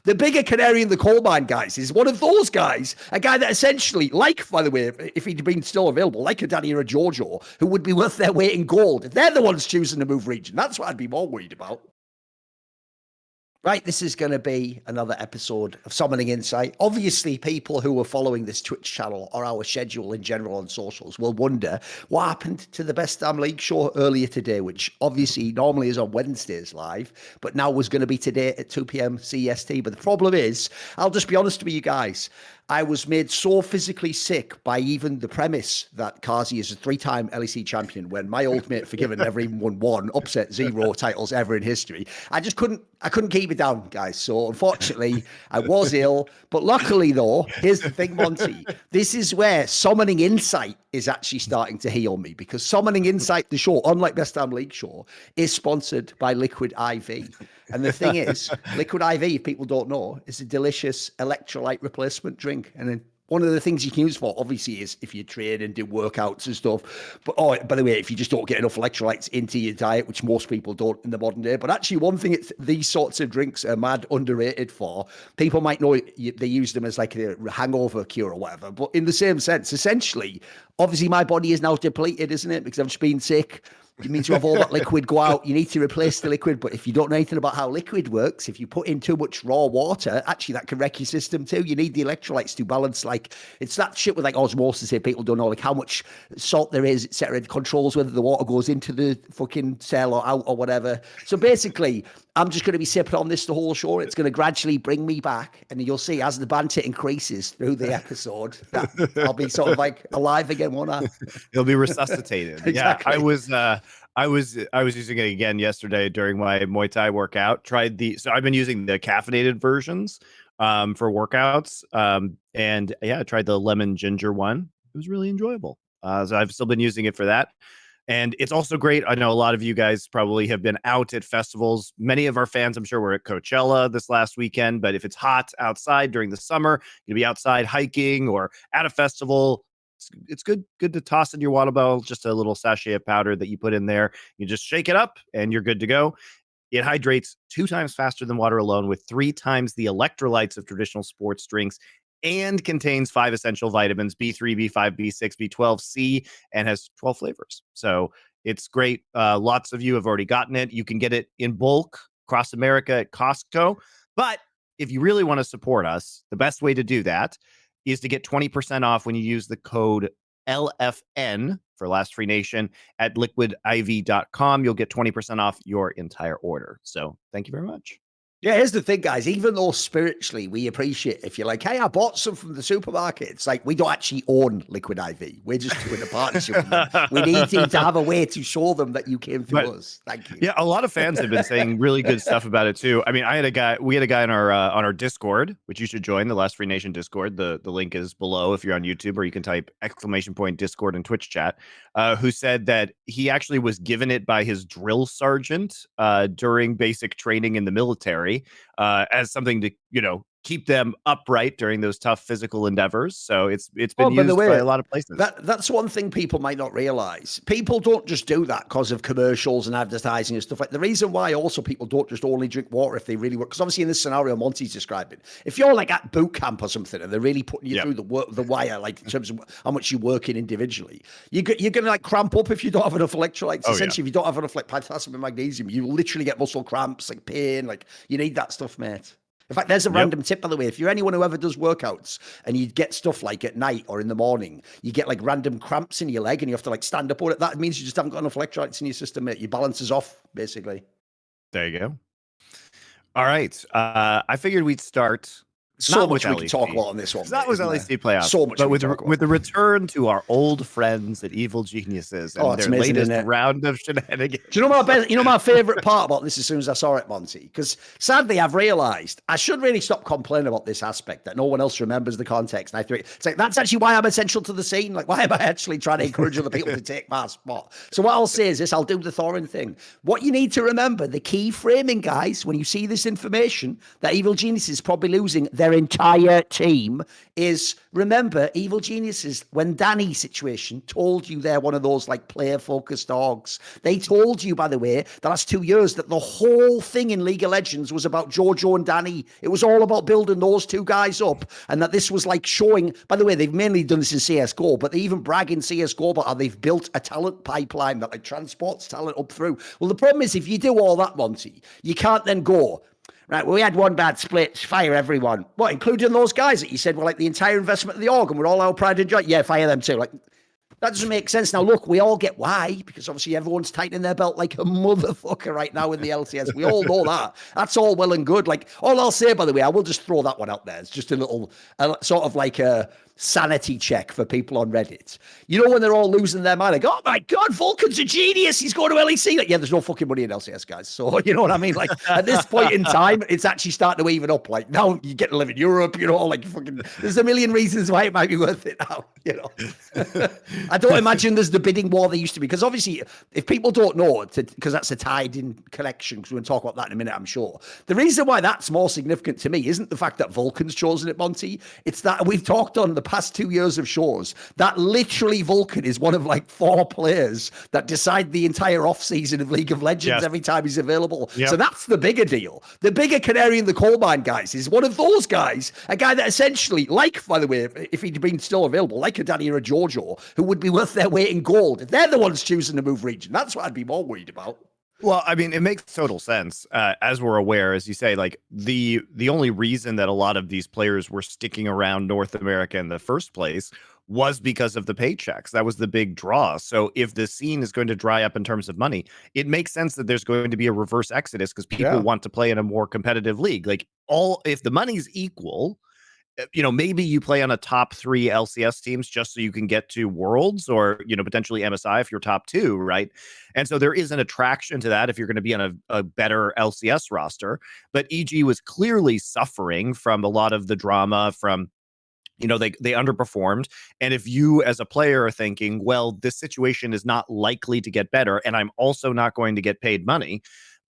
The bigger canary in the coal mine, guys, is one of those guys, a guy that essentially, like, by the way, if he'd been still available, like a Danny or a Giorgio, who would be worth their weight in gold. They're the ones choosing to move region. That's what I'd be more worried about. Right, this is going to be another episode of Summoning Insight. Obviously, people who are following this Twitch channel or our schedule in general on socials will wonder what happened to the Best Damn League show earlier today, which obviously normally is on Wednesdays live, but now was going to be today at 2 p.m. CEST. But the problem is, I'll just be honest with you guys, I was made so physically sick by even the premise that Kazi is a 3-time LEC champion when my old mate Forgiven never even won one, upset 0 titles ever in history. I couldn't keep it down, guys. So unfortunately, I was ill. But luckily, though, here's the thing, Monty. This is where Summoning Insight is actually starting to heal me, because Summoning Insight, the show, unlike Best Damn League show, is sponsored by Liquid IV. And the thing is, Liquid IV, if people don't know, is a delicious electrolyte replacement drink. And then one of the things you can use for, obviously, is if you train and do workouts and stuff. But, oh, by the way, if you just don't get enough electrolytes into your diet, which most people don't in the modern day. But actually, one thing these sorts of drinks are mad underrated for. People might know they use them as like a hangover cure or whatever. But in the same sense, essentially, obviously, my body is now depleted, isn't it? Because I've just been sick. You need to have all that liquid go out. You need to replace the liquid. But if you don't know anything about how liquid works, if you put in too much raw water, actually that can wreck your system too. You need the electrolytes to balance. Like, it's that shit with like osmosis here. People don't know like how much salt there is, etc. It controls whether the water goes into the fucking cell or out or whatever. So basically, I'm just going to be sipping on this the whole show. It's going to gradually bring me back. And you'll see as the banter increases through the episode, that I'll be sort of like alive again, won't I? You'll be resuscitated. Exactly. Yeah, I was using it again yesterday during my Muay Thai workout. So I've been using the caffeinated versions for workouts. And yeah, I tried the lemon ginger one. It was really enjoyable. So I've still been using it for that. And it's also great. I know a lot of you guys probably have been out at festivals. Many of our fans, I'm sure, were at Coachella this last weekend. But if it's hot outside during the summer, you'll be outside hiking or at a festival. It's good to toss in your water bottle, just a little sachet of powder that you put in there. You just shake it up and you're good to go. It hydrates 2 times faster than water alone, with 3 times the electrolytes of traditional sports drinks, and contains 5 essential vitamins: B3, B5, B6, B12, C, and has 12 flavors. So it's great. Lots of you have already gotten it. You can get it in bulk across America at Costco. But if you really want to support us, the best way to do that is to get 20% off when you use the code LFN for Last Free Nation at liquidiv.com. You'll get 20% off your entire order. So thank you very much. Yeah, here's the thing, guys. Even though spiritually we appreciate if you're like, hey, I bought some from the supermarket. It's like, we don't actually own Liquid IV. We're just doing a partnership with them. We need you to have a way to show them that you came through us. Thank you. Yeah, a lot of fans have been saying really good stuff about it too. I mean, we had a guy on our Discord, which you should join, the Last Free Nation Discord. The link is below if you're on YouTube, or you can type !Discord in Twitch chat, who said that he actually was given it by his drill sergeant during basic training in the military. As something to, keep them upright during those tough physical endeavors. So it's been used by a lot of places. That's one thing people might not realize. People don't just do that because of commercials and advertising and stuff like that. The reason why also people don't just only drink water if they really work, because obviously in this scenario Monty's describing, if you're like at boot camp or something and they're really putting you through the wire, like in terms of how much you're working individually, you're going to like cramp up if you don't have enough electrolytes. Essentially, if you don't have enough like potassium and magnesium, you literally get muscle cramps, like pain, like you need that stuff, mate. In fact, there's a random tip, by the way. If you're anyone who ever does workouts and you get stuff like at night or in the morning, you get like random cramps in your leg and you have to like stand up on it. That means you just haven't got enough electrolytes in your system, mate. Your balance is off, basically. There you go. All right. I figured we'd start. So much we can talk about on this one. That was LEC playoffs. So much, but with the return to our old friends at Evil Geniuses and their latest round of shenanigans. Do you know my favorite part about this? As soon as I saw it, Monty, because sadly I've realized I should really stop complaining about this aspect that no one else remembers the context. And it's like that's actually why I'm essential to the scene. Like, why am I actually trying to encourage other people to take my spot? So what I'll say is this: I'll do the Thorin thing. What you need to remember, the key framing, guys, when you see this information, that Evil Geniuses is probably losing their their entire team is, remember, Evil Geniuses, when Danny situation told you they're one of those like player-focused dogs, they told you, by the way, the last 2 years that the whole thing in League of Legends was about Jojo and Danny. It was all about building those two guys up, and that this was like showing, by the way, they've mainly done this in CSGO, but they even brag in CSGO about how they've built a talent pipeline that like transports talent up through. Well, the problem is if you do all that, Monty, you can't then go, right, well, we had one bad split, fire everyone. What, including those guys that you said were like the entire investment of the org and we're all our pride and joy? Yeah, fire them too. Like, that doesn't make sense. Now, look, we all get why, because obviously everyone's tightening their belt like a motherfucker right now in the LCS. We all know that. That's all well and good. Like, all I'll say, by the way, I will just throw that one out there. It's just a little, sort of like a sanity check for people on Reddit. You know, when they're all losing their mind, like, oh my God, Vulcan's a genius. He's going to LEC. Like, yeah, there's no fucking money in LCS, guys. So, you know what I mean? Like, at this point in time, it's actually starting to even up. Like, now you get to live in Europe, you know, like fucking, there's a million reasons why it might be worth it now, you know. I don't imagine there's the bidding war there used to be, because obviously, if people don't know, because that's a tied-in connection, because we're going to talk about that in a minute, I'm sure. The reason why that's more significant to me isn't the fact that Vulcan's chosen it, Monty. It's that we've talked on the past 2 years of shows that literally Vulcan is one of like 4 players that decide the entire off-season of League of Legends every time he's available. So that's the bigger deal. The bigger canary in the coal mine, guys, is one of those guys, a guy that essentially, like, by the way, if he'd been still available, like a Danny or a Jojo, who would be worth their weight in gold. They're the ones choosing to move region. That's what I'd be more worried about. Well, I mean, it makes total sense. As we're aware, as you say, like the only reason that a lot of these players were sticking around North America in the first place was because of the paychecks. That was the big draw. So if the scene is going to dry up in terms of money, it makes sense that there's going to be a reverse exodus because people want to play in a more competitive league. Like if the money's equal, you know, maybe you play on a top 3 LCS teams just so you can get to Worlds or, you know, potentially MSI if you're top 2, right? And so there is an attraction to that if you're going to be on a better LCS roster. But EG was clearly suffering from a lot of the drama from, you know, they underperformed. And if you as a player are thinking, well, this situation is not likely to get better and I'm also not going to get paid money,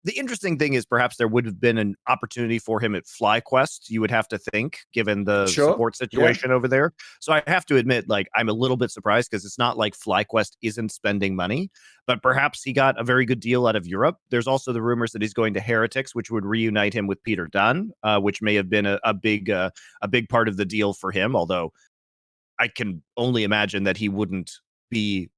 the interesting thing is perhaps there would have been an opportunity for him at FlyQuest, you would have to think, given the support situation over there. So I have to admit, like, I'm a little bit surprised because it's not like FlyQuest isn't spending money, but perhaps he got a very good deal out of Europe. There's also the rumors that he's going to Heretics, which would reunite him with Peter Dunn, which may have been a big part of the deal for him, although I can only imagine that he wouldn't be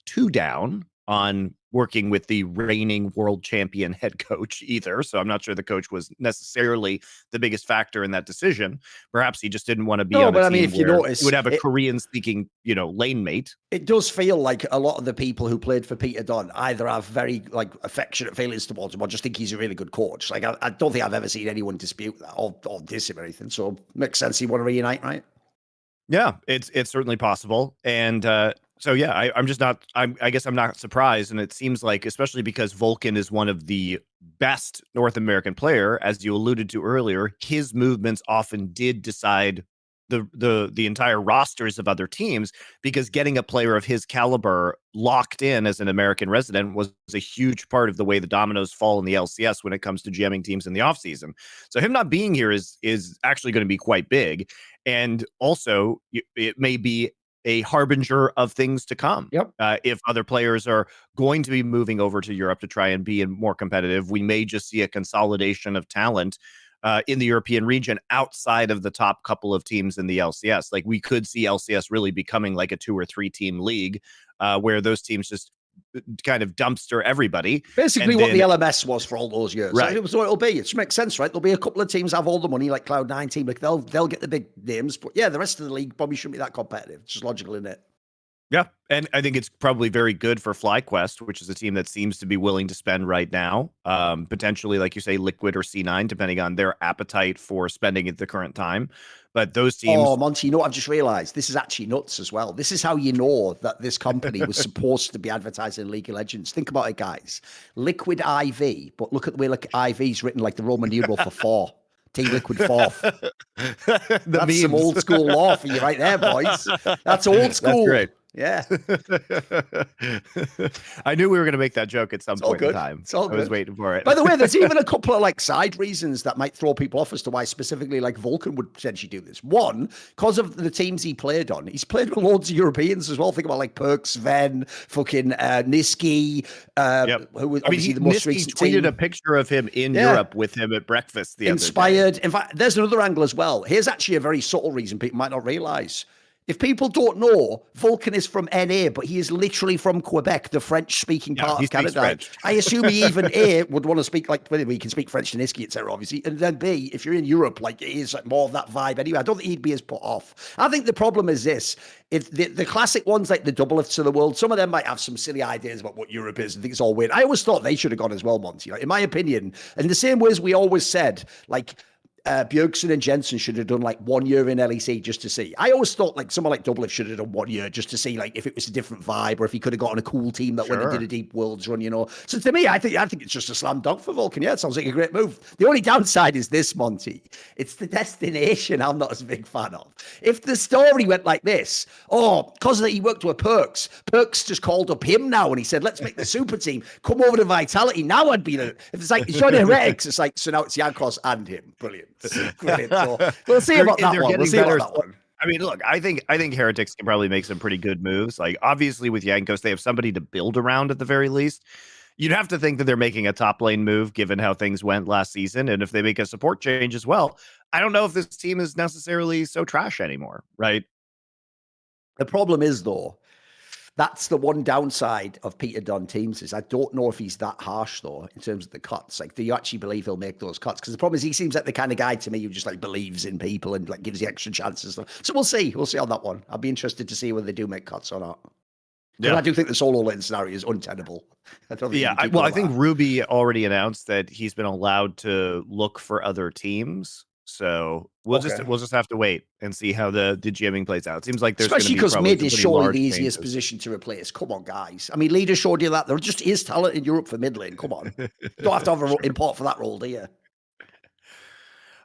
too down on working with the reigning world champion head coach either. So I'm not sure the coach was necessarily the biggest factor in that decision. Perhaps he just didn't want to be on a team if you notice, he would have a Korean-speaking, you know, lane mate. It does feel like a lot of the people who played for Peter Dunn either have very like affectionate feelings towards him or just think he's a really good coach. Like I don't think I've ever seen anyone dispute that or diss him or anything. So it makes sense he want to reunite, right? Yeah, it's certainly possible. And so, yeah, I guess I'm not surprised. And it seems like, especially because Vulcan is one of the best North American player, as you alluded to earlier, his movements often did decide the entire rosters of other teams, because getting a player of his caliber locked in as an American resident was a huge part of the way the dominoes fall in the LCS when it comes to GMing teams in the offseason. So him not being here is actually going to be quite big. And also, it may be a harbinger of things to come. If other players are going to be moving over to Europe to try and be more competitive, we may just see a consolidation of talent in the European region outside of the top couple of teams in the LCS. Like, we could see LCS really becoming like a 2 or 3 team league where those teams just kind of dumpster everybody. Basically what the LMS was for all those years. Right. So it'll be. It makes sense, right? There'll be a couple of teams have all the money, like Cloud9 team. Like they'll get the big names. But yeah, the rest of the league probably shouldn't be that competitive. It's just logical, isn't it? Yeah, and I think it's probably very good for FlyQuest, which is a team that seems to be willing to spend right now. Potentially, like you say, Liquid or C9, depending on their appetite for spending at the current time. But those teams... Oh, Monty, you know what I've just realized? This is actually nuts as well. This is how you know that this company was supposed to be advertising League of Legends. Think about it, guys. Liquid IV, but look at the way like IV's written like the Roman numeral for 4. Team Liquid 4th. That's some old school law for you right there, boys. That's old school. That's great. Yeah. I knew we were going to make that joke at some It's all point in good. time. It's all I was good. waiting for it. By the way, there's even a couple of like side reasons that might throw people off as to why specifically like Vulcan would potentially do this. One, because of the teams he played on. He's played with loads of Europeans as well. Think about like Perk, Sven, fucking Nisqy, Yep. who was I mean, obviously the most Nisqy recent tweeted team. a picture of him in Yeah. Europe with him at breakfast the other day. Inspired. In fact, there's another angle as well. Here's actually a very subtle reason people might not realize. If people don't know, Vulcan is from NA, but he is literally from Quebec, the French-speaking Yeah, part he of speaks Canada. French. I assume he even A would want to speak like whether he can speak French to Nisqy, etc. Obviously, and then B, if you're in Europe, like it is like more of that vibe anyway. I don't think he'd be as put off. I think the problem is this: if the classic ones like the doubleths of the world, some of them might have some silly ideas about what Europe is and think it's all weird. I always thought they should have gone as well, Monty. Like, in my opinion, and the same way as we always said, like. Bjergsen and Jensen should have done like 1 year in LEC just to see. I always thought like someone like Doublelift should have done 1 year just to see like if it was a different vibe or if he could have gotten a cool team that when they did a deep worlds run, you know. So to me, I think it's just a slam dunk for Vulcan. Yeah, it sounds like a great move. The only downside is this, Monty. It's the destination I'm not as a big fan of. If the story went like this, because he worked with Perks just called up him now and he said, let's make the super team, come over to Vitality. Now I'd be if it's like joining Heretics, it's like, so now it's Jankos and him. Brilliant. Brilliant. So we'll see about that one. We'll see about that one. I mean, look, I think Heretics can probably make some pretty good moves. Like, obviously, with Jankos, they have somebody to build around at the very least. You'd have to think that they're making a top lane move, given how things went last season. And if they make a support change as well, I don't know if this team is necessarily so trash anymore, right? The problem is, though, that's the one downside of Peter Dunn teams is I don't know if he's that harsh though in terms of the cuts. Like, do you actually believe he'll make those cuts? Because the problem is he seems like the kind of guy to me who just like believes in people and like gives the extra chances. So we'll see. We'll see on that one. I'll be interested to see whether they do make cuts or not. Yeah, I do think the solo lane scenario is untenable. I think Ruby already announced that he's been allowed to look for other teams. So we'll just have to wait and see how the GMing plays out. It seems like there's especially because mid is surely the easiest changes. position to replace. Come on, guys. I mean, Leader showed you that there just is talent in Europe for mid lane. Come on, you don't have to have an import for that role, do you?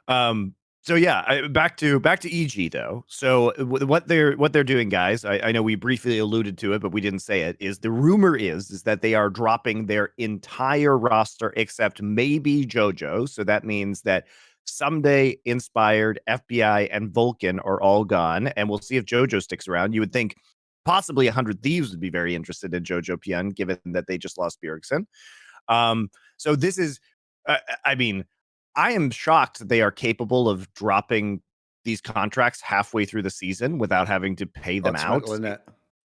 So yeah, back to EG though. So what they're doing, guys, I know we briefly alluded to it, but we didn't say it, is the rumor is that they are dropping their entire roster except maybe JoJo. So that means that Someday, Inspired, FBI, and Vulcan are all gone, and we'll see if JoJo sticks around. You would think possibly 100 Thieves would be very interested in JoJo PN, given that they just lost Bjergsen. So this is, I mean, I am shocked that they are capable of dropping these contracts halfway through the season without having to pay them out.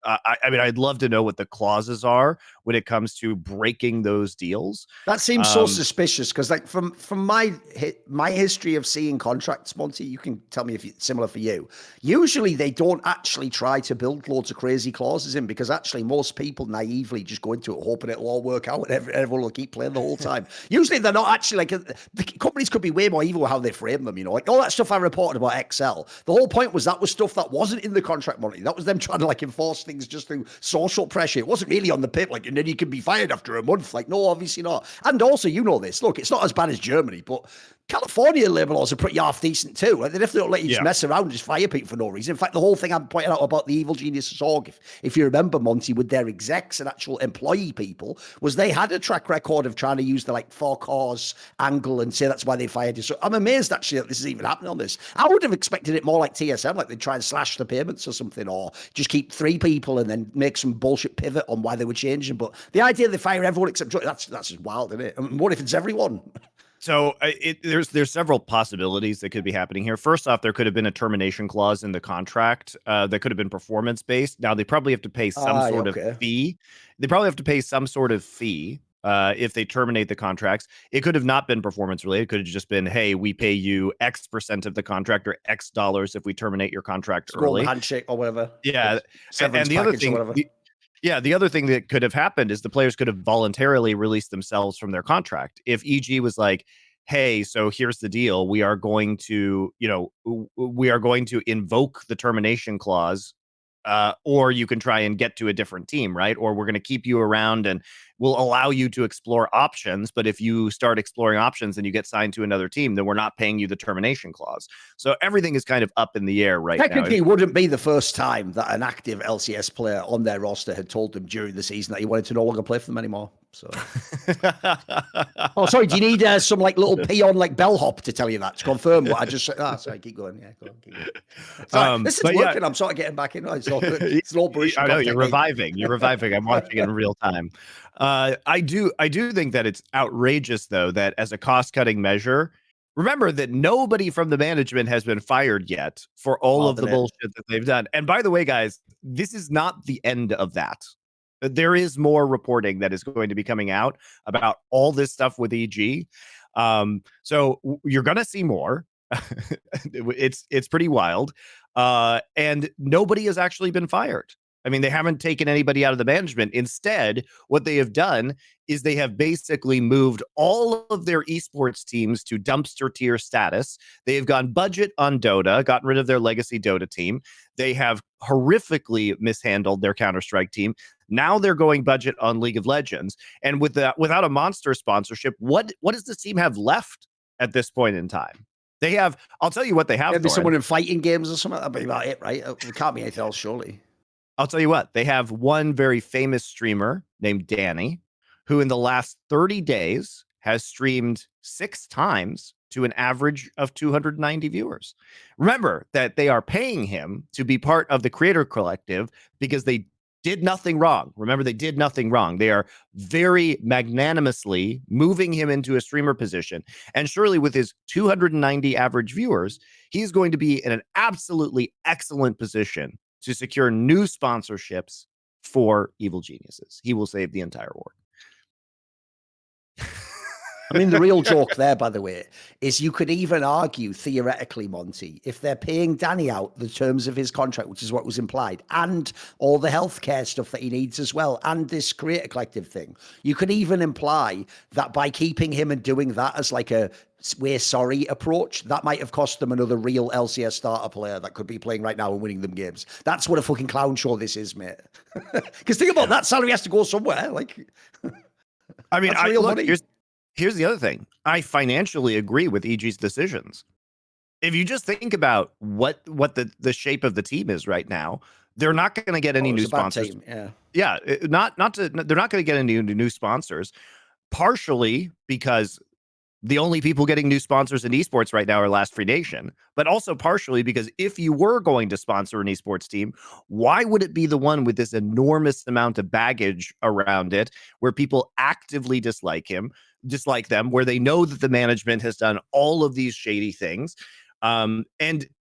I mean, I'd love to know what the clauses are when it comes to breaking those deals. That seems so suspicious because, like, from my history of seeing contracts, Monty, you can tell me if it's similar for you. Usually, they don't actually try to build loads of crazy clauses in because actually most people naively just go into it hoping it'll all work out and everyone will keep playing the whole time. Usually, they're not actually like the companies could be way more evil with how they frame them. You know, like all that stuff I reported about Excel. The whole point was that was stuff that wasn't in the contract, Monty. That was them trying to like enforce things just through social pressure. It wasn't really on the pit, like, and then you can be fired after a month. Like, no, obviously not. And also, you know this. Look, it's not as bad as Germany, but California labor laws are pretty half decent too. Like, they definitely don't let you just mess around and just fire people for no reason. In fact, the whole thing I'm pointing out about the Evil Geniuses org, if you remember, Monty, with their execs and actual employee people, was they had a track record of trying to use the like for cause angle and say that's why they fired you. So I'm amazed actually that this is even happening on this. I would have expected it more like TSM, like they'd try and slash the payments or something, or just keep 3 people and then make some bullshit pivot on why they were changing. But the idea they fire everyone except that's just wild, isn't it? I mean, what if it's everyone? So there's several possibilities that could be happening here. First off, there could have been a termination clause in the contract that could have been performance based. Now they probably have to pay some sort of fee. They probably have to pay some sort of fee if they terminate the contracts. It could have not been performance related. It could have just been, hey, we pay you X% of the contract or X dollars if we terminate your contract early. Handshake or whatever. Yeah, and the other thing. The other thing that could have happened is the players could have voluntarily released themselves from their contract. If EG was like, hey, so here's the deal. We are going to invoke the termination clause or you can try and get to a different team, right? Or we're going to keep you around and we'll allow you to explore options. But if you start exploring options and you get signed to another team, then we're not paying you the termination clause. So everything is kind of up in the air right now. Technically, it wouldn't be the first time that an active LCS player on their roster had told them during the season that he wanted to no longer play for them anymore. So, oh, sorry. Do you need some like little peon like bellhop to tell you that to confirm what I just said? Oh, sorry. Keep going. Yeah, go on, keep going. Sorry, this is working. Yeah. I'm sort of getting back in. It's all good. It's all British. I know you're reviving. You're reviving. I'm watching it in real time. I do think that it's outrageous, though, that as a cost-cutting measure, remember that nobody from the management has been fired yet for all of the bullshit that they've done. And by the way, guys, this is not the end of that. There is more reporting that is going to be coming out about all this stuff with EG. So you're going to see more. It's pretty wild. And nobody has actually been fired. I mean, they haven't taken anybody out of the management. Instead, what they have done is they have basically moved all of their esports teams to dumpster tier status. They have gone budget on Dota, gotten rid of their legacy Dota team. They have horrifically mishandled their Counter-Strike team. Now they're going budget on League of Legends. And with that, without a Monster sponsorship, what does this team have left at this point in time? They have, I'll tell you what they have. Maybe someone in fighting games or something. That'd be about it, right? It can't be anything else, surely. I'll tell you what, they have one very famous streamer named Danny, who in the last 30 days has streamed 6 times to an average of 290 viewers. Remember that they are paying him to be part of the creator collective because they did nothing wrong. Remember, they did nothing wrong. They are very magnanimously moving him into a streamer position. And surely with his 290 average viewers, he's going to be in an absolutely excellent position to secure new sponsorships for Evil Geniuses. He will save the entire org. I mean, the real joke there, by the way, is you could even argue theoretically, Monty, if they're paying Danny out the terms of his contract, which is what was implied, and all the healthcare stuff that he needs as well, and this creator collective thing, you could even imply that by keeping him and doing that as like a we're sorry approach, that might have cost them another real LCS starter player that could be playing right now and winning them games. That's what a fucking clown show this is, mate. Because think about that salary has to go somewhere. Like, I mean, look, here's the other thing. I financially agree with EG's decisions. If you just think about what the shape of the team is right now, they're not going to get any new sponsors. They're not going to get any new sponsors, partially because the only people getting new sponsors in esports right now are Last Free Nation, but also partially because if you were going to sponsor an esports team, why would it be the one with this enormous amount of baggage around it, where people actively dislike them, where they know that the management has done all of these shady things, and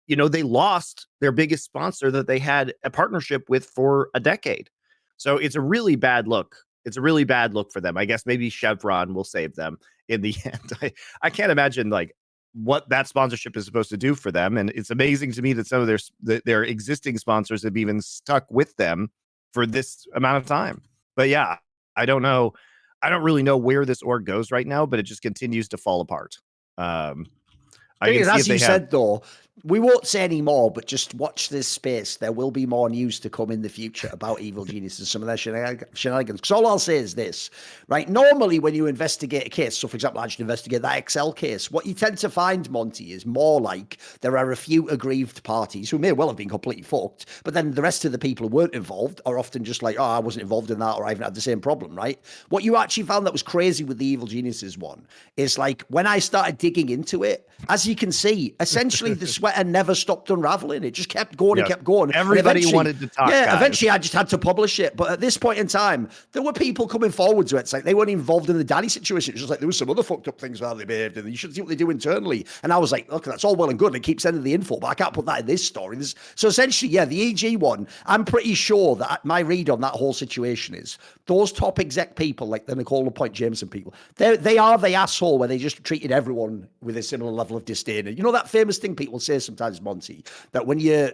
they lost their biggest sponsor that they had a partnership with for a decade. So it's a really bad look. It's a really bad look for them. I guess maybe Chevron will save them in the end. I can't imagine like what that sponsorship is supposed to do for them. And it's amazing to me that some of their existing sponsors have even stuck with them for this amount of time. But yeah, I don't know. I don't really know where this org goes right now, but it just continues to fall apart. As you said, though, we won't say any more, but just watch this space. There will be more news to come in the future about Evil Geniuses and some of their shenanigans. Because all I'll say is this, right? Normally, when you investigate a case, so for example, I just investigate that Excel case, what you tend to find, Monty, is more like there are a few aggrieved parties who may well have been completely fucked, but then the rest of the people who weren't involved are often just like, oh, I wasn't involved in that, or I haven't had the same problem, right? What you actually found that was crazy with the Evil Geniuses one is like when I started digging into it, as you can see, essentially the sweater never stopped unraveling. It just kept going and kept going. Everybody wanted to talk. Yeah, eventually I just had to publish it. But at this point in time, there were people coming forward to it. It's like they weren't involved in the Danny situation. It's just like there was some other fucked up things how they behaved, and you should see what they do internally. And I was like, look, that's all well and good. And keep sending the info, but I can't put that in this story. So essentially, yeah, the EG one, I'm pretty sure that my read on that whole situation is those top exec people, like the Nicole LaPointe Jameson people, they are the asshole where they just treated everyone with a similar level of disdain. And you know that famous thing people say sometimes, Monty, that when you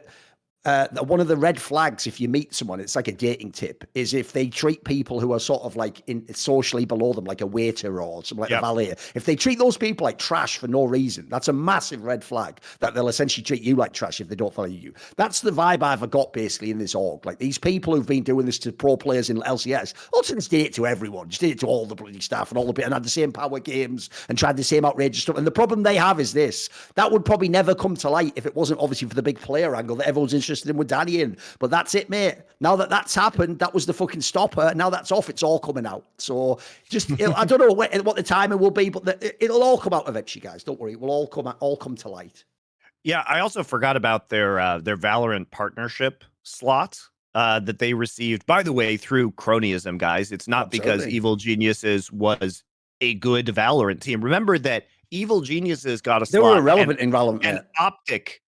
one of the red flags if you meet someone, it's like a dating tip, is if they treat people who are sort of like socially below them, like a waiter or something like a valet. If they treat those people like trash for no reason, that's a massive red flag that they'll essentially treat you like trash if they don't follow you. That's the vibe I've got basically in this org. Like these people who've been doing this to pro players in LCS, also just did it to everyone, just did it to all the bloody staff and all the bit, and had the same power games and tried the same outrageous stuff. And the problem they have is this: that would probably never come to light if it wasn't obviously for the big player angle that everyone's interested in with Danny in. But that's it, mate. Now that that's happened, that was the fucking stopper. Now that's off, it's all coming out. So just, I don't know what the timing will be, but it'll all come out eventually, guys. Don't worry. It will all come to light. Yeah, I also forgot about their Valorant partnership slot that they received, by the way, through cronyism, guys. It's not because Evil Geniuses was a good Valorant team. Remember that Evil Geniuses got a slot. They were irrelevant in Valorant. And Optic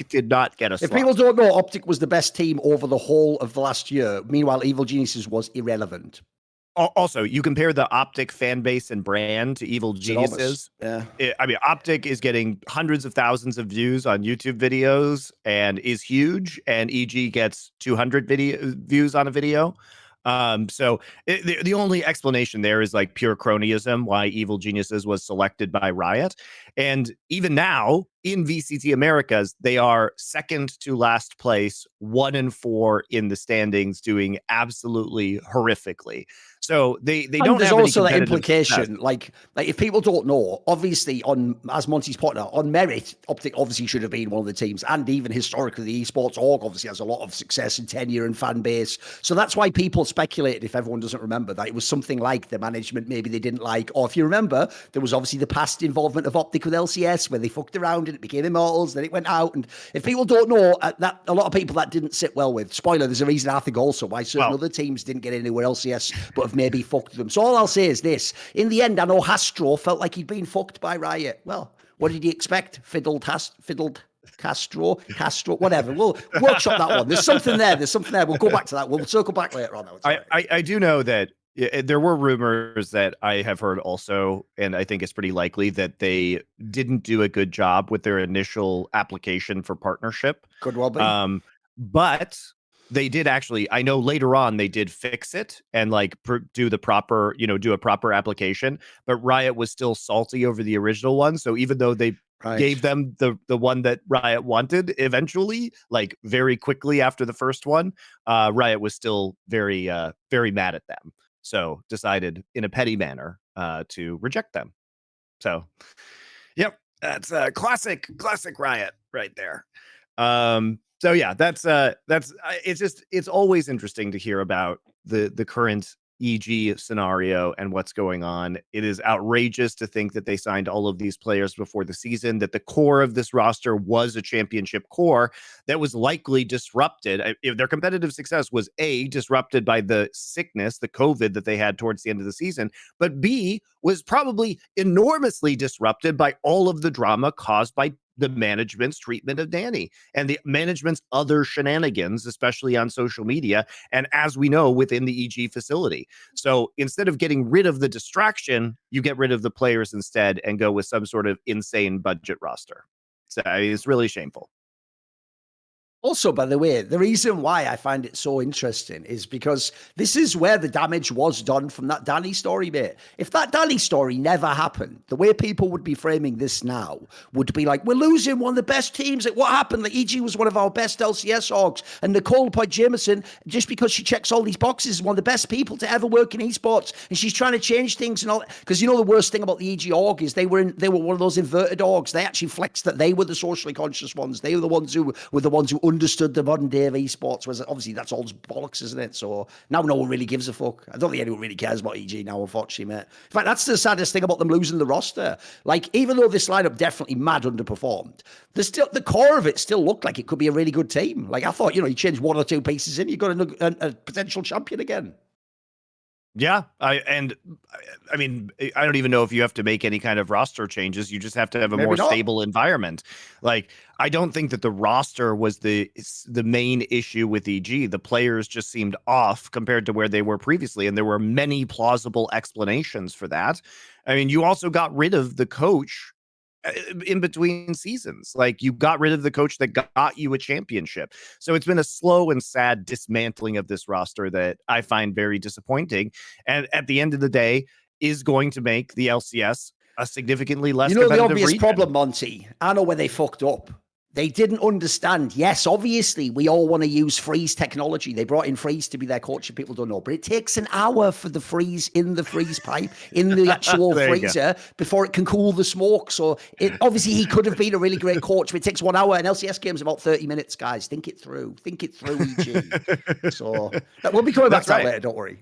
did not get a slot. If people don't know, Optic was the best team over the whole of the last year. Meanwhile, Evil Geniuses was irrelevant. Also, you compare the Optic fan base and brand to Evil Geniuses. Yeah. I mean, Optic is getting hundreds of thousands of views on YouTube videos and is huge, and EG gets 200 views on a video. So the only explanation there is like pure cronyism, why Evil Geniuses was selected by Riot. And even now in VCT Americas, they are second to last place, 1-4 in the standings, doing absolutely horrifically. So they don't there's have also any that implication, success. like if people don't know, obviously as Monty's pointed out, on merit, Optic obviously should have been one of the teams, and even historically, the esports org obviously has a lot of success and tenure and fan base. So that's why people speculated, if everyone doesn't remember, that it was something like the management maybe they didn't like, or if you remember, there was obviously the past involvement of Optic with LCS where they fucked around and it became Immortals, then it went out. And if people don't know, that a lot of people that didn't sit well with. Spoiler, there's a reason I think also why certain other teams didn't get anywhere LCS, but have maybe fucked them. So all I'll say is this: in the end, I know Hastro felt like he'd been fucked by Riot. Well, what did he expect? Fiddled Castro, whatever. We'll workshop that one. There's something there. We'll go back to that. We'll circle back later on. I do know that there were rumors that I have heard also, and I think it's pretty likely that they didn't do a good job with their initial application for partnership. Could well be. But they did actually, I know later on they did fix it and like do a proper application, but Riot was still salty over the original one. So even though they gave them the one that Riot wanted eventually, like very quickly after the first one, Riot was still very mad at them. So decided in a petty manner to reject them. So, yep, that's a classic Riot right there. So yeah, that's it's always interesting to hear about the current EG scenario and what's going on. It is outrageous to think that they signed all of these players before the season, that the core of this roster was a championship core that was likely disrupted. If their competitive success was A, disrupted by the sickness, the COVID that they had towards the end of the season, but B, was probably enormously disrupted by all of the drama caused by the management's treatment of Danny and the management's other shenanigans, especially on social media. And as we know, within the EG facility. So instead of getting rid of the distraction, you get rid of the players instead and go with some sort of insane budget roster. So it's really shameful. Also, by the way, the reason why I find it so interesting is because this is where the damage was done from that Danny story, mate. If that Danny story never happened, the way people would be framing this now would be like, we're losing one of the best teams. Like, what happened? Like, EG was one of our best LCS orgs. And Nicole Point Jameson, just because she checks all these boxes, is one of the best people to ever work in esports. And she's trying to change things and all. Because you know the worst thing about the EG org is they were one of those inverted orgs. They actually flexed that they were the socially conscious ones. They were the ones who understood the modern day of esports, whereas obviously that's all just bollocks, isn't it? So now no one really gives a fuck. I don't think anyone really cares about EG now, unfortunately, mate. In fact, that's the saddest thing about them losing the roster. Like, even though this lineup definitely mad underperformed, the core of it still looked like it could be a really good team. Like, I thought, you change one or two pieces in, you got a potential champion again. Yeah, I mean, I don't even know if you have to make any kind of roster changes. You just have to have a more stable environment. Like, I don't think that the roster was the main issue with EG. The players just seemed off compared to where they were previously, and there were many plausible explanations for that. I mean, you also got rid of the coach in between seasons. Like, you got rid of the coach that got you a championship. So it's been a slow and sad dismantling of this roster that I find very disappointing. And at the end of the day, is going to make the LCS a significantly less the competitive obvious region. problem, Monty. I know where they fucked up. They didn't understand. Yes, obviously, we all want to use freeze technology. They brought in freeze to be their coach, and people don't know. But it takes an hour for the freeze in the freeze pipe, in the actual freezer, before it can cool the smoke. So obviously, he could have been a really great coach, but it takes 1 hour. An LCS game's about 30 minutes, guys. Think it through. Think it through, EG. So we'll be coming back to that later. Don't worry.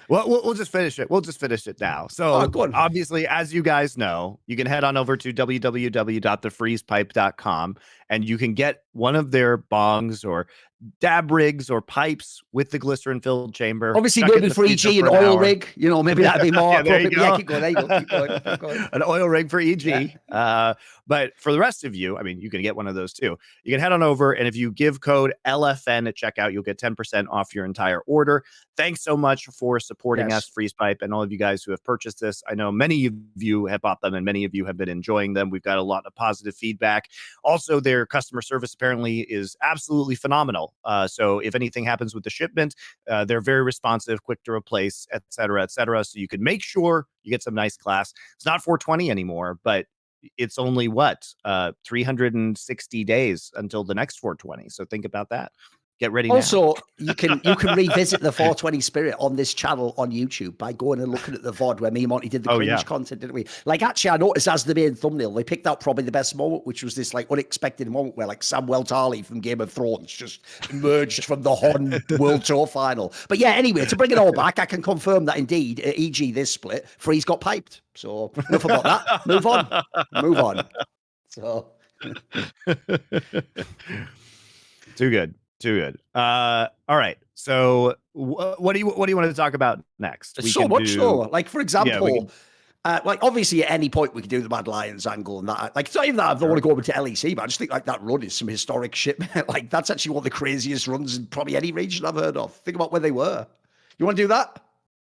Well, we'll just finish it. We'll just finish it now. So obviously, as you guys know, you can head on over to www.thefreezepipe.com and you can get one of their bongs or dab rigs or pipes with the glycerin filled chamber. Obviously, maybe for EG an oil rig, maybe that'd be more appropriate. Yeah, keep going. There you go. Keep going. An oil rig for EG. Yeah. But for the rest of you, I mean, you can get one of those too. You can head on over, and if you give code LFN at checkout, you'll get 10% off your entire order. Thanks so much for supporting us, Freeze Pipe, and all of you guys who have purchased this. I know many of you have bought them, and many of you have been enjoying them. We've got a lot of positive feedback. Also, their customer service apparently is absolutely phenomenal. So if anything happens with the shipment, they're very responsive, quick to replace, et cetera, et cetera. So you can make sure you get some nice glass. It's not 420 anymore, but it's only 360 days until the next 420. So think about that. Get ready. Also, you can revisit the 420 spirit on this channel on YouTube by going and looking at the VOD where me and Monty did the cringe content, didn't we? Like, actually, I noticed as the main thumbnail, they picked out probably the best moment, which was this like unexpected moment where like Samwell Tarly from Game of Thrones just emerged from the Hon World Tour final. But yeah, anyway, to bring it all back, I can confirm that indeed, e.g. this split, Freeze got piped. So enough about that. Move on. So too good. All right. So what do you want to talk about next? So like, for example, like obviously at any point we could do the Mad Lions angle and that. Like, it's not even that I don't want to go over to LEC, but I just think like that run is some historic shit. Like, that's actually one of the craziest runs in probably any region I've heard of. Think about where they were. You want to do that?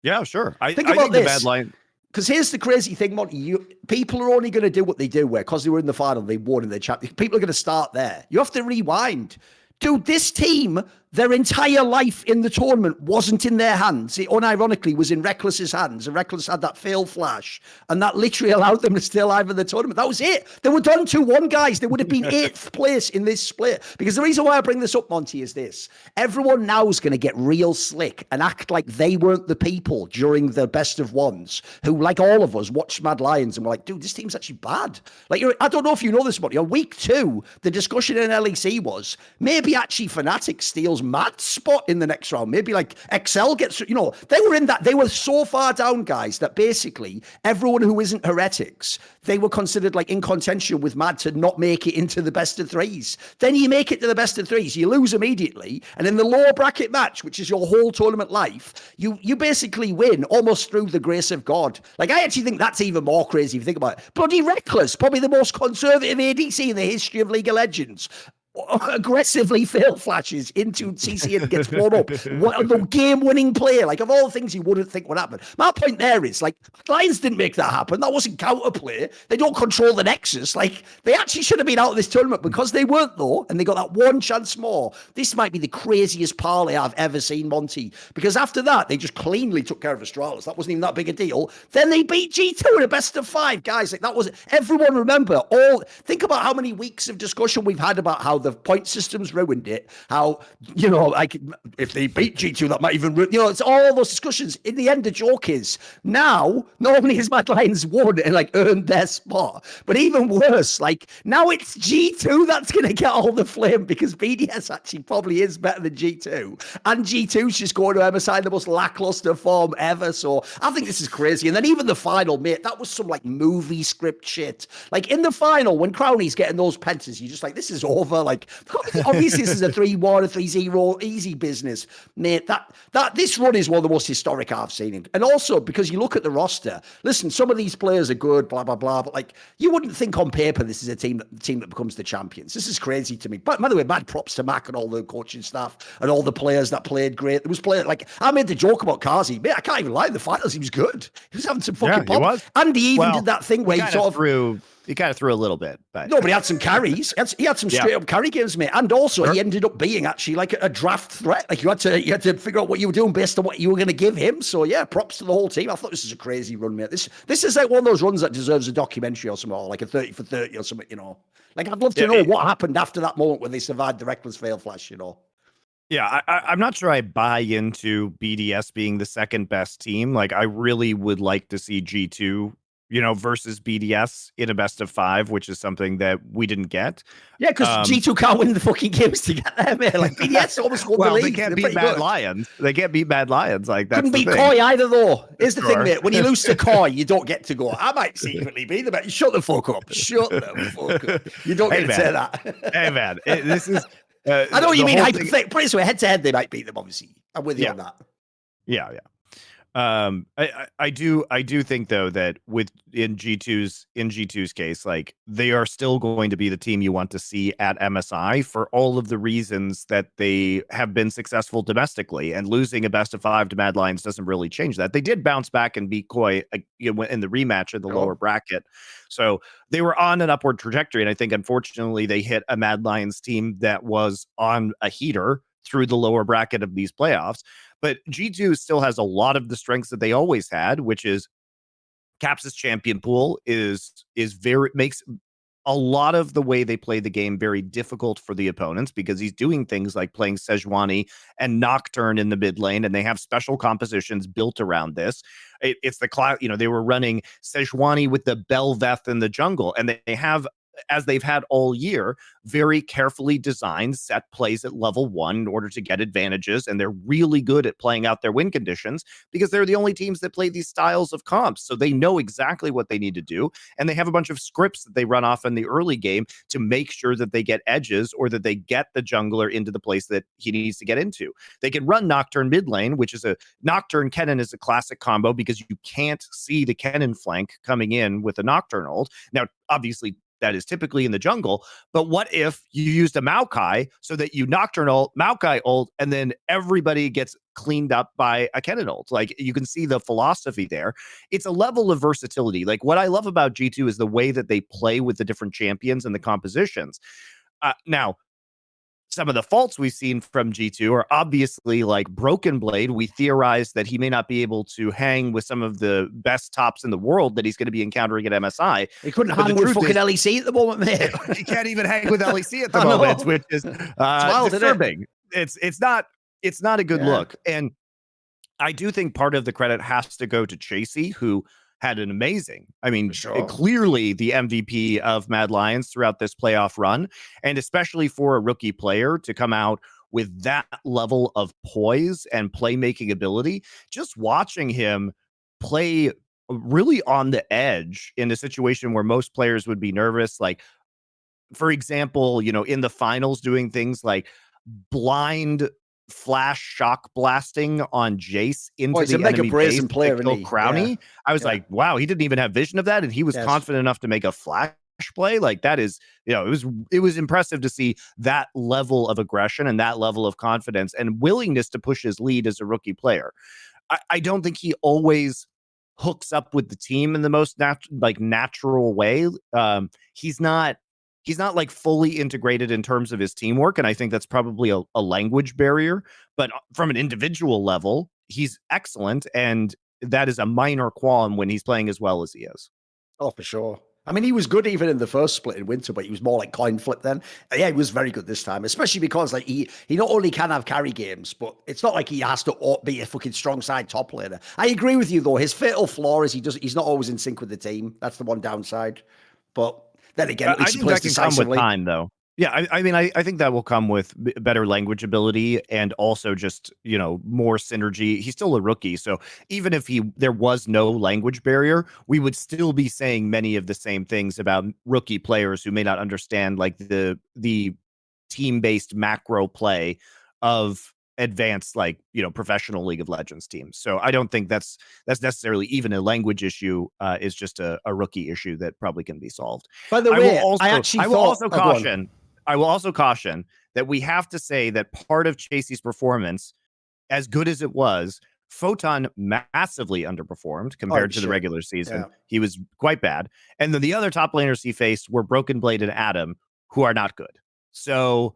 Yeah, sure. I think about this. The Mad Lion. Because here's the crazy thing, Monty. People are only going to do what they do, where because they were in the final, they won in the champion. People are going to start there. You have to rewind. Dude, this team, their entire life in the tournament wasn't in their hands. It unironically was in Reckless's hands, and Reckless had that fail flash, and that literally allowed them to stay alive in the tournament. That was it. They were done 2-1, guys. They would have been 8th place in this split. Because the reason why I bring this up, Monty, is this. Everyone now is going to get real slick and act like they weren't the people during the best of ones who, like all of us, watched Mad Lions and were like, dude, this team's actually bad. Like, I don't know if you know this, Monty. On week 2, the discussion in LEC was, maybe actually Fnatic steals Mad's spot in the next round. Maybe like XL gets, they were in that. They were so far down, guys, that basically everyone who isn't heretics, they were considered like in contention with Mad to not make it into the best of 3s. Then you make it to the best of 3s, you lose immediately. And in the lower bracket match, which is your whole tournament life, you basically win almost through the grace of God. Like, I actually think that's even more crazy if you think about it. Bloody Reckless, probably the most conservative ADC in the history of League of Legends, aggressively fail flashes into CC and gets blown up. What the game-winning play, like, of all things you wouldn't think would happen. My point there is, like, Lions didn't make that happen. That wasn't counterplay. They don't control the Nexus. Like, they actually should have been out of this tournament because they weren't, though, and they got that one chance more. This might be the craziest parlay I've ever seen, Monty, because after that, they just cleanly took care of Astralis. That wasn't even that big a deal. Then they beat G2 in a best of 5, guys. Like, that was, everyone remember, think about how many weeks of discussion we've had about how the point systems ruined it. How, like, if they beat G2, that might even ruin, it's all those discussions. In the end, the joke is now, not only has Mad Lions won and like earned their spot, but even worse, like, now it's G2 that's going to get all the flame because BDS actually probably is better than G2. And G2's just going to MSI in the most lackluster form ever. So I think this is crazy. And then even the final, mate, that was some like movie script shit. Like, in the final, when Crowley's getting those pentas, you're just like, this is over. Like, Like, obviously, this is a 3-1, a 3-0, easy business, mate. That this run is one of the most historic I've seen. And also, because you look at the roster, listen, some of these players are good, blah, blah, blah. But, like, you wouldn't think on paper this is a team that becomes the champions. This is crazy to me. But, by the way, mad props to Mac and all the coaching staff and all the players that played great. There was players, like, I made the joke about Kazi. Mate, I can't even lie. In the finals, he was good. He was having some fucking pop. He was. And he even did that thing where he sort of he kind of threw a little bit, but no, but he had some carries. He had some straight up carry games, mate. And also, he ended up being actually like a draft threat. Like you had to figure out what you were doing based on what you were going to give him. So yeah, props to the whole team. I thought this is a crazy run, mate. This is like one of those runs that deserves a documentary or something, or like a 30 for 30 or something. You know, like I'd love to know what happened after that moment when they survived the reckless fail flash. You know. Yeah, I'm not sure I buy into BDS being the second best team. Like, I really would like to see G2, versus BDS in a best of 5, which is something that we didn't get. Yeah, because G2 can't win the fucking games to get there, man. Like, BDS almost won the league. They can't beat Mad Lions. They can't beat Mad Lions. Like, that's couldn't beat Koi either, though. Here's the thing, mate. When you lose to Koi, you don't get to go. I might secretly be the best. Shut the fuck up. Shut the fuck up. You don't get to say that. Hey, man. This is... I know what you mean. Put it this way, head to head, they might beat them. Obviously, I'm with you on that. Yeah. I do think though that in G2's case, like they are still going to be the team you want to see at MSI for all of the reasons that they have been successful domestically, and losing a best of 5 to Mad Lions doesn't really change that. They did bounce back and beat Koi in the rematch of the lower bracket. So they were on an upward trajectory. And I think, unfortunately, they hit a Mad Lions team that was on a heater through the lower bracket of these playoffs. But G2 still has a lot of the strengths that they always had, which is Caps' champion pool makes a lot of the way they play the game very difficult for the opponents, because he's doing things like playing Sejuani and Nocturne in the mid lane, and they have special compositions built around this. It's the class, they were running Sejuani with the Belveth in the jungle, and they have, as they've had all year, very carefully designed set plays at level 1 in order to get advantages. And they're really good at playing out their win conditions because they're the only teams that play these styles of comps. So they know exactly what they need to do. And they have a bunch of scripts that they run off in the early game to make sure that they get edges, or that they get the jungler into the place that he needs to get into. They can run Nocturne mid lane, which is a Nocturne Kennen is a classic combo because you can't see the Kennen flank coming in with a Nocturne ult. Now, obviously, that is typically in the jungle. But what if you used a Maokai so that you Nocturne ult, Maokai ult, and then everybody gets cleaned up by a Kennen ult? Like, you can see the philosophy there. It's a level of versatility. Like, what I love about G2 is the way that they play with the different champions and the compositions. Now, some of the faults we've seen from G2 are obviously like Broken Blade. We theorized that he may not be able to hang with some of the best tops in the world that he's going to be encountering at MSI. He couldn't hang with fucking LEC at the moment, mate. He can't even hang with LEC at the moment, which is disturbing. It's not a good look. And I do think part of the credit has to go to Chasey, who had an amazing, clearly the MVP of Mad Lions throughout this playoff run, and especially for a rookie player to come out with that level of poise and playmaking ability. Just watching him play really on the edge in a situation where most players would be nervous. Like, for example, in the finals, doing things like blind flash shock blasting on Jace into the enemy base player, kill Crownie. Yeah. I was like, wow, he didn't even have vision of that, and he was confident enough to make a flash play. Like, that is, it was impressive to see that level of aggression and that level of confidence and willingness to push his lead as a rookie player. I don't think he always hooks up with the team in the most natural way. He's not like fully integrated in terms of his teamwork. And I think that's probably a language barrier, but from an individual level, he's excellent. And that is a minor qualm when he's playing as well as he is. Oh, for sure. I mean, he was good even in the first split in winter, but he was more like coin flip then. Yeah, he was very good this time, especially because like he not only can have carry games, but it's not like he has to be a fucking strong side top laner. I agree with you though. His fatal flaw is he's not always in sync with the team. That's the one downside. But then again, at least he plays decisively. Come with time, though. Yeah, I think that will come with better language ability and also just, more synergy. He's still a rookie, so even if there was no language barrier, we would still be saying many of the same things about rookie players who may not understand like the team-based macro play of advanced, like, professional League of Legends teams. So I don't think that's necessarily even a language issue. Is just a rookie issue that probably can be solved. By the way, I will also caution that we have to say that part of Chasey's performance, as good as it was, Photon massively underperformed compared to the regular season. Yeah. He was quite bad. And then the other top laners he faced were Broken Blade and Adam, who are not good. So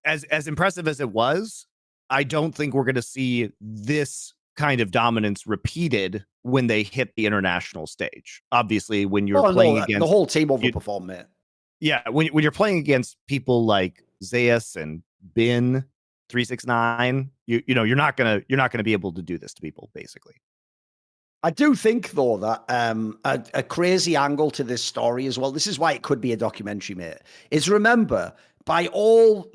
as impressive as it was, I don't think we're going to see this kind of dominance repeated when they hit the international stage. Obviously, when you're playing against the whole team overperformed, man. Yeah, when you're playing against people like Zeus and Bin 369, you're not gonna be able to do this to people, basically. I do think, though, that a crazy angle to this story as well, this is why it could be a documentary, mate, is remember, by all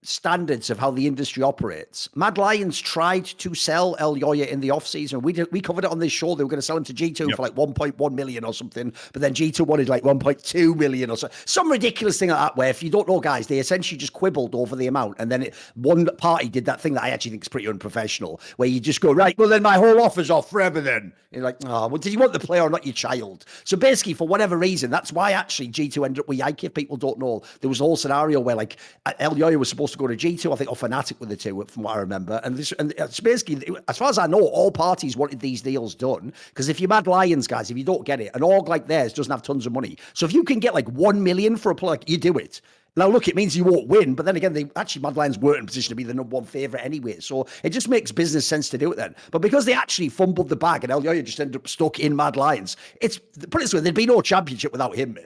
standards of how the industry operates, Mad Lions tried to sell Elyoya in the offseason. We covered it on this show. They were going to sell him to G2 for 1.1 million or something, but then G2 wanted 1.2 million or so. Some ridiculous thing like that, where, if you don't know, guys, they essentially just quibbled over the amount, and then one party did that thing that I actually think is pretty unprofessional, where you just go, right, well, then my whole offer's off forever then. And you're like, oh, well, did you want the player or not your child? So basically, for whatever reason, that's why actually G2 ended up with Yike. If people don't know, there was a whole scenario where Elyoya was supposed to go to G2, I think, or Fnatic with the two, from what I remember. And it's basically, as far as I know, all parties wanted these deals done. Because if you're Mad Lions, guys, if you don't get it, an org like theirs doesn't have tons of money. So if you can get 1 million for a player, you do it. Now, look, it means you won't win, but then again, Mad Lions weren't in a position to be the number one favourite anyway. So it just makes business sense to do it then. But because they actually fumbled the bag and Elyoya just ended up stuck in Mad Lions, put it this way, there'd be no championship without him.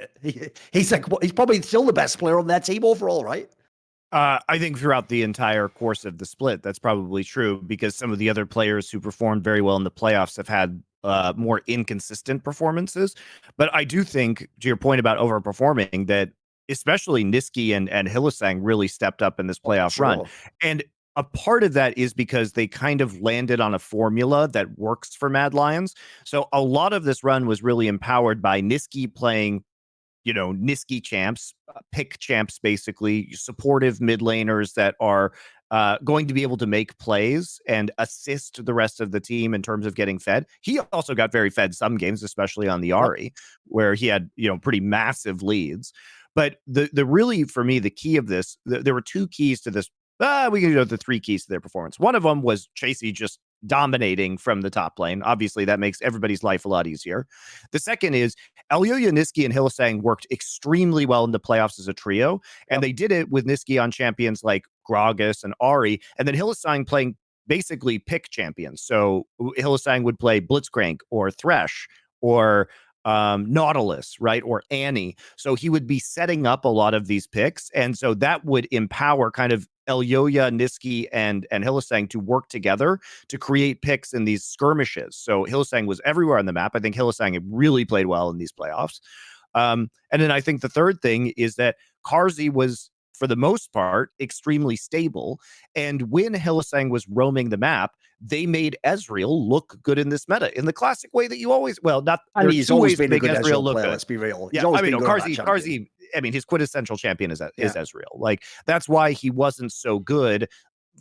He's probably still the best player on their team overall, right? I think throughout the entire course of the split, that's probably true, because some of the other players who performed very well in the playoffs have had more inconsistent performances. But I do think, to your point about overperforming, that especially Nisqy and Hylissang really stepped up in this playoff run. And a part of that is because they kind of landed on a formula that works for Mad Lions. So a lot of this run was really empowered by Nisqy playing Nisqy champs, pick champs, basically supportive mid laners that are going to be able to make plays and assist the rest of the team in terms of getting fed. He also got very fed some games, especially on the Ahri, where he had pretty massive leads. But the really, for me, the key of this, there were two keys to this. We can go the three keys to their performance. One of them was Chasey just dominating from the top lane. Obviously, that makes everybody's life a lot easier. The second is Elyoya, Nisqy, and Hylissang worked extremely well in the playoffs as a trio, and they did it with Nisqy on champions like Gragas and Ahri, and then Hylissang playing basically pick champions. So Hylissang would play Blitzcrank or Thresh or Nautilus, right? Or Annie. So he would be setting up a lot of these picks. And so that would empower kind of Elyoya, Nisqy, and Hylissang to work together to create picks in these skirmishes. So Hylissang was everywhere on the map. I think Hylissang really played well in these playoffs. And then I think the third thing is that Carzzy was, for the most part, extremely stable. And when Hylissang was roaming the map, they made Ezreal look good in this meta in the classic way that you always, not. And he's always been a good Ezreal look player, good. Let's be real. Yeah, I mean, Carzzy, I mean, his quintessential champion is Ezreal. Like, that's why he wasn't so good.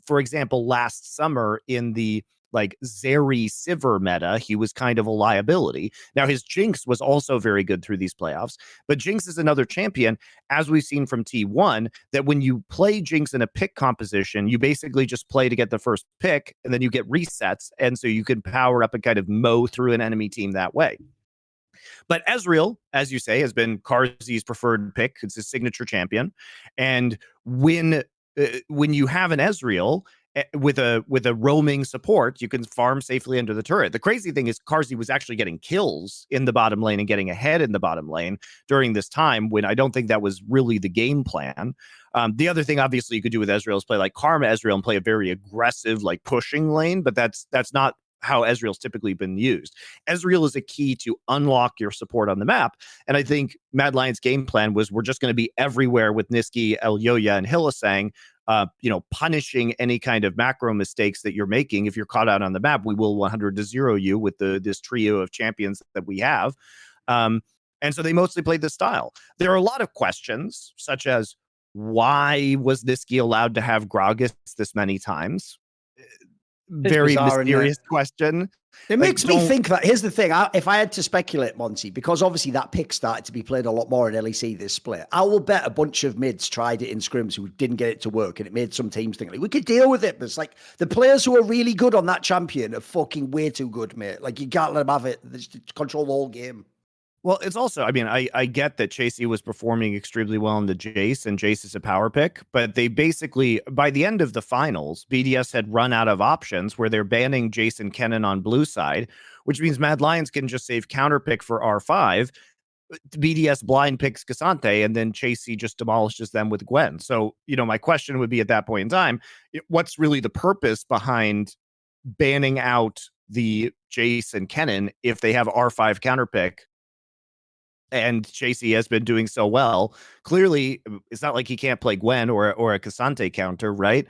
For example, last summer in the Zeri Sivir meta, he was kind of a liability. Now, his Jinx was also very good through these playoffs, but Jinx is another champion, as we've seen from T1, that when you play Jinx in a pick composition, you basically just play to get the first pick, and then you get resets, and so you can power up and kind of mow through an enemy team that way. But Ezreal, as you say, has been Carzzy's preferred pick. It's his signature champion. And when you have an Ezreal with a roaming support, you can farm safely under the turret. The crazy thing is Carzzy was actually getting kills in the bottom lane and getting ahead in the bottom lane during this time, when I don't think that was really the game plan. The other thing, obviously, you could do with Ezreal is play like Karma Ezreal and play a very aggressive, pushing lane, but that's not how Ezreal's typically been used. Ezreal is a key to unlock your support on the map. And I think Mad Lions' game plan was, we're just going to be everywhere with Nisqy, Elyoya, and Hylissang, punishing any kind of macro mistakes that you're making. If you're caught out on the map, we will 100-0 you with this trio of champions that we have. And so they mostly played this style. There are a lot of questions, such as, why was Nisqy allowed to have Gragas this many times? It's Very bizarre, isn't it? mysterious question. It Like, makes me think that, here's the thing, if I had to speculate, Monty, because obviously that pick started to be played a lot more in LEC this split, I will bet a bunch of mids tried it in scrims who didn't get it to work, and it made some teams think, like, we could deal with it, but it's like, the players who are really good on that champion are fucking way too good, mate. Like, you can't let them have it. They just control the whole game. Well, it's also, I mean, I get that Chasey was performing extremely well in the Jace, and Jace is a power pick, but they basically, by the end of the finals, BDS had run out of options where they're banning Jace and Kennen on blue side, which means Mad Lions can just save counter pick for R5. BDS blind picks Cassante, and then Chasey just demolishes them with Gwen. So, my question would be at that point in time, what's really the purpose behind banning out the Jace and Kennen if they have R5 counter pick? And Chasey has been doing so well. Clearly, it's not like he can't play Gwen or a Cassante counter, right?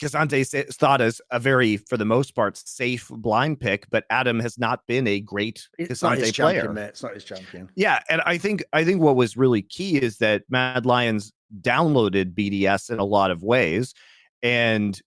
Cassante is thought as a very, for the most part, safe blind pick, but Adam has not been a great Cassante player. Champion, it's not his champion. Yeah, and I think what was really key is that Mad Lions downloaded BDS in a lot of ways, and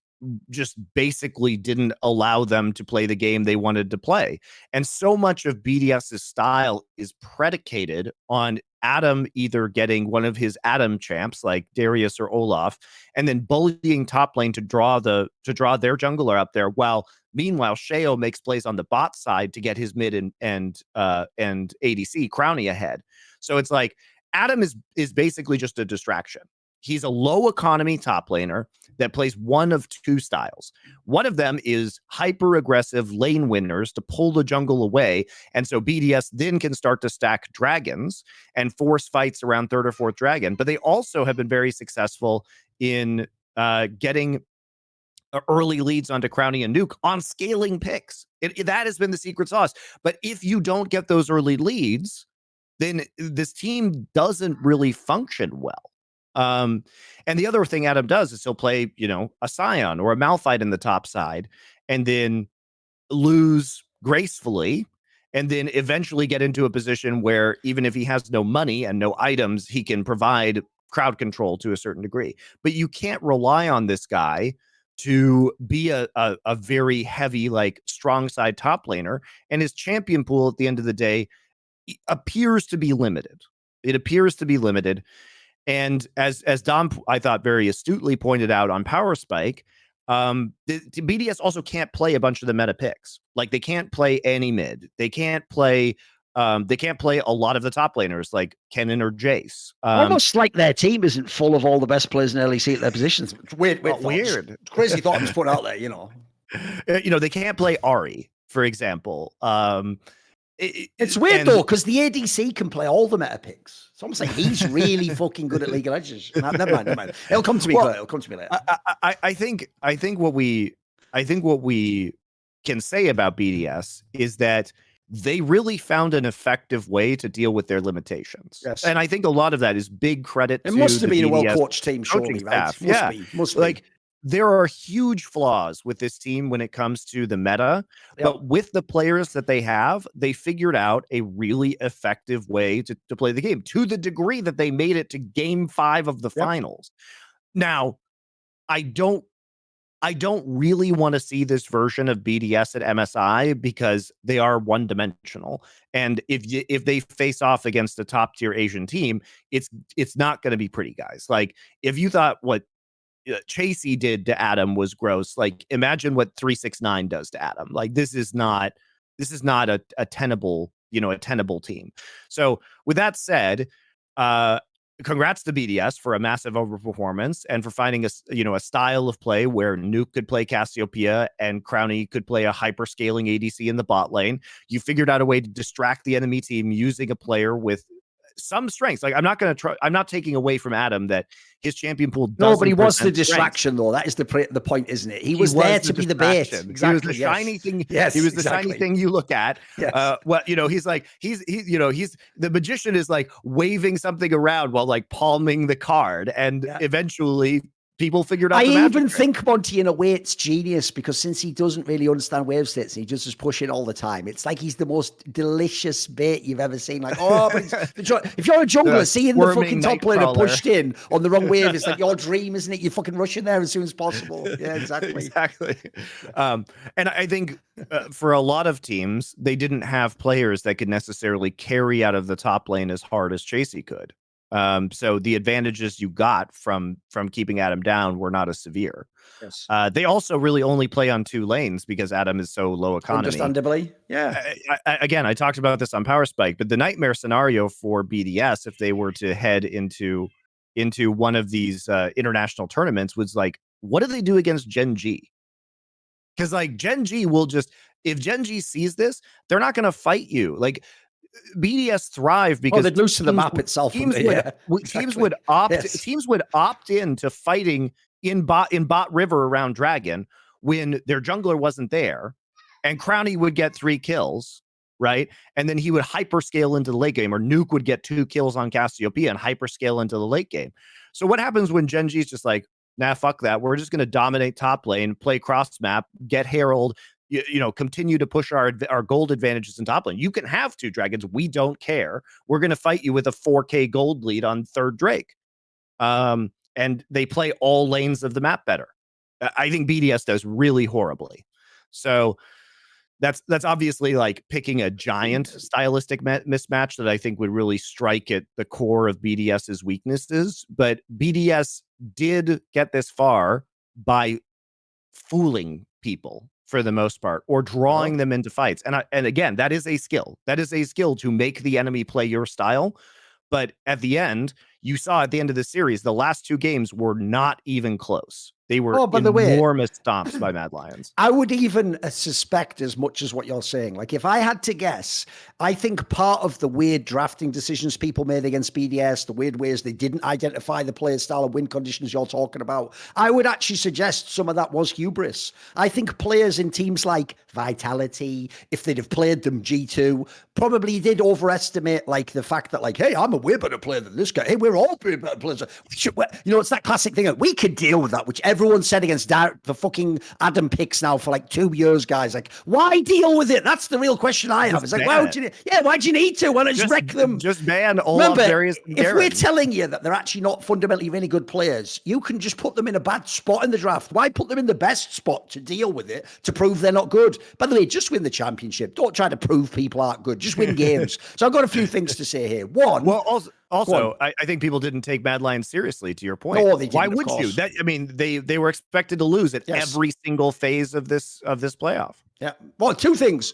just basically didn't allow them to play the game they wanted to play. And so much of BDS's style is predicated on Adam either getting one of his Adam champs like Darius or Olaf, and then bullying top lane to draw their jungler up there, while meanwhile Sheo makes plays on the bot side to get his mid and ADC Crowny ahead. So it's like Adam is basically just a distraction. He's a low economy top laner that plays one of two styles. One of them is hyper aggressive lane winners to pull the jungle away. And so BDS then can start to stack dragons and force fights around third or fourth dragon. But they also have been very successful in getting early leads onto Crowny and Nuke on scaling picks. That has been the secret sauce. But if you don't get those early leads, then this team doesn't really function well. And the other thing Adam does is he'll play, a Scion or a Malphite in the top side, and then lose gracefully, and then eventually get into a position where even if he has no money and no items, he can provide crowd control to a certain degree. But you can't rely on this guy to be a very heavy, like, strong side top laner, and his champion pool at the end of the day appears to be limited. It appears to be limited. And as Dom, I thought, very astutely pointed out on Power Spike, the BDS also can't play a bunch of the meta picks. Like, they can't play any mid. They can't play a lot of the top laners like Kennen or Jace. Almost like their team isn't full of all the best players in LEC at their positions. Weird. Crazy thought I'm just putting out there, They can't play Ahri, for example. It's weird though, because the ADC can play all the meta picks. It's almost like he's really fucking good at League of Legends. Never mind. It'll come to me. It'll come to me later. I think what we can say about BDS is that they really found an effective way to deal with their limitations. Yes. And I think a lot of that is big credit to must have been BDS a well-coached team, surely, right? Must be. There are huge flaws with this team when it comes to the meta, but with the players that they have, they figured out a really effective way to play the game, to the degree that they made it to game 5 of the finals. Now, I don't really want to see this version of BDS at MSI because they are one-dimensional. And if they face off against a top-tier Asian team, it's not going to be pretty, guys. Like, if you thought what Chasey did to Adam was gross, like, imagine what 369 does to Adam. Like, this is not a tenable team. So with that said, congrats to BDS for a massive overperformance and for finding a style of play where Nuke could play Cassiopeia and Crowny could play a hyper scaling ADC in the bot lane. You figured out a way to distract the enemy team using a player with some strengths. Like, I'm not taking away from Adam that his champion pool doesn't. No, but he was the distraction, though. That is the point, isn't it? He was there to be the bait. Exactly. He was the shiny thing. Yes, he was the shiny thing you look at. Yes. He's the magician is like waving something around while like palming the card, and eventually people figured out I the magic even trick. think Monty, in a way, it's genius because since he doesn't really understand wave states, he just is pushing all the time. It's like he's the most delicious bait you've ever seen. Like, oh, but if you're a jungler, seeing the fucking top laner pushed in on the wrong wave, it's like your dream, isn't it? You're fucking rushing there as soon as possible. Yeah, exactly. Exactly. And I think for a lot of teams, they didn't have players that could necessarily carry out of the top lane as hard as Chasey could. So the advantages you got from keeping Adam down were not as severe. Yes. They also really only play on 2 lanes because Adam is so low economy. Understandably, yeah. Again, I talked about this on Power Spike, but the nightmare scenario for BDS, if they were to head into one of these international tournaments, was like, what do they do against Gen G? Because like Gen G will just, if Gen G sees this, they're not going to fight you. Like BDS thrive because they'd lose to the map itself. Teams would opt in to fighting in bot river around Dragon when their jungler wasn't there, and Crownie would get 3 kills, right? And then he would hyperscale into the late game, or Nuke would get 2 kills on Cassiopeia and hyperscale into the late game. So what happens when Gen G is just like, nah, fuck that. We're just going to dominate top lane, play cross map, get Herald, you know, continue to push our gold advantages in top lane. You can have 2 dragons. We don't care. We're going to fight you with a 4K gold lead on 3rd Drake. And they play all lanes of the map better. I think BDS does really horribly. So that's obviously like picking a giant stylistic mismatch that I think would really strike at the core of BDS's weaknesses. But BDS did get this far by fooling people for the most part, or drawing them into fights. And again, that is a skill. That is a skill to make the enemy play your style. But at the end, you saw at the end of the series, the last 2 games were not even close. They were enormous stomps by Mad Lions. I would even suspect as much as what you're saying. Like, if I had to guess, I think part of the weird drafting decisions people made against BDS, the weird ways they didn't identify the player style and win conditions you're talking about, I would actually suggest some of that was hubris. I think players in teams like Vitality, if they'd have played them G2, probably did overestimate like the fact that like, hey, I'm a way better player than this guy. Hey, we're all better players. You know, it's that classic thing. We could deal with that, which everyone said against the fucking Adam picks now for like 2 years, guys. Like, why deal with it? That's the real question I have. It's like, why'd you need to? Why not just wreck them? Just ban all of Darius and if we're telling you that they're actually not fundamentally really good players, you can just put them in a bad spot in the draft. Why put them in the best spot to deal with it, to prove they're not good? By the way, just win the championship. Don't try to prove people aren't good. Just win games. So I've got a few things to say here. One, well, also, I think people didn't take Mad Lions seriously, to your point. No, they didn't, why would you? I mean, they were expected to lose at every single phase of this playoff. Yeah. Well, a few things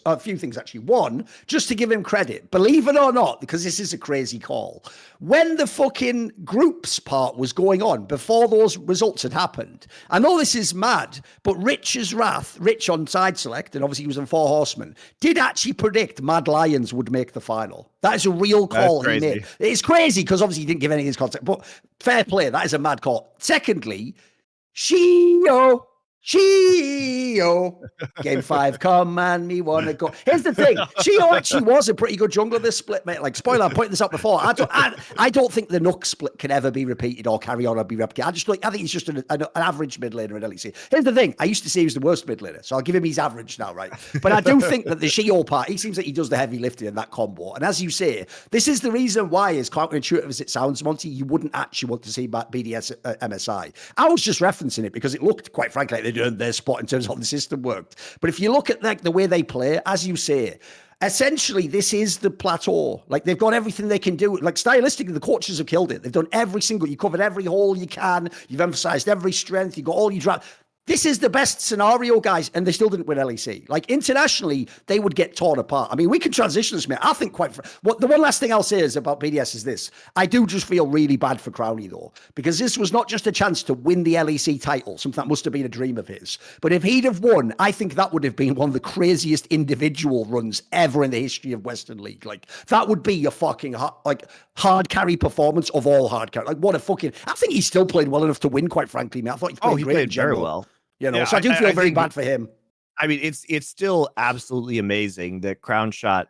actually. One, just to give him credit, believe it or not, because this is a crazy call. When the fucking groups part was going on, before those results had happened, I know this is mad, but Rich on side select, and obviously he was on 4 Horsemen, did actually predict Mad Lions would make the final. That is a real call he made. It's crazy because obviously he didn't give any of his context, but fair play. That is a mad call. Secondly, Shio. Game 5, come and me wanna go. Here's the thing, Shio actually was a pretty good jungler this split, mate. Like, spoiler, I'm pointing this out before. I don't think the Nook split can ever be repeated or carry on or be replicated. I think he's just an average mid laner in LEC. Here's the thing, I used to say he was the worst mid laner, so I'll give him his average now, right? But I do think that the Shio part, he seems like he does the heavy lifting in that combo. And as you say, this is the reason why, as counterintuitive as it sounds, Monty, you wouldn't actually want to see BDS MSI. I was just referencing it because it looked, quite frankly, like they'd earned their spot in terms of how the system worked. But if you look at like the way they play, as you say, essentially this is the plateau. Like, they've got everything they can do. Like, stylistically, the coaches have killed it. They've done you covered every hole you can. You've emphasized every strength. You got all your draft. This is the best scenario, guys, and they still didn't win LEC. Like, internationally, they would get torn apart. I mean, we can transition this, mate. I think the one last thing I'll say is about BDS is this. I do just feel really bad for Crownie, though, because this was not just a chance to win the LEC title, something that must have been a dream of his. But if he'd have won, I think that would have been one of the craziest individual runs ever in the history of Western League. Like, that would be a fucking hard carry performance of all hard carry. Like, what a fucking... I think he still played well enough to win, quite frankly, man. I thought he played very well. You know, so I do feel very bad for him. I mean, it's still absolutely amazing that Crown Shot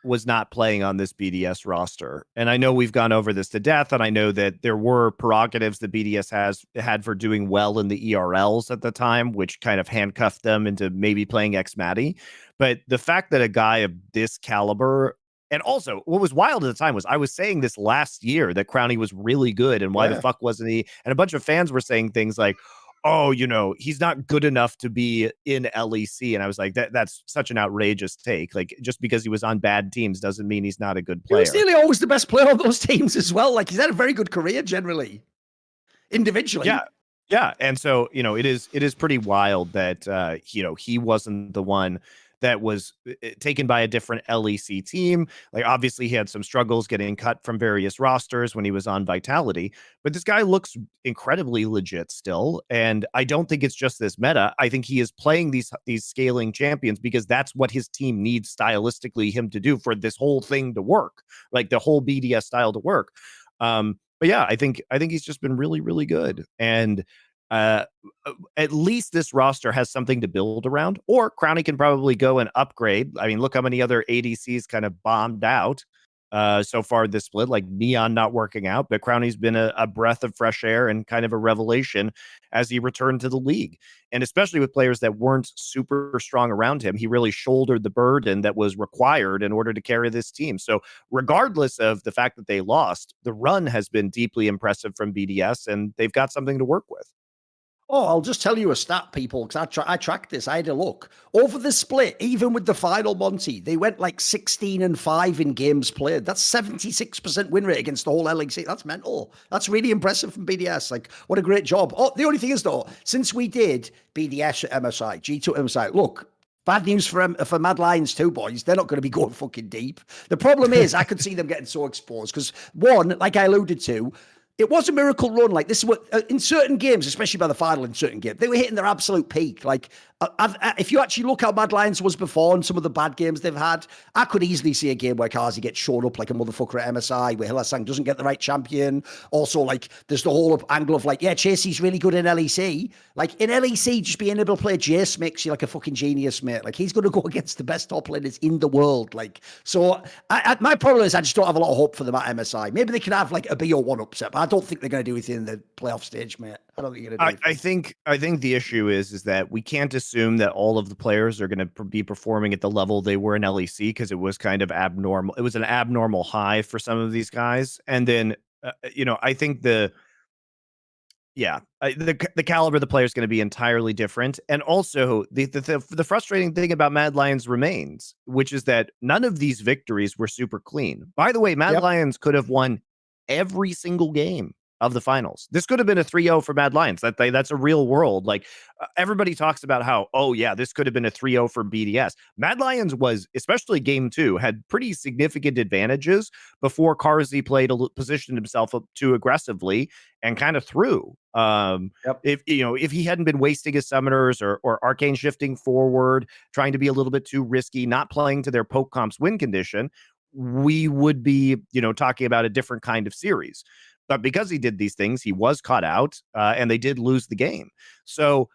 was not playing on this BDS roster. And I know we've gone over this to death, and I know that there were prerogatives that BDS had for doing well in the ERLs at the time, which kind of handcuffed them into maybe playing X-Matty. But the fact that a guy of this caliber, and also what was wild at the time was I was saying this last year that Crownie was really good, and why the fuck wasn't he? And a bunch of fans were saying things like, oh, he's not good enough to be in LEC. And I was like, that's such an outrageous take. Like, just because he was on bad teams doesn't mean he's not a good player. He was nearly always the best player on those teams as well. Like, he's had a very good career generally, individually. Yeah. Yeah. And so, it is pretty wild that, he wasn't the one that was taken by a different LEC team. Like, obviously he had some struggles getting cut from various rosters when he was on Vitality, but this guy looks incredibly legit still. And I don't think it's just this meta. I think he is playing these scaling champions because that's what his team needs stylistically him to do for this whole thing to work, like the whole BDS style to work. But yeah, I think he's just been really, really good. And at least this roster has something to build around, or Crownie can probably go and upgrade. I mean, look how many other ADCs kind of bombed out so far this split, like Neon not working out, but Crownie's been a breath of fresh air and kind of a revelation as he returned to the league. And especially with players that weren't super strong around him, he really shouldered the burden that was required in order to carry this team. So regardless of the fact that they lost, the run has been deeply impressive from BDS, and they've got something to work with. Oh, I'll just tell you a stat, people, because I tracked this. I had a look. Over the split, even with the final Monty, they went like 16-5 in games played. That's 76% win rate against the whole LEC. That's mental. That's really impressive from BDS. Like, what a great job. Oh, the only thing is, though, since we did BDS at MSI, G2 at MSI, look, bad news for Mad Lions too, boys. They're not going to be going fucking deep. The problem is, I could see them getting so exposed because, one, like I alluded to, it was a miracle run. Like, this is what in certain games, especially by the final, in certain games, they were hitting their absolute peak. Like, if you actually look how Mad Lions was before and some of the bad games they've had, I could easily see a game where Kazi gets shown up like a motherfucker at MSI, where Hillasang doesn't get the right champion. Also, like, there's the whole angle of like, yeah, Chasey's really good in LEC. Like, in LEC, just being able to play Jace makes you like a fucking genius, mate. Like, he's going to go against the best top laners in the world. Like, so my problem is I just don't have a lot of hope for them at MSI. Maybe they can have like a BO1 upset, but I don't think they're going to do anything in the playoff stage, mate. I don't think you're going to do anything. I think the issue is that we can't assume that all of the players are going to be performing at the level they were in LEC, because it was kind of abnormal. It was an abnormal high for some of these guys. And then, I think the caliber of the player is going to be entirely different. And also the frustrating thing about Mad Lions remains, which is that none of these victories were super clean. By the way, Mad Lions could have won every single game of the finals. This could have been a 3-0 for Mad Lions. That's a real world. Like, everybody talks about how, oh yeah, this could have been a 3-0 for BDS. Mad Lions was, especially game 2, had pretty significant advantages before Carzy positioned himself up too aggressively and kind of threw. If he hadn't been wasting his summoners or arcane shifting forward, trying to be a little bit too risky, not playing to their poke comps win condition, we would be, talking about a different kind of series. But because he did these things, he was caught out, and they did lose the game. So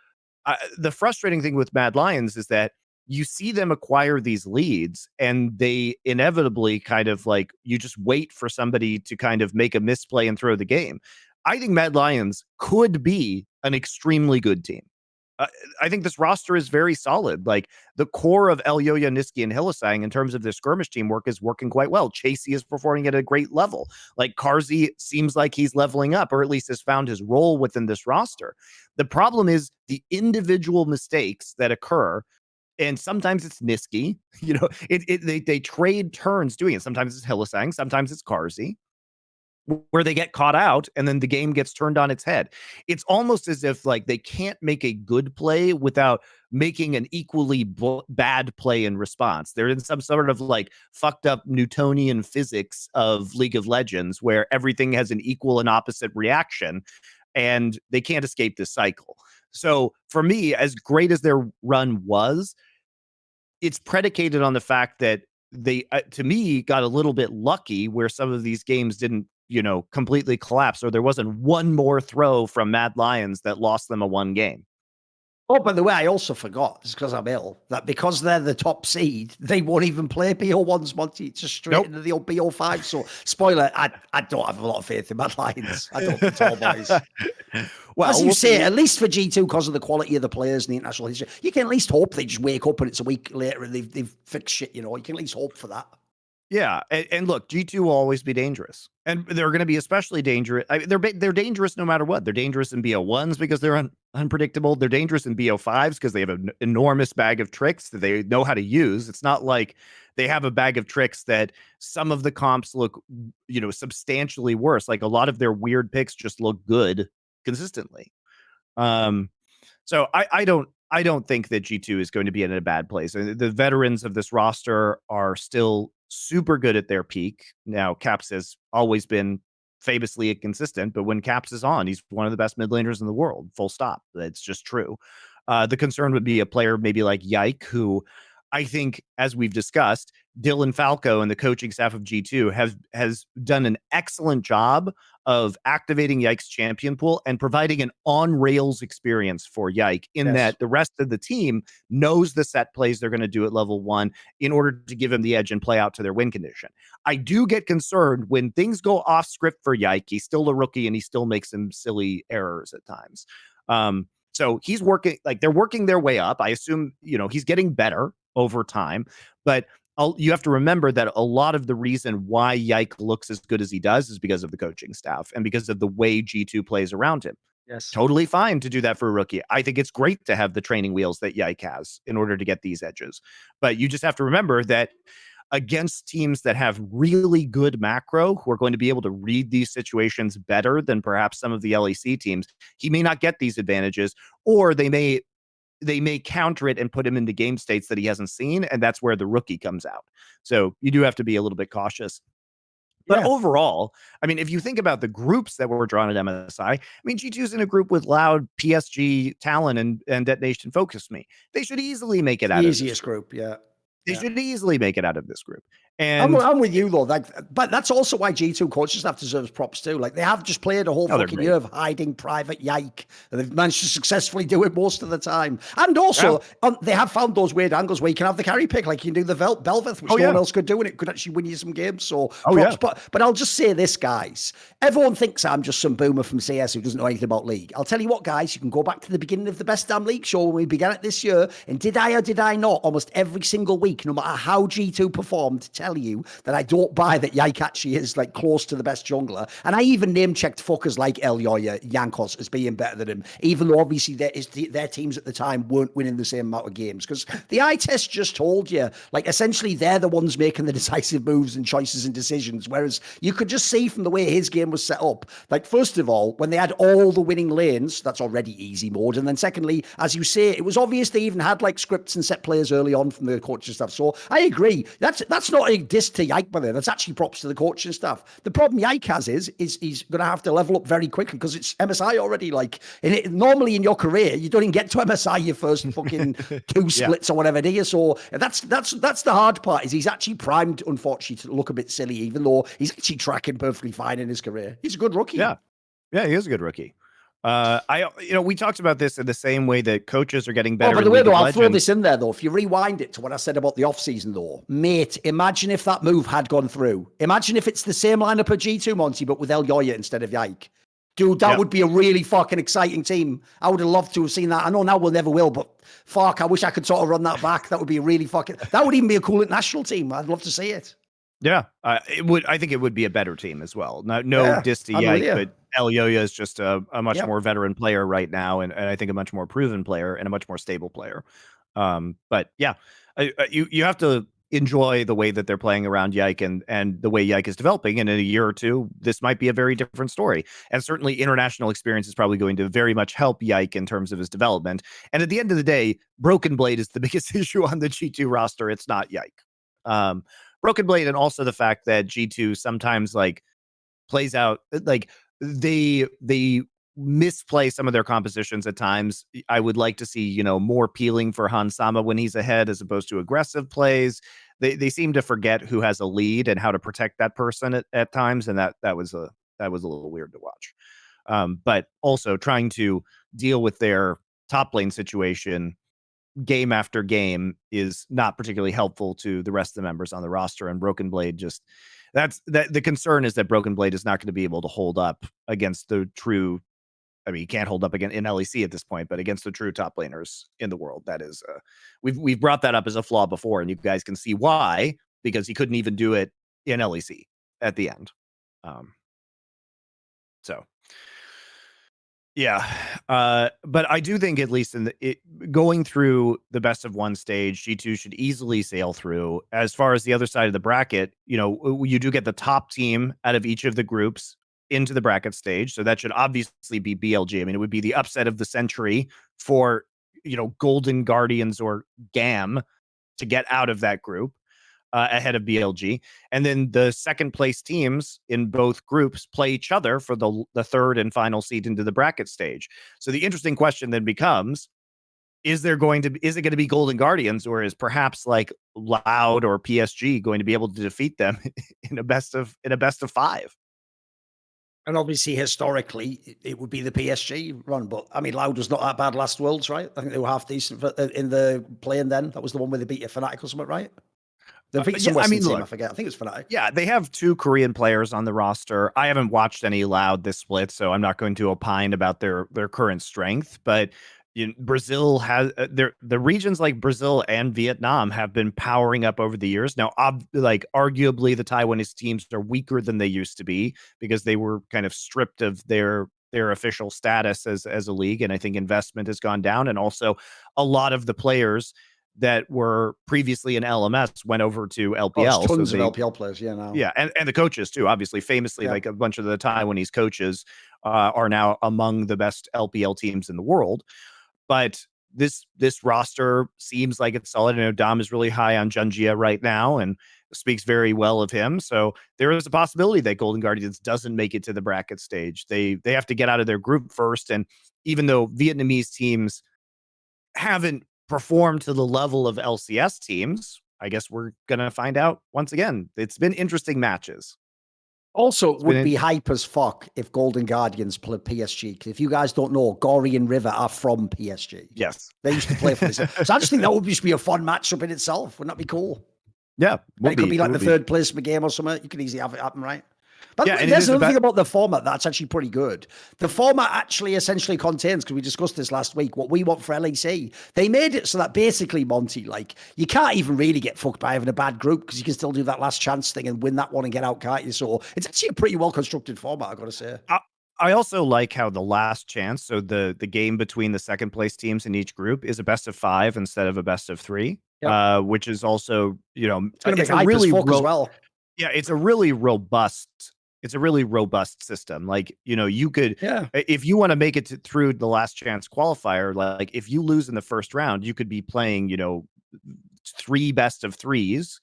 the frustrating thing with Mad Lions is that you see them acquire these leads, and they inevitably kind of like, you just wait for somebody to kind of make a misplay and throw the game. I think Mad Lions could be an extremely good team. I think this roster is very solid. Like, the core of Elyoya, Nisqy, and Hillasang in terms of their skirmish teamwork is working quite well. Chasey is performing at a great level. Like, Carzy seems like he's leveling up, or at least has found his role within this roster. The problem is the individual mistakes that occur, and sometimes it's Nisqy. They trade turns doing it. Sometimes it's Hillasang, sometimes it's Carzy, where they get caught out and then the game gets turned on its head. It's almost as if like they can't make a good play without making an equally bad play in response. They're in some sort of like fucked up Newtonian physics of League of Legends where everything has an equal and opposite reaction, and they can't escape this cycle. So for me, as great as their run was, it's predicated on the fact that they, to me, got a little bit lucky where some of these games didn't, completely collapse, or there wasn't one more throw from Mad Lions that lost them a 1 game. Oh, by the way, I also forgot, just because I'm ill, that because they're the top seed, they won't even play BO1's Monty. It's just straight Nope. into the old BO5. So, spoiler, I don't have a lot of faith in Mad Lions. I don't at all, boys. Well, As you we'll say, see. at least for G2, because of the quality of the players and the international history, you can at least hope they just wake up and it's a week later and they've fixed shit, you can at least hope for that. Yeah, and look, G2 will always be dangerous, and they're going to be especially dangerous. I mean, they're dangerous no matter what. They're dangerous in BO1s because they're unpredictable. They're dangerous in BO5s because they have an enormous bag of tricks that they know how to use. It's not like they have a bag of tricks that some of the comps look, substantially worse. Like a lot of their weird picks just look good consistently. So I don't think that G2 is going to be in a bad place. The veterans of this roster are still super good at their peak. Now, Caps has always been famously inconsistent, but when Caps is on, he's one of the best mid laners in the world. Full stop. It's just true. The concern would be a player maybe like Yike, who I think, as we've discussed, Dylan Falco and the coaching staff of G2 has done an excellent job of activating Yike's champion pool and providing an on-rails experience for Yike in that the rest of the team knows the set plays they're going to do at level 1 in order to give him the edge and play out to their win condition. I do get concerned when things go off script for Yike. He's still a rookie and he still makes some silly errors at times. So he's working, like they're working their way up. I assume, he's getting better over time, but you have to remember that a lot of the reason why Yike looks as good as he does is because of the coaching staff and because of the way G2 plays around him. Yes. Totally fine to do that for a rookie. I think it's great to have the training wheels that Yike has in order to get these edges. But you just have to remember that against teams that have really good macro, who are going to be able to read these situations better than perhaps some of the LEC teams, he may not get these advantages, or they may counter it and put him into game states that he hasn't seen, and that's where the rookie comes out. So you do have to be a little bit cautious. But overall, I mean, if you think about the groups that were drawn at MSI, I mean, G2's in a group with Loud, PSG, Talon, and Detonation Focus Me. They should easily make it out of this group, yeah. They should easily make it out of this group. I'm, And I'm with you though. But that's also why G2 coaches staff deserves props too. Like they have just played a whole fucking year of hiding private Yike, and they've managed to successfully do it most of the time. And also, they have found those weird angles where you can have the carry pick, like you can do the Belveth, which no one else could do, and it could actually win you some games. So props. But I'll just say this, guys. Everyone thinks I'm just some boomer from CS who doesn't know anything about League. I'll tell you what, guys. You can go back to the beginning of the Best Damn League show when we began it this year, and did I or did I not almost every single week, no matter how G2 performed, tell you that I don't buy that Yike actually is like close to the best jungler. And I even name checked fuckers like Elyoya, Yankos as being better than him, even though obviously their teams at the time weren't winning the same amount of games. Because the eye test just told you, like essentially they're the ones making the decisive moves and choices and decisions. Whereas you could just see from the way his game was set up, like first of all, when they had all the winning lanes, that's already easy mode. And then secondly, as you say, it was obvious they even had like scripts and set players early on from the coaching stuff. So I agree. That's not a diss to Yike, by the way. That's actually props to the coaching staff. The problem Yike has is he's going to have to level up very quickly because it's MSI already. Like normally in your career, you don't even get to MSI your first fucking two splits or whatever, do you? So that's the hard part. Is he's actually primed, unfortunately, to look a bit silly, even though he's actually tracking perfectly fine in his career. He's a good rookie. Yeah, he is a good rookie. We talked about this in the same way that coaches are getting better. Oh, by the way, though, I'll throw this in there, though. If you rewind it to what I said about the offseason, though, mate, imagine if that move had gone through. Imagine if it's the same lineup of G2, Monty, but with Elyoya instead of Yike. Dude, that would be a really fucking exciting team. I would have loved to have seen that. I know now we'll never will, but fuck, I wish I could sort of run that back. That would be really fucking... That would even be a cool international team. I'd love to see it. Yeah, it would. I think it would be a better team as well. No diss to Yike, but Elyoya is just a much more veteran player right now, and I think a much more proven player and a much more stable player. But yeah, you have to enjoy the way that they're playing around Yike and the way Yike is developing. And in a year or two, this might be a very different story. And certainly international experience is probably going to very much help Yike in terms of his development. And at the end of the day, Broken Blade is the biggest issue on the G2 roster. It's not Yike. Broken Blade, and also the fact that G2 sometimes like plays out like they misplay some of their compositions at times. I would like to see, more peeling for Hansama when he's ahead as opposed to aggressive plays. They seem to forget who has a lead and how to protect that person at times, and that was a little weird to watch. But also trying to deal with their top lane situation game after game is not particularly helpful to the rest of the members on the roster. And Broken Blade the concern is that Broken Blade is not going to be able to hold up against the true. I mean, he can't hold up again in LEC at this point, but against the true top laners in the world, that is, we've brought that up as a flaw before, and you guys can see why, because he couldn't even do it in LEC at the end. So yeah, but I do think at least going through the best of one stage, G2 should easily sail through. As far as the other side of the bracket, you do get the top team out of each of the groups into the bracket stage, so that should obviously be BLG. I mean, it would be the upset of the century for Golden Guardians or GAM to get out of that group ahead of BLG. And then the second place teams in both groups play each other for the third and final seed into the bracket stage. So the interesting question then becomes, is it going to be Golden Guardians, or is perhaps like Loud or PSG going to be able to defeat them in a best of 5? And obviously, historically, it would be the PSG run. But I mean, Loud was not that bad last Worlds, right? I think they were half decent in the playing then. That was the one where they beat a Fnatic or something, right? They beat some Western team, I forget. I think it was Fnatic. Yeah, they have 2 Korean players on the roster. I haven't watched any Loud this split, so I'm not going to opine about their current strength. But Brazil has the regions like Brazil and Vietnam have been powering up over the years. Now, arguably, the Taiwanese teams are weaker than they used to be because they were kind of stripped of their official status as a league, and I think investment has gone down, and also a lot of the players that were previously in LMS went over to LPL. Tons of LPL players, now. Yeah, and the coaches too. Obviously, famously, like a bunch of the Taiwanese coaches are now among the best LPL teams in the world. But this roster seems like it's solid. I know Dom is really high on Junjia right now and speaks very well of him. So there is a possibility that Golden Guardians doesn't make it to the bracket stage. They have to get out of their group first. And even though Vietnamese teams haven't performed to the level of LCS teams, I guess we're going to find out once again. It's been interesting matches. Also, it would be hype as fuck if Golden Guardians play PSG. Because if you guys don't know, Gory and River are from PSG. Yes. They used to play for this. So I just think that would just be a fun matchup in itself. Wouldn't that be cool? Yeah. It could be like the third place of a game or something. You could easily have it happen, right? But yeah, there's another thing about the format that's actually pretty good. The format actually essentially contains, because we discussed this last week, what we want for LEC. They made it so that basically, Monty, like, you can't even really get fucked by having a bad group, because you can still do that last chance thing and win that one and get out, can't you? So it's actually a pretty well-constructed format, I've got to say. I also like how the last chance, so the game between the second place teams in each group is a best of 5 instead of a best of 3, which is also, it's a really as well. Yeah, it's a really robust system. Like, you could, if you want to make it through the last chance qualifier, like if you lose in the first round, you could be playing, 3 best of 3s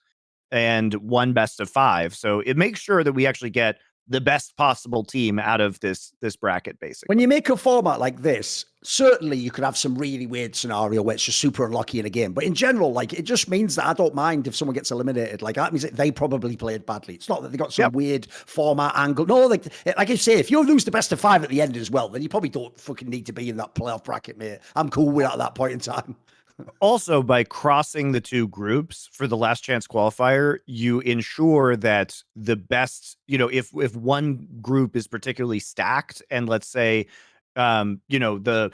and 1 best of 5. So it makes sure that we actually get the best possible team out of this bracket, basically. When you make a format like this, certainly you could have some really weird scenario where it's just super unlucky in a game. But in general, like, it just means that I don't mind if someone gets eliminated. Like, that means that they probably played badly. It's not that they got some weird format angle. No, like I say, if you lose the best of 5 at the end as well, then you probably don't fucking need to be in that playoff bracket, mate. I'm cool with that at that point in time. Also, by crossing the 2 groups for the last chance qualifier, you ensure that the best, if one group is particularly stacked, and let's say, the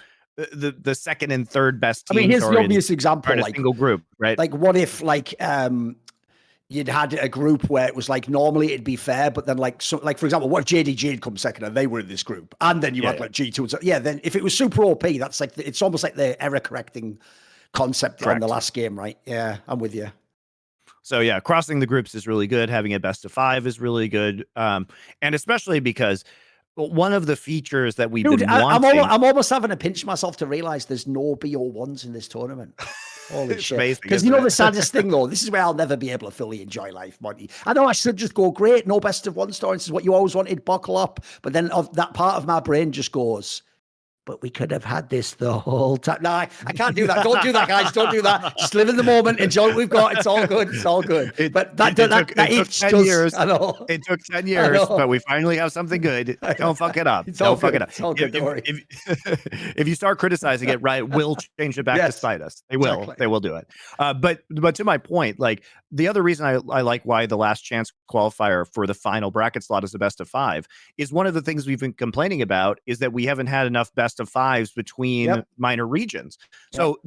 second and third best teams. I mean, here's the obvious example, in a single group, right? Like, what if you'd had a group where it was like, normally it'd be fair, but then like for example, what if JDG had come second and they were in this group, and then you had like G2 and so, then if it was super OP, that's like, it's almost like the error correcting concept on the last game, right? Yeah, I'm with you. So yeah, crossing the groups is really good. Having a best of 5 is really good, and especially because one of the features that we've been wanting. I'm almost having to pinch myself to realize there's no BO1s in this tournament. Holy shit! Because the saddest thing though, this is where I'll never be able to fully enjoy life, Monty. I know I should just go, great, no best of 1 story. This is what you always wanted, buckle up. But then that part of my brain just goes, but we could have had this the whole time. No, I can't do that. Don't do that, guys. Don't do that. Just live in the moment. Enjoy what we've got. It's all good. It's all good. But that took 10 years. I know. It took 10 years, but we finally have something good. Don't fuck it up. Don't fuck it up. It's all good. Don't worry. If you start criticizing it, right, we'll change it back to spite us. They will. Exactly. They will do it. But to my point, like the other reason I like why the last chance qualifier for the final bracket slot is the best of 5 is one of the things we've been complaining about is that we haven't had enough best of 5s between minor regions. So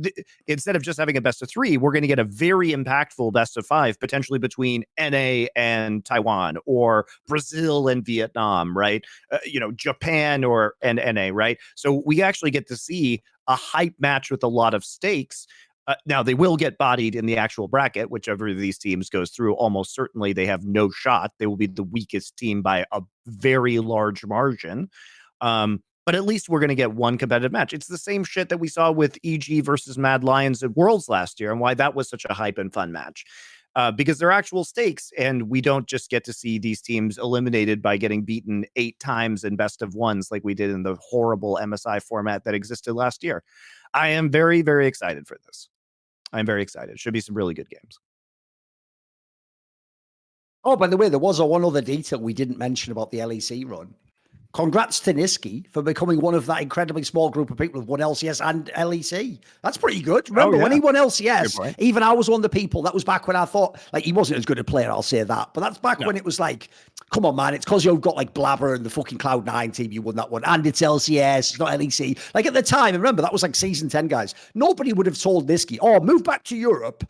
instead of just having a best of 3, we're going to get a very impactful best of 5 potentially between NA and Taiwan or Brazil and Vietnam, right? Japan and NA, right? So we actually get to see a hype match with a lot of stakes. Now, they will get bodied in the actual bracket, whichever of these teams goes through. Almost certainly they have no shot. They will be the weakest team by a very large margin. But at least we're going to get one competitive match. It's the same shit that we saw with EG versus Mad Lions at Worlds last year and why that was such a hype and fun match. Because they're actual stakes, and we don't just get to see these teams eliminated by getting beaten 8 times in best of ones like we did in the horrible MSI format that existed last year. I am very, very excited for this. I'm very excited. Should be some really good games. Oh, by the way, there was one other detail we didn't mention about the LEC run. Congrats to Nisqy for becoming one of that incredibly small group of people who've won LCS and LEC. That's pretty good. Remember, when he won LCS, even I was one of the people, that was back when I thought, like, he wasn't as good a player, I'll say that. But that's back when it was like, come on, man, it's because you've got, like, Blabber and the fucking Cloud9 team, you won that one. And it's LCS, it's not LEC. Like, at the time, remember, that was like season 10, guys. Nobody would have told Nisqy, oh, move back to Europe,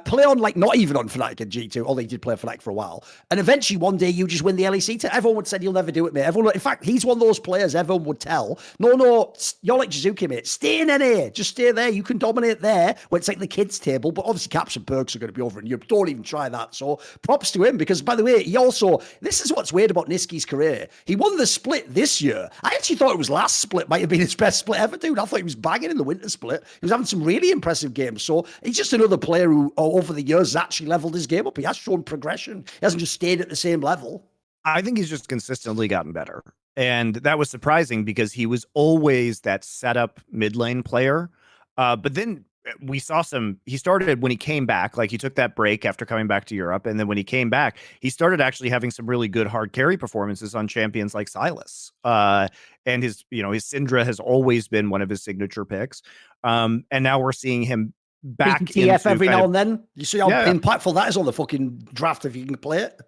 play on, like, not even on Fnatic and G2, although he did play Fnatic for a while. And eventually, one day, you just win the LEC. Everyone would say, you'll never do it, mate. Everyone, in fact, he's one of those players everyone would tell, no, you're like Jizuki, mate. Stay in NA. Just stay there. You can dominate there when it's like the kids' table, but obviously caps and perks are going to be over in Europe. Don't even try that. So props to him because, by the way, this is what's weird about Nisqy's career. He won the split this year. I actually thought it was last split might have been his best split ever, dude. I thought he was banging in the winter split. He was having some really impressive games. So he's just another player who, over the years, has actually leveled his game up. He has shown progression. He hasn't just stayed at the same level. I think he's just consistently gotten better. And that was surprising because he was always that setup mid lane player. But then we saw he started when he came back, like he took that break after coming back to Europe. And then when he came back, he started actually having some really good hard carry performances on champions like Sylas. And his Syndra has always been one of his signature picks. And now we're seeing him back TF every now and then. You see how impactful that is on the fucking draft if you can play it.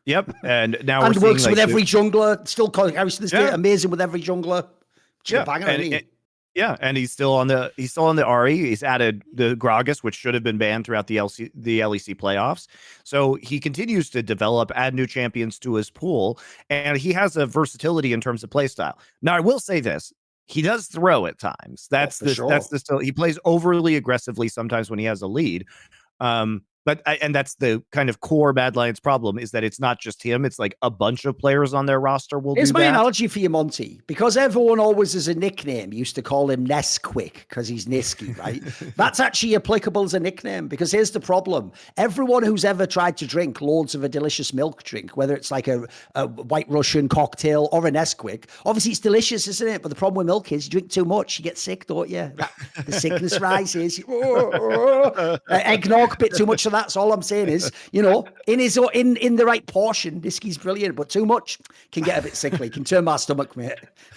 Yep, and now and we're works seeing, with every jungler. Still carries to this day, amazing with every jungler. And he's still on the RE. He's added the Gragas, which should have been banned throughout the LEC playoffs. So he continues to develop, add new champions to his pool, and he has a versatility in terms of playstyle. Now, I will say this. He does throw at times. That's he plays overly aggressively sometimes when he has a lead. And that's the kind of core Mad Lions problem is that it's not just him. It's like a bunch of players on their roster will do that. Here's my analogy for you, Monty. Because everyone always has a nickname, used to call him Nesquik because he's Nisqy, right? That's actually applicable as a nickname because here's the problem. Everyone who's ever tried to drink loads of a delicious milk drink, whether it's like a White Russian cocktail or a Nesquik, obviously it's delicious, isn't it? But the problem with milk is you drink too much, you get sick, don't you? The sickness rises. Eggnog, bit too much of that's all I'm saying is, in the right portion, Nisqy's brilliant, but too much can get a bit sickly, can turn my stomach, mate.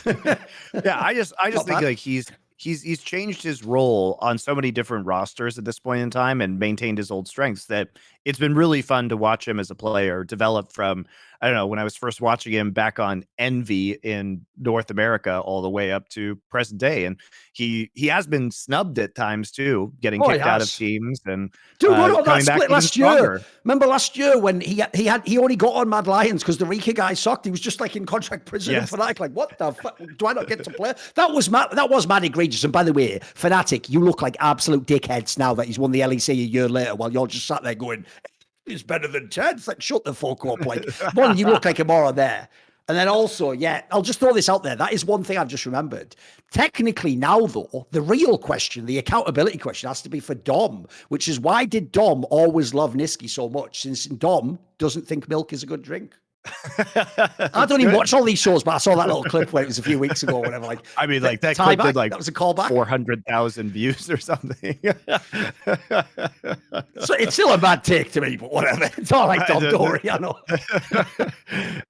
Yeah, I just think like he's changed his role on so many different rosters at this point in time and maintained his old strengths that it's been really fun to watch him as a player develop from, I don't know, when I was first watching him back on Envy in North America all the way up to present day. And he has been snubbed at times too, getting kicked out of teams. And dude, what about that split last year? Remember last year when he only got on Mad Lions because the Rika guy sucked. He was just like in contract prison for that. Like, what the fuck? Do I not get to play? That was mad egregious. And by the way, Fnatic, you look like absolute dickheads now that he's won the LEC a year later while you're just sat there going, it's better than 10. It's like, shut the fuck up. Like, one, you look like a moron there. And then also, I'll just throw this out there. That is one thing I've just remembered. Technically now, though, the real question, the accountability question has to be for Dom, which is why did Dom always love Nisqy so much, since Dom doesn't think milk is a good drink? I don't even watch all these shows, but I saw that little clip where it was a few weeks ago or whatever. Like, I mean, like that clip did like that was a callback. 400,000 views or something. So it's still a bad take to me, but whatever. It's all like Tom Dory, I know.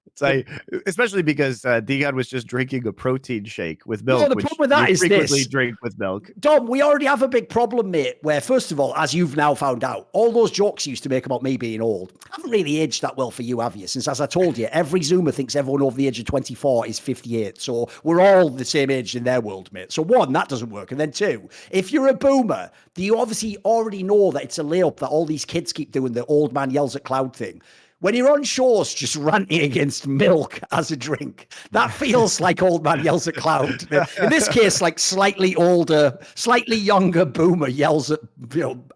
It's like, especially because Degon was just drinking a protein shake with milk. No, the problem with that is frequently this. Drink with milk. Dom, we already have a big problem, mate, where, first of all, as you've now found out, all those jokes you used to make about me being old haven't really aged that well for you, have you? Since, as I told you, every Zoomer thinks everyone over the age of 24 is 58. So we're all the same age in their world, mate. So one, that doesn't work. And then two, if you're a boomer, do you obviously already know that it's a layup that all these kids keep doing the old man yells at cloud thing? When you're on shows just ranting against milk as a drink, that feels like old man yells at cloud. In this case, like slightly older, slightly younger boomer yells at,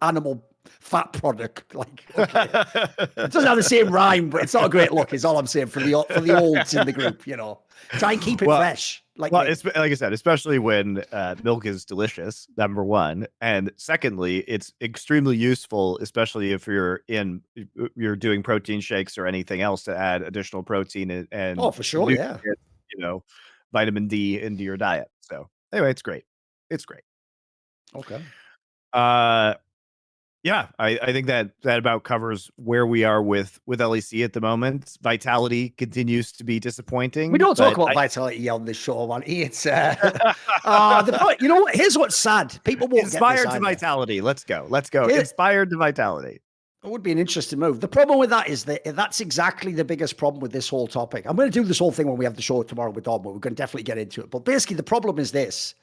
animal fat product. Like, okay. It doesn't have the same rhyme, but it's not a great look, is all I'm saying for the olds in the group, Try and keep it fresh. Like I said, especially when milk is delicious, number one, and secondly, it's extremely useful, especially if you're doing protein shakes or anything else to add additional protein and for sure, yeah, vitamin D into your diet. So anyway, it's great. Okay. Yeah, I think that about covers where we are with LEC at the moment. Vitality continues to be disappointing. We don't talk about Vitality on this show, man. It's here's what's sad. People won't Inspired get to Vitality. Let's go. Inspired to Vitality. It would be an interesting move. The problem with that is that's exactly the biggest problem with this whole topic. I'm going to do this whole thing when we have the show tomorrow with Dom, but we're going to definitely get into it. But basically, the problem is this.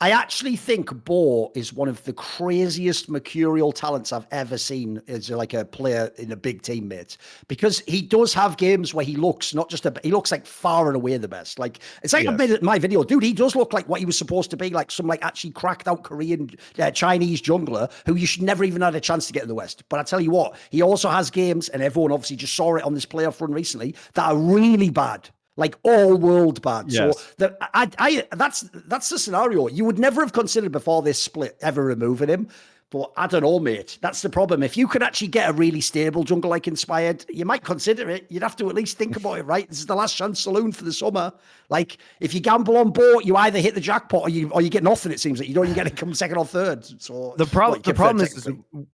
I actually think Bo is one of the craziest mercurial talents I've ever seen as like a player in a big team, mate. Because he does have games where he looks he looks like far and away the best. Like, it's like I made it in my video, dude. He does look like what he was supposed to be, like some like actually cracked out Korean, Chinese jungler who you should never even had a chance to get in the West. But I tell you what, he also has games, and everyone obviously just saw it on this playoff run recently, that are really bad. Like all world bad. Yes. So that's the scenario. You would never have considered before this split ever removing him. But I don't know, mate. That's the problem. If you could actually get a really stable jungle like Inspired, you might consider it. You'd have to at least think about it, right? This is the last chance saloon for the summer. Like, if you gamble on Bo, you either hit the jackpot or you get nothing, it seems like. You don't even get to come second or third. So the problem is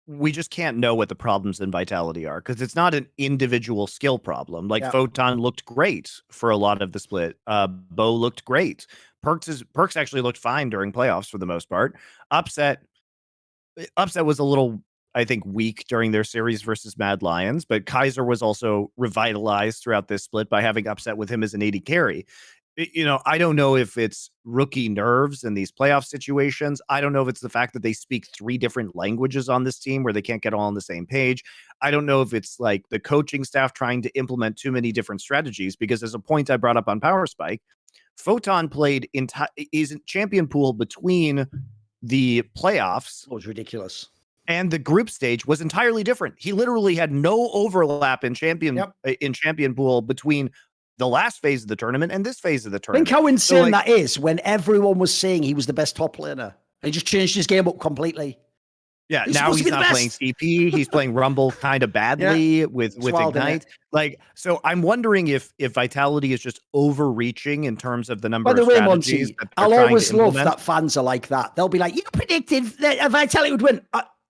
we just can't know what the problems in Vitality are, because it's not an individual skill problem. Like, Photon looked great for a lot of the split. Bo looked great. Perks actually looked fine during playoffs for the most part. Upset was a little, I think, weak during their series versus Mad Lions, but Kaiser was also revitalized throughout this split by having Upset with him as an AD carry. I don't know if it's rookie nerves in these playoff situations. I don't know if it's the fact that they speak 3 different languages on this team where they can't get all on the same page. I don't know if it's like the coaching staff trying to implement too many different strategies, because as a point I brought up on Power Spike, Photon played is champion pool between the playoffs. It was ridiculous. And the group stage was entirely different. He literally had no overlap in champion pool between the last phase of the tournament and this phase of the tournament. Think how insane that is when everyone was saying he was the best top laner. He just changed his game up completely. Yeah, now he's not playing TP. He's playing Rumble kind of badly with Ignite. Like, so I'm wondering if Vitality is just overreaching in terms of the number of strategies. Monty, I'll always love that fans are like that. They'll be like, you predicted that Vitality would win.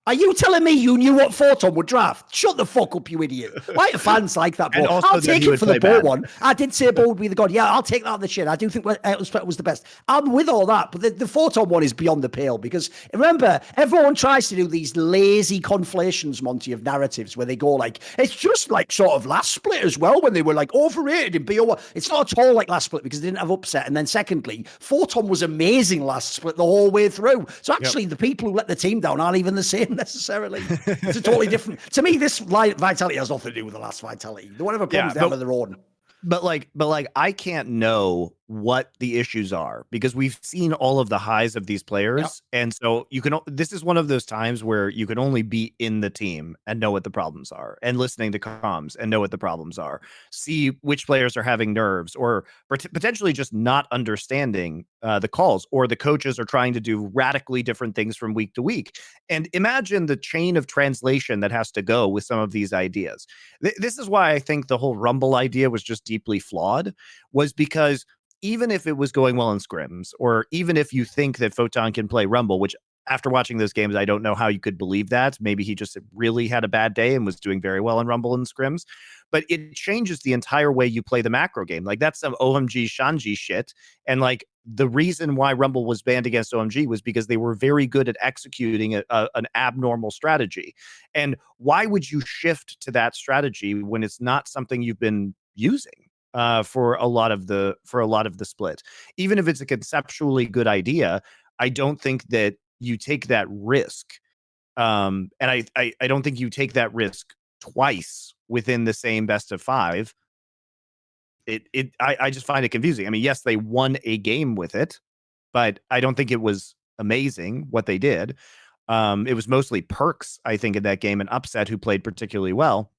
Are you telling me you knew what Photon would draft? Shut the fuck up, you idiot. Why are fans like that, Bo? I'll take it for the Bo one. I did say Bo would be the god. Yeah, I'll take that on the chin. I do think Elspeth was the best. I'm with all that, but the Photon one is beyond the pale, because remember, everyone tries to do these lazy conflations, Monty, of narratives where they go like, it's just like sort of last split as well, when they were like overrated in BO1. It's not at all like last split because they didn't have Upset. And then secondly, Photon was amazing last split the whole way through. So actually the people who let the team down aren't even the same necessarily. It's a totally different. To me, this Vitality has nothing to do with the last Vitality. Whatever problems they have of their own. But like, I can't know what the issues are, because we've seen all of the highs of these players. And so this is one of those times where you can only be in the team and know what the problems are, and listening to comms and know what the problems are, see which players are having nerves, or potentially just not understanding the calls, or the coaches are trying to do radically different things from week to week. And imagine the chain of translation that has to go with some of these ideas. This is why I think the whole Rumble idea was just deeply flawed, was because even if it was going well in scrims, or even if you think that Photon can play Rumble, which after watching those games, I don't know how you could believe that. Maybe he just really had a bad day and was doing very well in Rumble and scrims. But it changes the entire way you play the macro game. Like, that's some OMG Shanji shit. And like, the reason why Rumble was banned against OMG was because they were very good at executing an abnormal strategy. And why would you shift to that strategy when it's not something you've been using for a lot of the split? Even if it's a conceptually good idea, I don't think that you take that risk. And I don't think you take that risk twice within the same best of 5. I just find it confusing. I mean, yes, they won a game with it, but I don't think it was amazing what they did. It was mostly Perks, I think, in that game, and Upset, who played particularly well.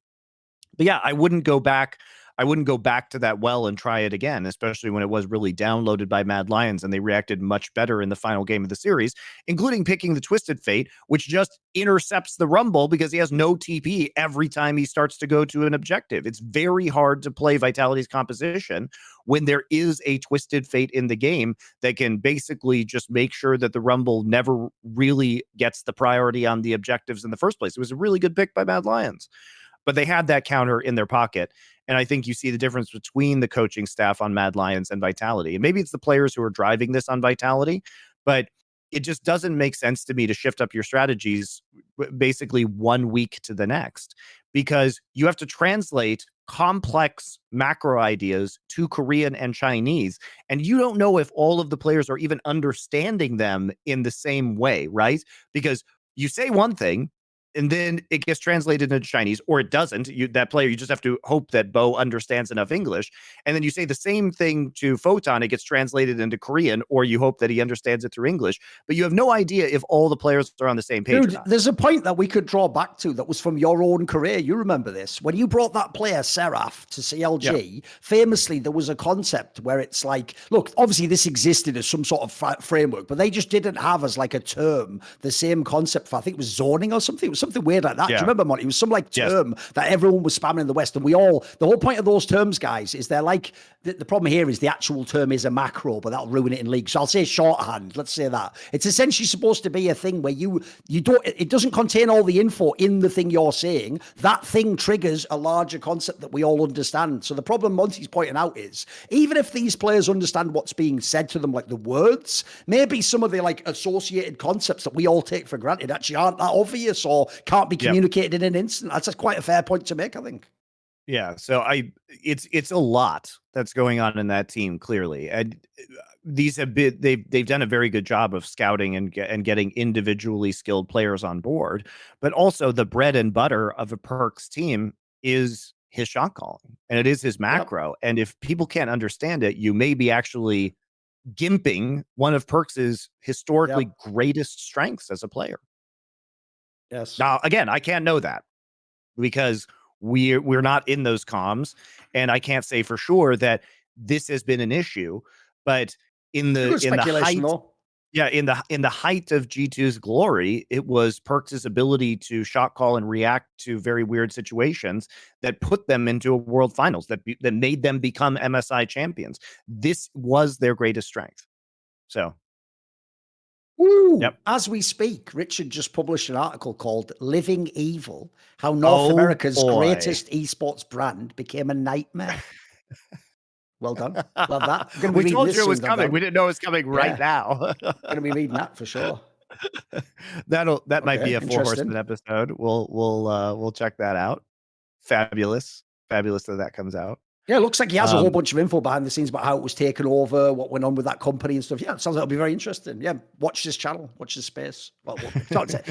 But yeah, I wouldn't go back to that well and try it again, especially when it was really downloaded by Mad Lions and they reacted much better in the final game of the series, including picking the Twisted Fate, which just intercepts the Rumble because he has no TP every time he starts to go to an objective. It's very hard to play Vitality's composition when there is a Twisted Fate in the game that can basically just make sure that the Rumble never really gets the priority on the objectives in the first place. It was a really good pick by Mad Lions. But they had that counter in their pocket. And I think you see the difference between the coaching staff on Mad Lions and Vitality. And maybe it's the players who are driving this on Vitality, but it just doesn't make sense to me to shift up your strategies basically 1 week to the next, because you have to translate complex macro ideas to Korean and Chinese. And you don't know if all of the players are even understanding them in the same way, right? Because you say one thing, and then it gets translated into Chinese, or it doesn't. That player, you just have to hope that Bo understands enough English. And then you say the same thing to Photon, it gets translated into Korean, or you hope that he understands it through English. But you have no idea if all the players are on the same page. Dude, there's a point that we could draw back to that was from your own career. You remember this. When you brought that player, Seraph, to CLG, famously, there was a concept where it's like, look, obviously this existed as some sort of framework, but they just didn't have as like a term the same concept for, I think it was zoning or something. It was something weird like that. Do you remember, Monty? It was some like term that everyone was spamming in the West. And the whole point of those terms, guys, is they're like, the problem here is the actual term is a macro, but that'll ruin it in league. So I'll say shorthand. Let's say that. It's essentially supposed to be a thing where it doesn't contain all the info in the thing you're saying. That thing triggers a larger concept that we all understand. So the problem Monty's pointing out is, even if these players understand what's being said to them, like the words, maybe some of the like associated concepts that we all take for granted actually aren't that obvious or can't be communicated in an instant. That's quite a fair point to make, I think. Yeah, so it's a lot that's going on in that team, clearly, and they've done a very good job of scouting and getting individually skilled players on board, but also the bread and butter of a Perks team is his shot calling, and it is his macro. And if people can't understand it, you may be actually gimping one of Perks's historically greatest strengths as a player. Yes. Now, again, I can't know that because we're not in those comms, and I can't say for sure that this has been an issue. But in the height, in the height of G2's glory, it was Perks' ability to shot call and react to very weird situations that put them into a world finals, that made them become MSI champions. This was their greatest strength. So. Ooh, as we speak, Richard just published an article called Living Evil, How North America's Greatest Esports Brand Became a Nightmare. Well done. Love that. We told you it was coming. We didn't know it was coming right now. Going to be reading that for sure. That might be a 4 Horsemen episode. We'll check that out. Fabulous that comes out. Yeah, it looks like he has a whole bunch of info behind the scenes about how it was taken over, what went on with that company and stuff. Yeah, it sounds like it'll be very interesting. Yeah, watch this channel, watch this space.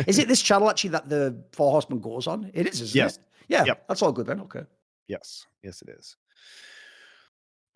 Is it this channel actually that the 4 Horsemen goes on? It is, isn't it? Yeah, that's all good then. Okay. Yes, it is.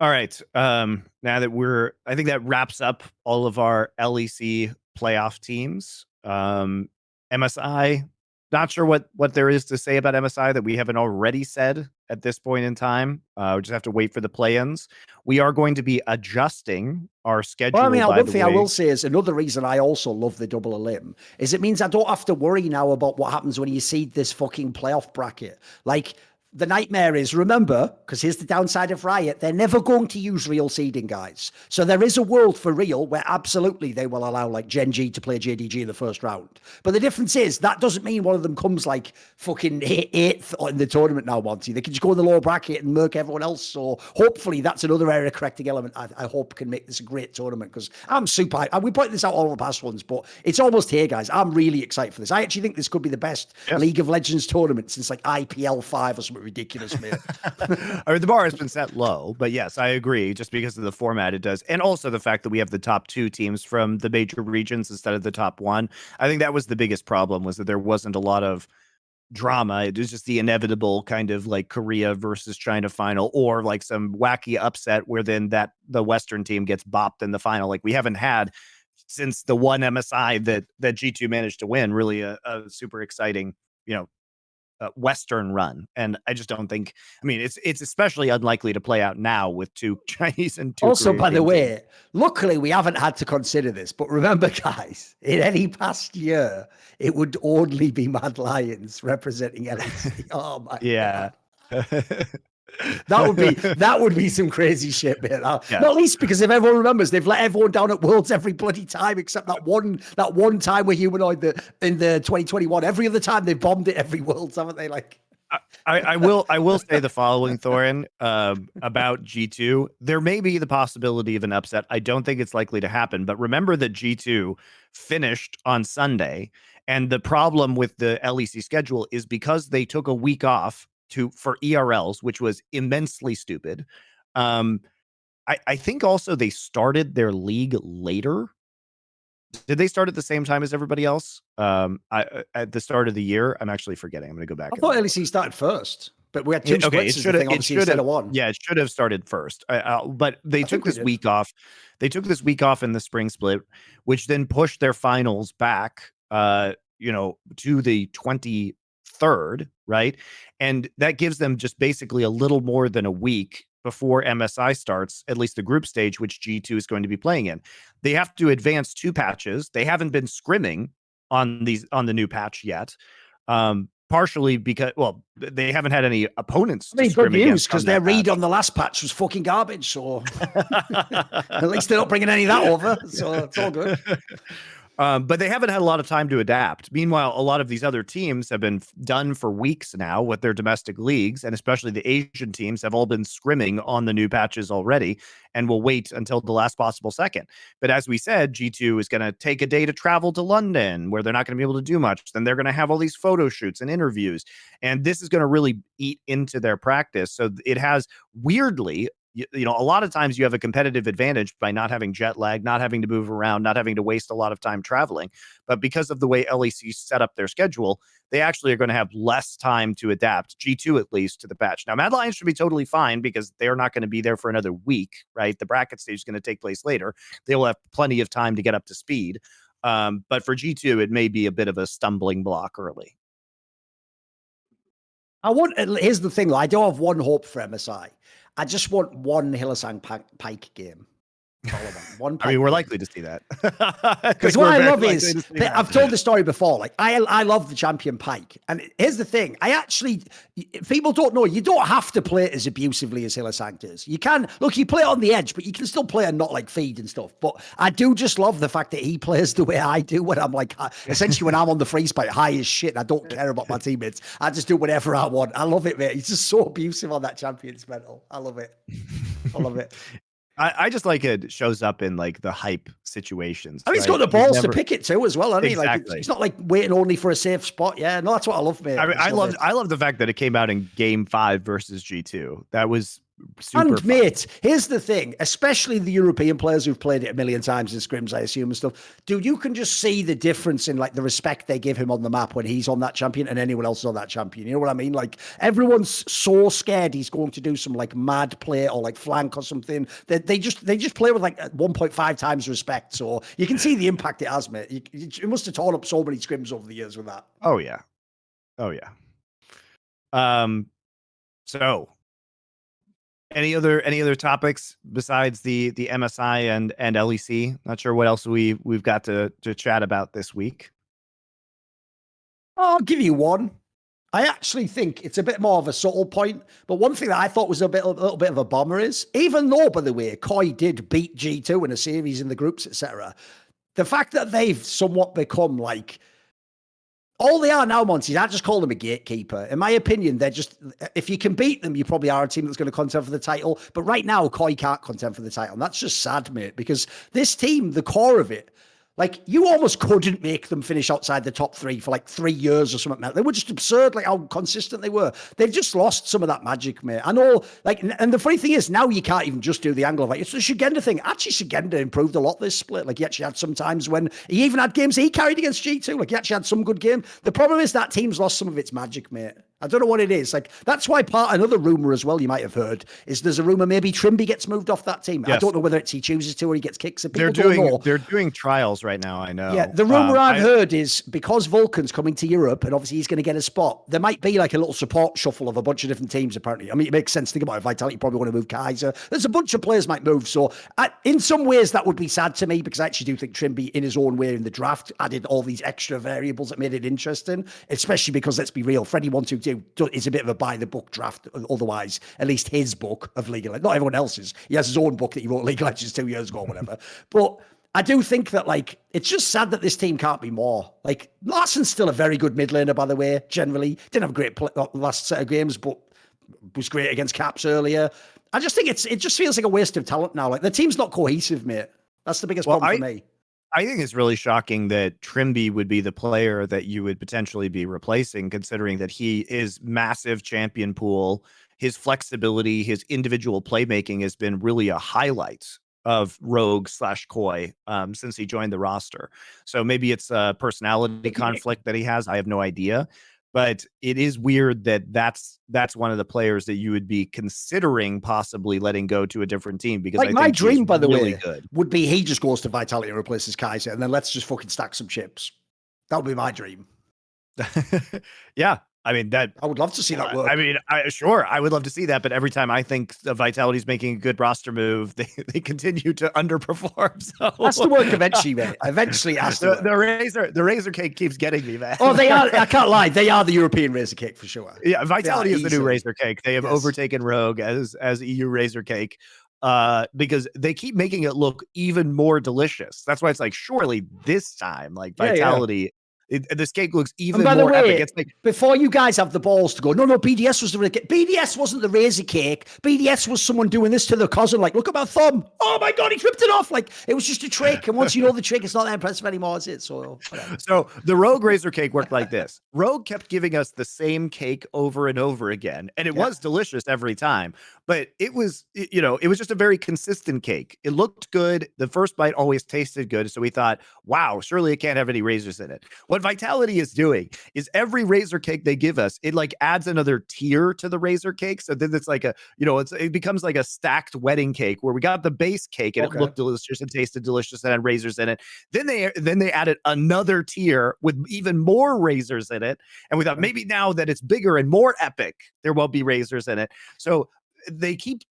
All right. Now that I think that wraps up all of our LEC playoff teams. MSI, not sure what there is to say about MSI that we haven't already said at this point in time. We just have to wait for the play-ins. We are going to be adjusting our schedule. Well, I mean, by one the thing way. I will say is another reason I also love the double elim is it means I don't have to worry now about what happens when you seed this fucking playoff bracket. Like, the nightmare is, remember, because here's the downside of Riot, they're never going to use real seeding, guys. So there is a world for real where absolutely they will allow like Gen G to play JDG in the first round. But the difference is that doesn't mean one of them comes like fucking eighth in the tournament now, Monty. They can just go in the lower bracket and murk everyone else. So hopefully that's another area correcting element I hope can make this a great tournament, because I'm super, we pointed this out all the past ones, but it's almost here, guys. I'm really excited for this. I actually think this could be the best League of Legends tournament since like IPL 5 or something ridiculous, man. I mean, the bar has been set low, but yes, I agree. Just because of the format, it does, and also the fact that we have the top 2 teams from the major regions instead of the top 1. I think that was the biggest problem, was that there wasn't a lot of drama. It was just the inevitable kind of like Korea versus China final, or like some wacky upset where then the Western team gets bopped in the final. Like we haven't had since the one MSI that G2 managed to win. Really a super exciting, Western run. And I just don't think, I mean, it's especially unlikely to play out now with 2 Chinese and 2 also, by the Korean way, teams. luckily we haven't had to consider this, but remember, guys, in any past year, it would only be Mad Lions representing LEC. Oh my Yeah. God. That would be some crazy shit, man. Yeah. Not least because if everyone remembers, they've let everyone down at Worlds every bloody time except that one time where Humanoid in the 2021. Every other time they've bombed it every Worlds, haven't they? Like, I will say the following, Thorin, about G2. There may be the possibility of an upset. I don't think it's likely to happen, but remember that G2 finished on Sunday, and the problem with the LEC schedule is because they took a week off for ERLs, which was immensely stupid. I think also they started their league later. Did they start at the same time as everybody else? At the start of the year, I'm actually forgetting. I'm going to go back. I thought LEC started first, but we had 2 Okay, splits. It should have one. Yeah, it should have started first. But they took this week off. They took this week off in the spring split, which then pushed their finals back, to the 23rd, right? And that gives them just basically a little more than a week before MSI starts, at least the group stage, which G2 is going to be playing in. They have to advance 2 patches. They haven't been scrimming on the new patch yet. Partially because, well, they haven't had any opponents. I mean, good news, because their read on the last patch was fucking garbage. So at least they're not bringing any of that over. So it's all good. But they haven't had a lot of time to adapt. Meanwhile, a lot of these other teams have been done for weeks now with their domestic leagues, and especially the Asian teams have all been scrimming on the new patches already and will wait until the last possible second. But as we said, G2 is going to take a day to travel to London, where they're not going to be able to do much. Then they're going to have all these photo shoots and interviews, and this is going to really eat into their practice. So it has, weirdly, a lot of times you have a competitive advantage by not having jet lag, not having to move around, not having to waste a lot of time traveling. But because of the way LEC set up their schedule, they actually are going to have less time to adapt, G2 at least, to the patch. Now, Mad Lions should be totally fine because they're not going to be there for another week, right? The bracket stage is going to take place later. They will have plenty of time to get up to speed. But for G2, it may be a bit of a stumbling block early. Here's the thing, though. I don't have one hope for MSI. I just want one Hylissang Pike game. One I mean, we're likely to see that. Because what I love is, I've told the story before, like, I love the champion Pike. And here's the thing. People don't know, you don't have to play it as abusively as Hylissang does. You can, look, you play it on the edge, but you can still play and not like feed and stuff. But I do just love the fact that he plays the way I do when I'm like, essentially when I'm on the free spike, high as shit, I don't care about my teammates. I just do whatever I want. I love it, mate. He's just so abusive on that champion's mental. I love it. I love it. I just like it shows up in like the hype situations. I mean, he's got the balls to pick it too as well, hasn't he? Exactly. Like, he's not like waiting only for a safe spot. Yeah, no, that's what I love, mate. I mean, I love the fact that it came out in game 5 versus G2. That was super And fun. mate, here's the thing, especially the European players who've played it a million times in scrims, I assume, and stuff. Dude, you can just see the difference in like the respect they give him on the map when he's on that champion and anyone else is on that champion. You know what I mean? Like everyone's so scared he's going to do some like mad play or like flank or something. They just play with like 1.5 times respect. So you can see the impact it has, mate. It must have torn up so many scrims over the years with that. Oh yeah. Oh yeah. So any other topics besides the MSI and LEC? Not sure what else we've got to chat about this week. I'll give you one. I actually think it's a bit more of a subtle point, but one thing that I thought was a little bit of a bomber is, even though, by the way, Koi did beat G2 in a series in the groups, etc., the fact that they've somewhat become like, all they are now, Monty, I just call them a gatekeeper. In my opinion, they're just, if you can beat them, you probably are a team that's going to contend for the title. But right now, Koi can't contend for the title. And that's just sad, mate, because this team, the core of it, like, you almost couldn't make them finish outside the top 3 for like 3 years or something. They were just absurd, like how consistent they were. They've just lost some of that magic, mate. I know, like, and the funny thing is, now you can't even just do the angle of like, it's the Shigenda thing. Actually, Shigenda improved a lot this split. Like, he actually had some times when he even had games he carried against G2. Like, he actually had some good game. The problem is that team's lost some of its magic, mate. I don't know what it is. Like, that's why another rumor as well, you might have heard, is there's a rumor maybe Trimby gets moved off that team. Yes. I don't know whether it's he chooses to or he gets kicked. So they're doing trials right now, I know. Yeah, the rumor I've heard is because Vulcan's coming to Europe and obviously he's going to get a spot, there might be like a little support shuffle of a bunch of different teams, apparently. I mean, it makes sense. Think about it. Vitality probably want to move Kaiser. There's a bunch of players might move. So in some ways, that would be sad to me because I actually do think Trimby, in his own way in the draft, added all these extra variables that made it interesting, especially because, let's be real, Freddie 122 is a bit of a by-the-book draft. Otherwise, at least his book of League of Legends, not everyone else's. He has his own book that he wrote League of Legends 2 years ago or whatever. But I do think that, like, it's just sad that this team can't be more. Like, Larsen's still a very good mid laner, by the way, generally. Didn't have a great last set of games, but was great against Caps earlier. I just think it just feels like a waste of talent now. Like, the team's not cohesive, mate. That's the biggest problem for me. I think it's really shocking that Trimby would be the player that you would potentially be replacing, considering that he is massive champion pool. His flexibility, his individual playmaking has been really a highlight of Rogue/Koi since he joined the roster. So maybe it's a personality conflict that he has. I have no idea. But it is weird that that's one of the players that you would be considering possibly letting go to a different team, because like, I think my dream, by the really way, good. would be he just goes to Vitality and replaces Kaiser, and then let's just fucking stack some chips. That would be my dream. Yeah. I mean, that I would love to see that work. I mean, sure, I would love to see that. But every time I think Vitality's making a good roster move, they continue to underperform. So has to work eventually, mate. Eventually, it has to work. The razor cake keeps getting me, man. Oh, they are. I can't lie. They are the European razor cake for sure. Yeah, Vitality is the new razor cake. They have overtaken Rogue as EU razor cake. Because they keep making it look even more delicious. That's why it's like, surely this time, like, Vitality. This cake looks even more epic. It's like, before you guys have the balls to go, no, BDS was the razor cake. BDS wasn't the razor cake. BDS was someone doing this to their cousin, like, look at my thumb. Oh my God, he ripped it off. Like, it was just a trick. And once you know the trick, it's not that impressive anymore, is it? So the Rogue razor cake worked like this. Rogue kept giving us the same cake over and over again. And it was delicious every time. But it was, it was just a very consistent cake. It looked good. The first bite always tasted good. So we thought, wow, surely it can't have any razors in it. What Vitality is doing is every razor cake they give us, it like adds another tier to the razor cake. So then it's like it becomes like a stacked wedding cake where we got the base cake and it looked delicious and tasted delicious and had razors in it. Then they added another tier with even more razors in it. And we thought maybe now that it's bigger and more epic, there won't be razors in it. So they keep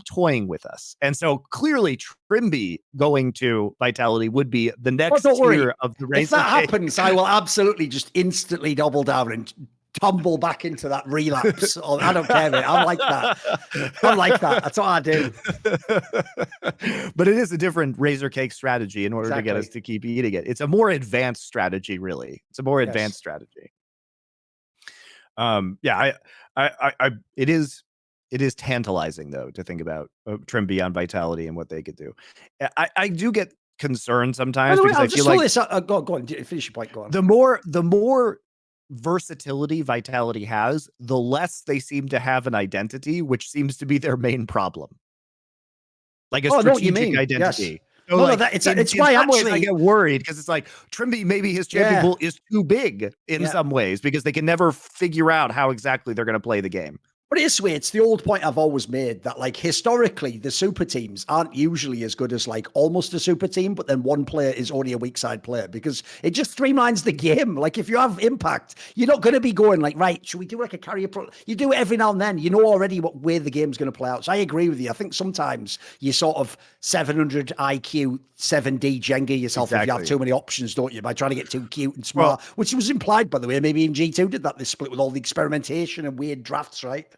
toying with us. And so clearly Trimby going to Vitality would be the next tier of the razor If that cake. happens, I will absolutely just instantly double down and tumble back into that relapse. I don't care, mate. I'm like that. That's what I do. But it is a different razor cake strategy in order to get us to keep eating it. It's a more advanced strategy, really. It's a more advanced strategy. It is tantalizing, though, to think about Trimby on Vitality and what they could do. I do get concerned sometimes because I feel like this. Go on, finish your point. Go on. The more versatility Vitality has, the less they seem to have an identity, which seems to be their main problem. Like a Oh, I know what you strategic mean. Yes. identity. So No, no, like that in it's why some ways I actually, get worried because it's like Trimby, maybe his champion yeah. pool is too big in Yeah. some ways because they can never figure out how exactly they're going to play the game. But it is weird. It's the old point I've always made that, like, historically, the super teams aren't usually as good as, like, almost a super team, but then one player is only a weak side player because it just streamlines the game. Like, if you have impact, you're not going to be going, like, right, should we do like a carrier? You do it every now and then. You know already what way the game's going to play out. So I agree with you. I think sometimes you sort of 700 IQ, 7D Jenga yourself if you have too many options, don't you? By trying to get too cute and smart, which was implied, by the way. Maybe even G2 did that, this split with all the experimentation and weird drafts, right?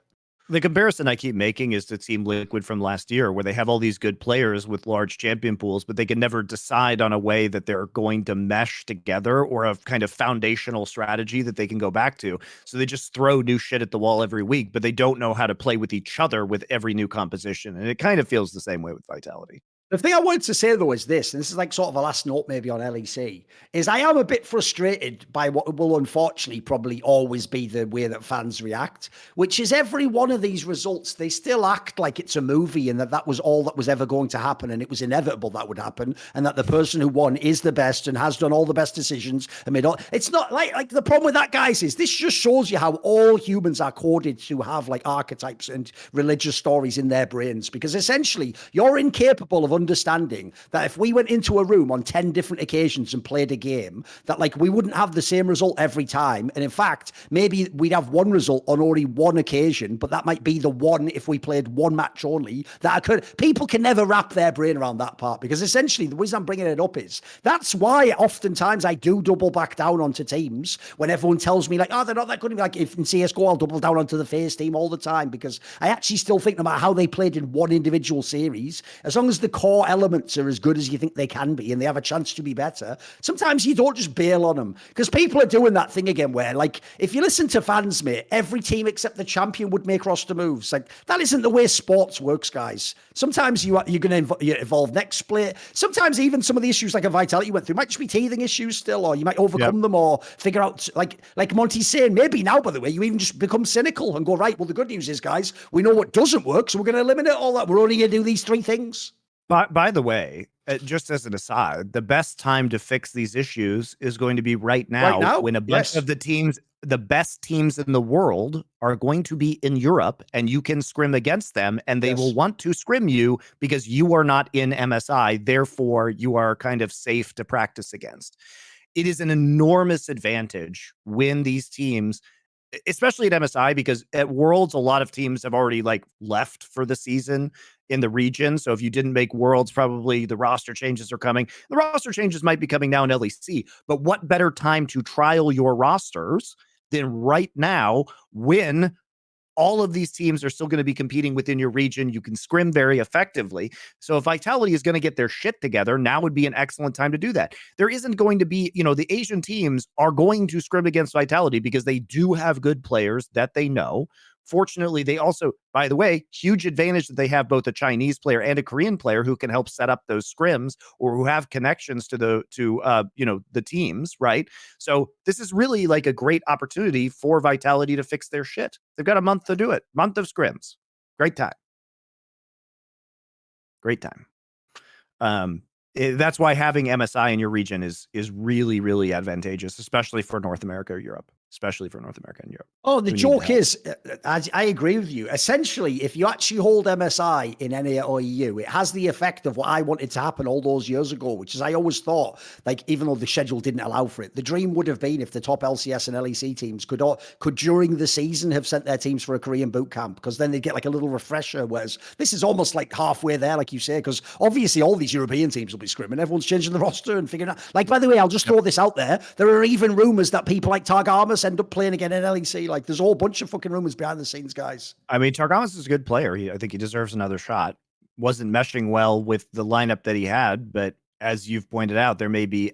The comparison I keep making is to Team Liquid from last year, where they have all these good players with large champion pools, but they can never decide on a way that they're going to mesh together or a kind of foundational strategy that they can go back to. So they just throw new shit at the wall every week, but they don't know how to play with each other with every new composition. And it kind of feels the same way with Vitality. The thing I wanted to say though is this, and this is like sort of a last note maybe on LEC, is I am a bit frustrated by what will unfortunately probably always be the way that fans react, which is every one of these results, they still act like it's a movie and that was all that was ever going to happen and it was inevitable that would happen and that the person who won is the best and has done all the best decisions and made all. It's not like the problem with that, guys, is this just shows you how all humans are coded to have like archetypes and religious stories in their brains, because essentially you're incapable of understanding that if we went into a room on 10 different occasions and played a game, that like we wouldn't have the same result every time. And in fact, maybe we'd have one result on only one occasion, but that might be the one if we played one match only. People can never wrap their brain around that part, because essentially the reason I'm bringing it up is that's why oftentimes I do double back down onto teams when everyone tells me like, oh, they're not that good. Like if in CSGO, I'll double down onto the FaZe team all the time, because I actually still think no matter how they played in one individual series, as long as the core elements are as good as you think they can be and they have a chance to be better, sometimes you don't just bail on them, because people are doing that thing again where, like, if you listen to fans, mate, every team except the champion would make roster moves. Like, that isn't the way sports works, guys. Sometimes you're going to evolve next split. Sometimes even some of the issues like a Vitality went through might just be teething issues still, or you might overcome them or figure out, like Monty's saying, maybe now, by the way, you even just become cynical and go, right, well, the good news is, guys, we know what doesn't work, so we're going to eliminate all that. We're only going to do these three things. By the way, just as an aside, the best time to fix these issues is going to be right now when a bunch of the teams, the best teams in the world, are going to be in Europe and you can scrim against them and they will want to scrim you because you are not in MSI. Therefore, you are kind of safe to practice against. It is an enormous advantage when these teams, especially at MSI, because at Worlds, a lot of teams have already like left for the season in the region. So if you didn't make Worlds, probably the roster changes are coming. The roster changes might be coming now in LEC, but what better time to trial your rosters than right now, when all of these teams are still going to be competing within your region. You can scrim very effectively. So if Vitality is going to get their shit together, now would be an excellent time to do that. There isn't going to be, the Asian teams are going to scrim against Vitality because they do have good players that they know. Fortunately, they also, by the way, huge advantage that they have both a Chinese player and a Korean player who can help set up those scrims or who have connections to the teams, right? So this is really like a great opportunity for Vitality to fix their shit. They've got a month to do it. Month of scrims. Great time. Great time. That's why having MSI in your region is really, really advantageous, especially for North America or Europe. Especially for North America and Europe. Oh, the joke is, I agree with you. Essentially, if you actually hold MSI in NA or EU, it has the effect of what I wanted to happen all those years ago, which is I always thought, like, even though the schedule didn't allow for it, the dream would have been if the top LCS and LEC teams could during the season have sent their teams for a Korean boot camp, because then they'd get like a little refresher, whereas this is almost like halfway there, like you say, because obviously all these European teams will be scrimming. Everyone's changing the roster and figuring out. Like, by the way, I'll just throw this out there. There are even rumors that people like Targamas end up playing again in LEC. Like, there's a whole bunch of fucking rumors behind the scenes, guys. I mean, Targamas is a good player. I think he deserves another shot. Wasn't meshing well with the lineup that he had, but as you've pointed out, there may be,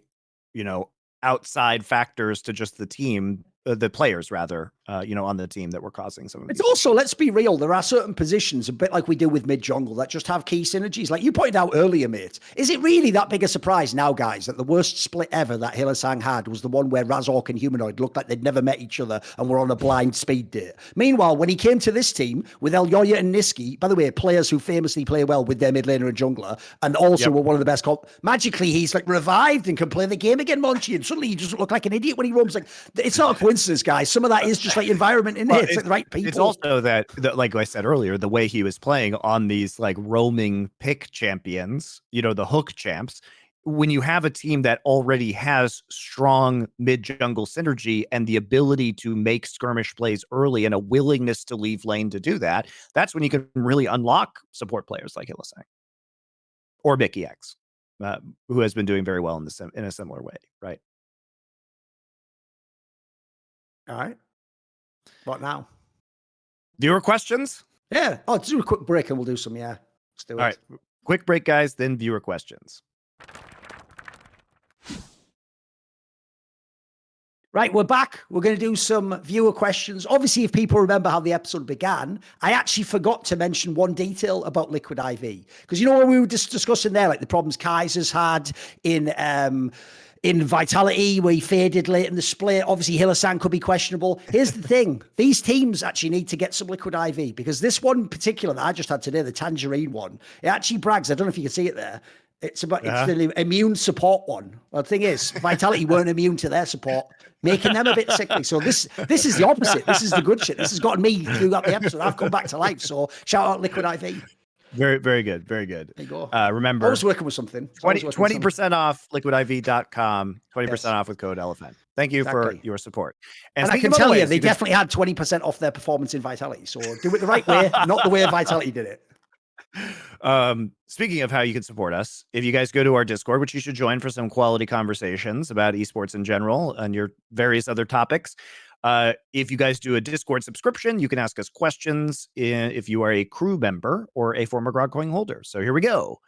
outside factors to just the team, the players rather, on the team that were causing some of It's these also, issues. let's be real, there are certain positions, a bit like we do with mid-jungle, that just have key synergies. Like you pointed out earlier, mate. Is it really that big a surprise now, guys, that the worst split ever that Hylissang had was the one where Razork and Humanoid looked like they'd never met each other and were on a blind speed date? Meanwhile, when he came to this team with Elyoya and Nisqy, by the way, players who famously play well with their mid laner and jungler, and also were one of the best magically, he's like revived and can play the game again, Monty, and suddenly he doesn't look like an idiot when he roams. Like, it's not a coincidence, guys. Some of that is just like environment in it. It's like the right people. It's also that, like I said earlier, the way he was playing on these like roaming pick champions, the hook champs, when you have a team that already has strong mid-jungle synergy and the ability to make skirmish plays early and a willingness to leave lane to do that, that's when you can really unlock support players like Hylissang or Mickey X, who has been doing very well in a similar way, right? All right. What now? Viewer questions? Yeah. Oh, let's do a quick break and we'll do some. Yeah. Let's do it. All right. Quick break, guys, then viewer questions. Right, we're back. We're going to do some viewer questions. Obviously, if people remember how the episode began, I actually forgot to mention one detail about Liquid IV. Because when we were just discussing there, like the problems Kaiser's had in Vitality, where he faded late in the split. Obviously, Hylissang could be questionable. Here's the thing. These teams actually need to get some Liquid IV, because this one in particular that I just had today, the Tangerine one, it actually brags. I don't know if you can see it there. It's the immune support one. Well, the thing is, Vitality weren't immune to their support, making them a bit sickly. So this is the opposite. This is the good shit. This has gotten me throughout the episode. I've come back to life. So shout out Liquid IV. Very, very good. Very good. There you go. Remember, I was working with something. 20% off liquidiv.com, 20% off with code Elephant. Thank you for your support. And I can tell you, they definitely had 20% off their performance in Vitality. So do it the right way, not the way Vitality did it. Speaking of how you can support us, if you guys go to our Discord, which you should join for some quality conversations about esports in general and your various other topics. If you guys do a Discord subscription, you can ask us questions if you are a crew member or a former GrogCoin holder. So here we go.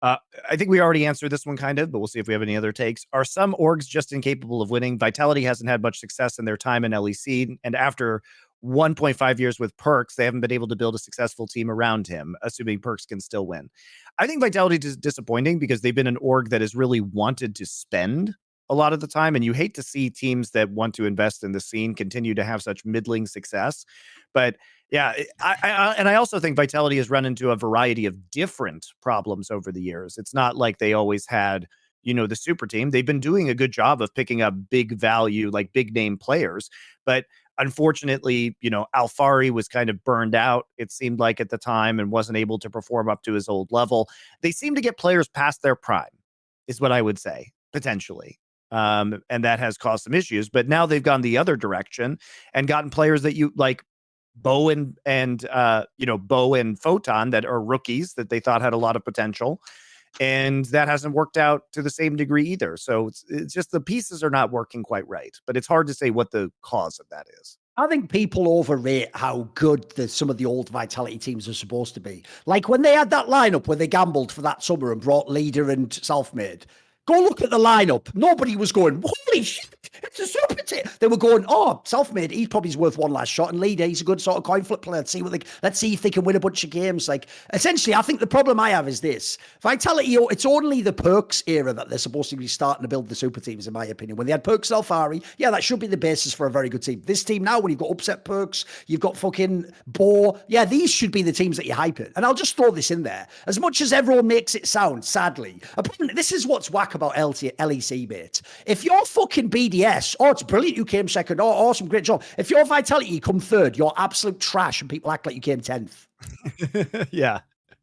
I think we already answered this one kind of, but we'll see if we have any other takes. Are some orgs just incapable of winning? Vitality hasn't had much success in their time in LEC, and after 1.5 years with Perks, they haven't been able to build a successful team around him, assuming Perks can still win. I think Vitality is disappointing because they've been an org that has really wanted to spend a lot of the time, and you hate to see teams that want to invest in the scene continue to have such middling success. But yeah, I also think Vitality has run into a variety of different problems over the years. It's not like they always had, the super team. They've been doing a good job of picking up big value, like big name players. But unfortunately, Alfari was kind of burned out, it seemed like at the time, and wasn't able to perform up to his old level. They seem to get players past their prime, is what I would say, potentially. And that has caused some issues. But now they've gone the other direction and gotten players that you like, Bo and Photon, that are rookies that they thought had a lot of potential. And that hasn't worked out to the same degree either. So it's just the pieces are not working quite right. But it's hard to say what the cause of that is. I think people overrate how good some of the old Vitality teams are supposed to be. Like when they had that lineup where they gambled for that summer and brought Leader and Selfmade. Go look at the lineup. Nobody was going, holy shit, it's a super team. They were going, Selfmade, he's probably worth one last shot. And Leader, he's a good sort of coin flip player. Let's see if they can win a bunch of games. Like, essentially, I think the problem I have is this. Vitality, it's only the Perks era that they're supposed to be starting to build the super teams, in my opinion. When they had Perks and Alfari, yeah, that should be the basis for a very good team. This team now, when you've got upset Perks, you've got fucking Bo, yeah, these should be the teams that you hype it. And I'll just throw this in there. As much as everyone makes it sound, sadly, this is what's whack about LEC, mate. If you're fucking BDS, it's brilliant you came second, awesome, great job. If you're Vitality, you come third, you're absolute trash and people act like you came 10th. Yeah.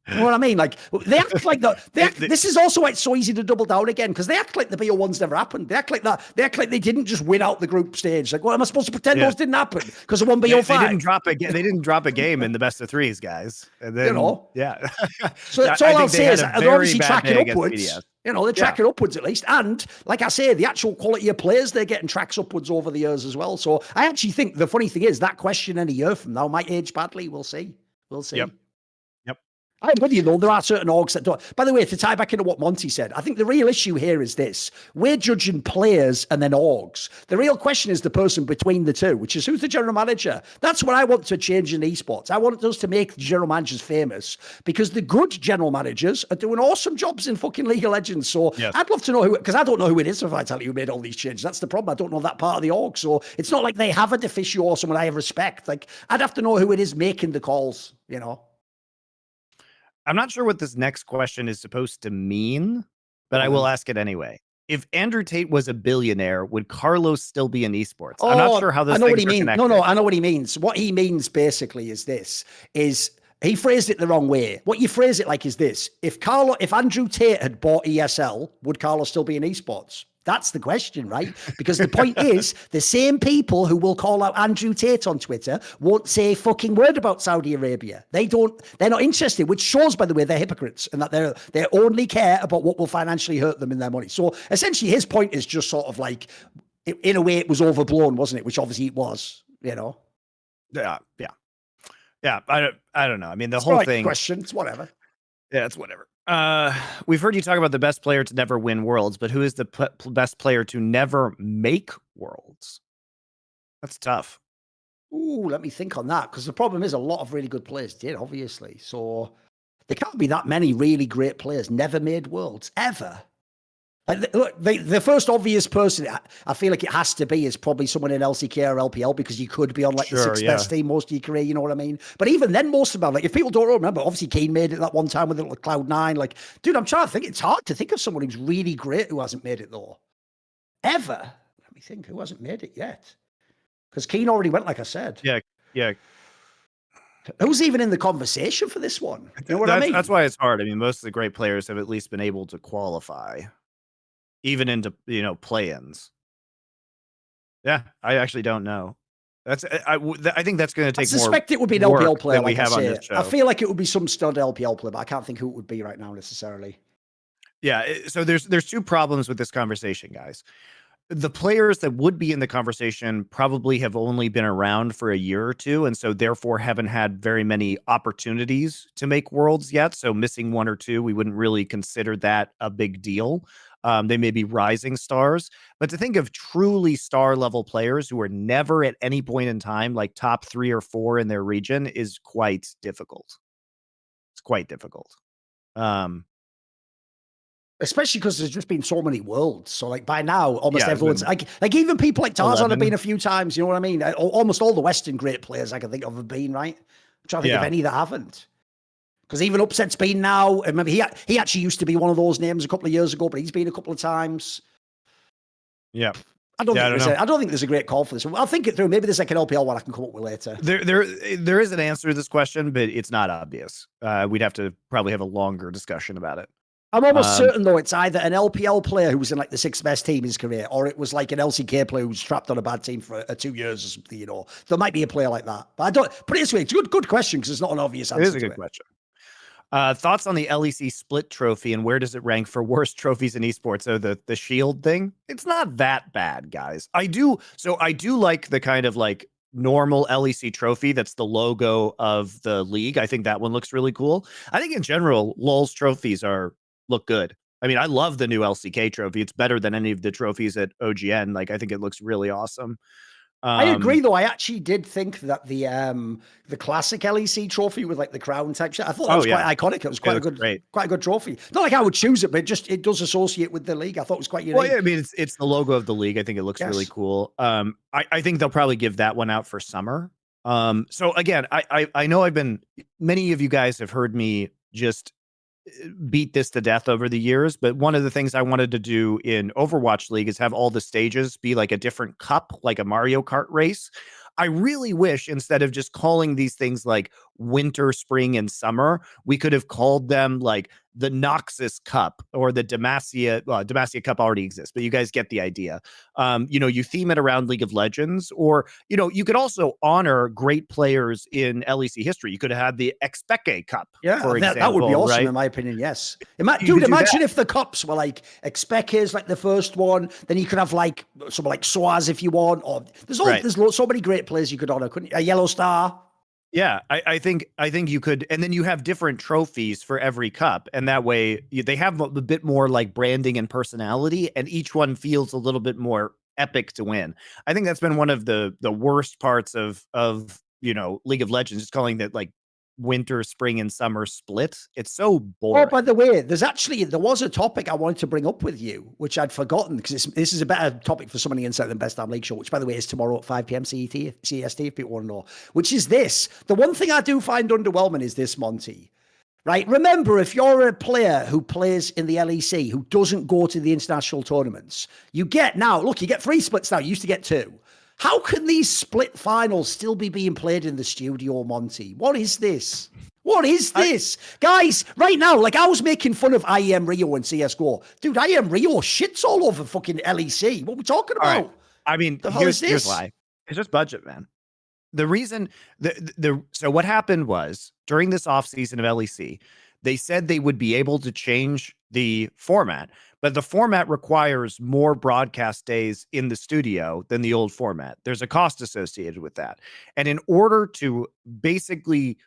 You know what I mean? Like, they act like that. This is also why it's so easy to double down again, because they act like the BO1s never happened. They act like that. They act like they didn't just win out the group stage. Like, what am I supposed to pretend those didn't happen? Because of one BO5. They didn't drop a game in the best of threes, guys. And then, yeah. So that's all I'll say is they're obviously tracking upwards. They're tracking upwards at least. And like I say, the actual quality of players they're getting tracks upwards over the years as well. So I actually think the funny thing is that question in a year from now might age badly. We'll see. Yep. I'm with you, though. There are certain orgs that don't. By the way, to tie back into what Monty said, I think the real issue here is this. We're judging players and then orgs. The real question is the person between the two, which is who's the general manager. That's what I want to change in esports. I want us to make the general managers famous because the good general managers are doing awesome jobs in fucking League of Legends. So Yes. I'd love to know who, because I don't know who it is if I tell you who made all these changes. That's the problem. I don't know that part of the org. So it's not like they have a deficio or someone I have respect. Like, I'd have to know who it is making the calls, you know? I'm not sure what this next question is supposed to mean, but I will ask it anyway. If Andrew Tate was a billionaire, would Carlos still be in esports? I'm not sure how this. I know what he means. Connected. No, I know what he means. What he means basically is this: is he phrased it the wrong way. What you phrase it like is this: if Andrew Tate had bought ESL, would Carlos still be in esports? That's the question, right? Because the point is, the same people who will call out Andrew Tate on Twitter won't say a fucking word about Saudi Arabia. They're not interested, which shows, by the way, they're hypocrites and that they only care about what will financially hurt them in their money. So essentially his point is just sort of like, in a way it was overblown, wasn't it? Which obviously it was, you know? Yeah. I don't know. I mean, the whole thing. Questions, whatever. Yeah, it's whatever. We've heard you talk about the best player to never win worlds, but who is the best player to never make worlds? That's tough. Ooh, let me think on that, because the problem is a lot of really good players did, obviously. So there can't be that many really great players never made worlds ever. Like, look, the first obvious person I feel like it has to be is probably someone in LCK or LPL, because you could be on like the sixth best team most of your career, you know what I mean? But even then, most of them, like if people don't remember, obviously Kane made it that one time with Cloud9. Like, dude, I'm trying to think. It's hard to think of someone who's really great who hasn't made it though. Ever. Let me think who hasn't made it yet. Because Kane already went, like I said. Yeah. Who's even in the conversation for this one? You know what I mean? That's why it's hard. I mean, most of the great players have at least been able to qualify. Even into play-ins. Yeah, I actually don't know. I think that's going to take. I suspect it would be an LPL player we have on this show. I feel like it would be some stud LPL player, but I can't think who it would be right now necessarily. Yeah, so there's two problems with this conversation, guys. The players that would be in the conversation probably have only been around for a year or two, and so therefore haven't had very many opportunities to make worlds yet. So missing one or two, we wouldn't really consider that a big deal. They may be rising stars, but to think of truly star level players who are never at any point in time like top 3 or 4 in their region is quite difficult. It's quite difficult. Especially because there's just been so many worlds. So like by now, almost everyone's like even people like Tarzan have been a few times. You know what I mean? Almost all the Western great players I can think of have been, right? I'm trying to think of any that haven't. Because even Upset's been now. I remember he actually used to be one of those names a couple of years ago, but he's been a couple of times. Yeah. I don't think there's a great call for this one. I'll think it through. Maybe there's like an LPL one I can come up with later. There is an answer to this question, but it's not obvious. We'd have to probably have a longer discussion about it. I'm almost certain though it's either an LPL player who was in like the 6th best team in his career, or it was like an LCK player who was trapped on a bad team for 2 years or something. You know, there might be a player like that. But I don't. Put it this way, it's a good question because it's not an obvious answer. It is a good question. Thoughts on the LEC split trophy and where does it rank for worst trophies in esports? So the shield thing, it's not that bad, guys. I do like the kind of like normal LEC trophy that's the logo of the league. I think that one looks really cool. I think in general, LoL's trophies look good. I mean, I love the new LCK trophy. It's better than any of the trophies at OGN. Like, I think it looks really awesome. I agree, though. I actually did think that the classic LEC trophy with like the crown type shit, I thought that was quite iconic. It was quite a good trophy. Not like I would choose it, but it does associate with the league. I thought it was quite unique. Well, yeah, I mean, it's the logo of the league. I think it looks really cool. I think they'll probably give that one out for summer. So again, I know many of you guys have heard me just beat this to death over the years, but one of the things I wanted to do in Overwatch League is have all the stages be like a different cup, like a Mario Kart race. I really wish instead of just calling these things like winter, spring, and summer, we could have called them like the Noxus Cup or the Demacia. Well, Demacia Cup already exists, but you guys get the idea. You theme it around League of Legends, or, you could also honor great players in LEC history. You could have had the Expeke Cup, for example. That would be awesome, right? In my opinion, yes. Imagine if the cups were like Expeke is like the first one, then you could have like someone like Soaz if you want, or there's so many great players you could honor, couldn't you? A Yellow Star. Yeah, I think you could, and then you have different trophies for every cup, and that way they have a bit more like branding and personality, and each one feels a little bit more epic to win. I think that's been one of the worst parts of League of Legends, just calling it like winter, spring, and summer split. It's so Oh, boring. by the way, there was a topic I wanted to bring up with you, which I'd forgotten because this is a better topic for somebody inside the Best Damn League show, which by the way is tomorrow at 5 p.m. CST, if people want to know, which is this. The one thing I do find underwhelming is this, Monty. Right? Remember, if you're a player who plays in the LEC who doesn't go to the international tournaments, you get 3 splits now. You used to get 2. How can these split finals still be being played in the studio, Monty? What is this? What is this? Guys, right now, like I was making fun of IEM Rio and CSGO. Dude, IEM Rio shits all over fucking LEC. What are we talking about? Right. I mean, here's why. It's just budget, man. The reason so what happened was during this offseason of LEC, they said they would be able to change the format, but the format requires more broadcast days in the studio than the old format. There's a cost associated with that. And in order to basically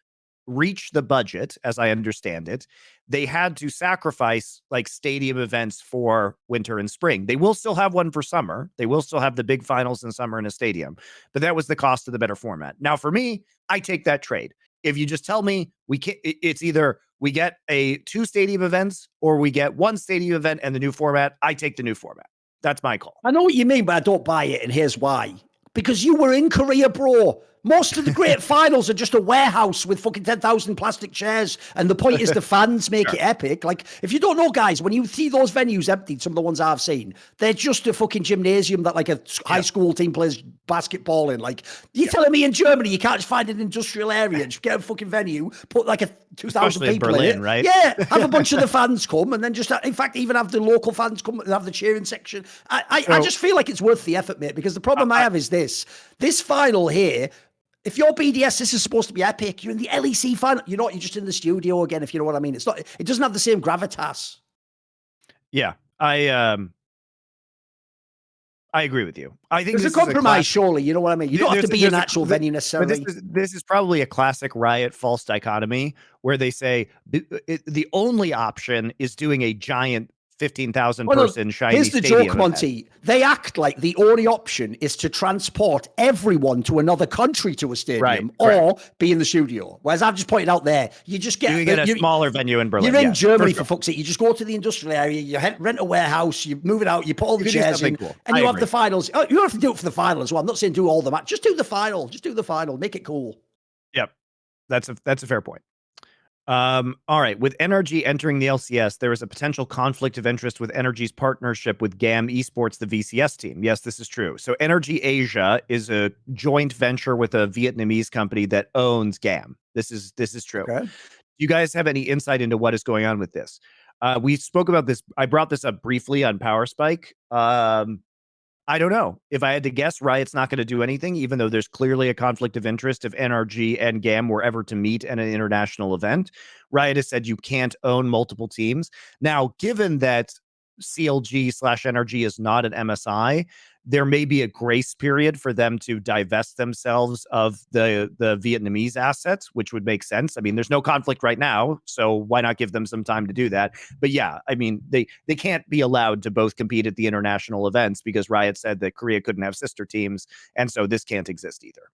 reach the budget, as I understand it, they had to sacrifice like stadium events for winter and spring. They will still have one for summer. They will still have the big finals in summer in a stadium, but that was the cost of the better format. Now, for me, I take that trade. If you just tell me it's either we get 2 stadium events or we get 1 stadium event and the new format, I take the new format. That's my call. I know what you mean, but I don't buy it, and here's why. Because you were in Korea, bro. Most of the great finals are just a warehouse with fucking 10,000 plastic chairs. And the point is the fans make it epic. Like, if you don't know, guys, when you see those venues emptied, some of the ones I've seen, they're just a fucking gymnasium that like a high school team plays basketball in. Like, you're telling me in Germany you can't just find an industrial area, just get a fucking venue, put like a 2,000 people Berlin, in it. right? Yeah, have a bunch of the fans come and then just, in fact, even have the local fans come and have the cheering section. I just feel like it's worth the effort, mate, because the problem I have is this final here. If you're BDS, this is supposed to be epic. You're in the LEC final. You're not. You're just in the studio again. If you know what I mean. It's not. It doesn't have the same gravitas. Yeah, I agree with you. I think there's a compromise, surely. You know what I mean. You don't have to be an actual venue necessarily. This is probably a classic Riot false dichotomy where they say the only option is doing a giant 15,000 person shiny here's the stadium joke, Monty. They act like the only option is to transport everyone to another country to a stadium or be in the studio. Whereas I've just pointed out there, you just get a smaller venue in Berlin. You're in Germany for fuck's sake. You just go to the industrial area, you rent a warehouse, you move it out, you put all the chairs in, and you have the finals. Oh, you don't have to do it for the final as well. I'm not saying do all the match. Just do the final. Just do the final. Make it cool. Yep, that's a fair point. All right. With NRG entering the LCS, there is a potential conflict of interest with NRG's partnership with GAM Esports, the VCS team. Yes, this is true. So NRG Asia is a joint venture with a Vietnamese company that owns GAM. This is true. Okay. Do you guys have any insight into what is going on with this? We spoke about this. I brought this up briefly on Power Spike. I don't know. If I had to guess, Riot's not going to do anything, even though there's clearly a conflict of interest if NRG and GAM were ever to meet at an international event. Riot has said you can't own multiple teams. Now, given that CLG/NRG is not an MSI, there may be a grace period for them to divest themselves of the Vietnamese assets, which would make sense. I mean, there's no conflict right now, so why not give them some time to do that? But yeah, I mean, they can't be allowed to both compete at the international events because Riot said that Korea couldn't have sister teams, and so this can't exist either.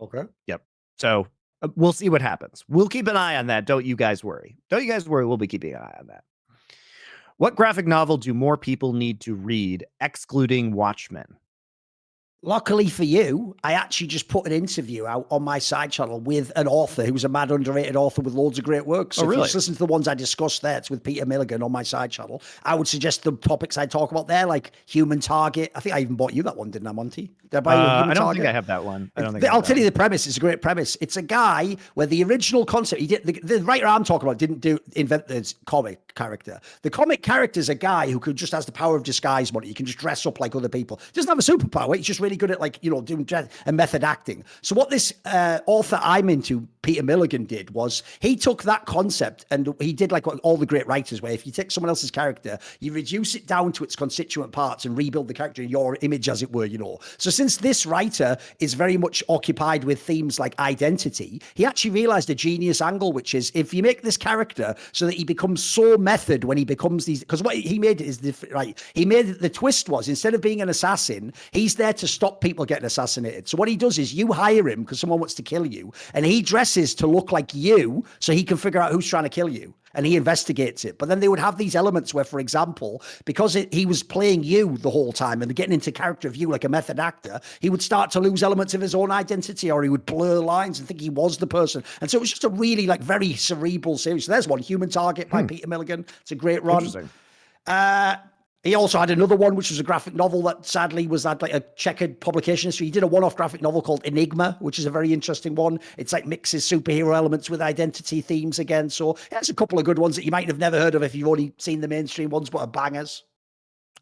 Okay. Yep. So we'll see what happens. We'll keep an eye on that. Don't you guys worry. Don't you guys worry. We'll be keeping an eye on that. What graphic novel do more people need to read, excluding Watchmen? Luckily for you, I actually just put an interview out on my side channel with an author who's a mad underrated author with loads of great works. So if you just listen to the ones I discussed there, it's with Peter Milligan on my side channel. I would suggest the topics I talk about there, like Human Target. I think I even bought you that one, didn't I, Monty? Did I buy you Human Target? I don't think I have that one. I'll tell you the premise. It's a great premise. It's a guy where the original concept, he did the writer I'm talking about didn't invent the comic character. The comic character is a guy who just has the power of disguise, Monty. He can just dress up like other people. He doesn't have a superpower. He's just really good at doing and method acting. So what this author I'm into Peter Milligan did was he took that concept and he did like what all the great writers, where if you take someone else's character, you reduce it down to its constituent parts and rebuild the character in your image, as it were, you know. So since this writer is very much occupied with themes like identity, he actually realized a genius angle, which is if you make this character so that he becomes so method when he becomes these, because what he made is right. He made the twist was, instead of being an assassin, he's there to stop people getting assassinated. So what he does is you hire him because someone wants to kill you, and he dresses to look like you so he can figure out who's trying to kill you, and he investigates it. But then they would have these elements where, for example, because he was playing you the whole time and getting into character of you like a method actor, he would start to lose elements of his own identity, or he would blur lines and think he was the person. And so it was just a really like very cerebral series. So there's one, Human Target by Peter Milligan. It's a great run. Interesting. He also had another one, which was a graphic novel that sadly had like a checkered publication history. He did a one-off graphic novel called Enigma, which is a very interesting one. It's like mixes superhero elements with identity themes again. So there's a couple of good ones that you might have never heard of if you've only seen the mainstream ones, but are bangers.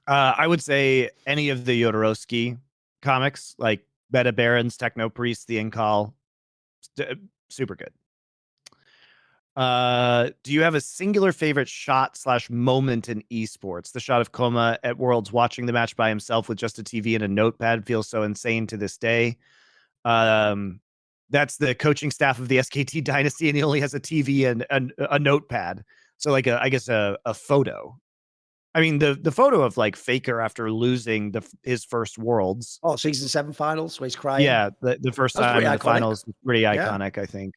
I would say any of the Jodorowsky comics, like Beta Barons, Techno Priest, The Incall, super good. Do you have a singular favorite shot / moment in esports? The shot of Koma at Worlds watching the match by himself with just a TV and a notepad feels so insane to this day. That's the coaching staff of the SKT Dynasty, and he only has a TV and a notepad. So like I guess a photo. I mean the photo of like Faker after losing his first Worlds. Oh, season 7 finals where he's crying. Yeah, the first time in the finals was pretty iconic, I think.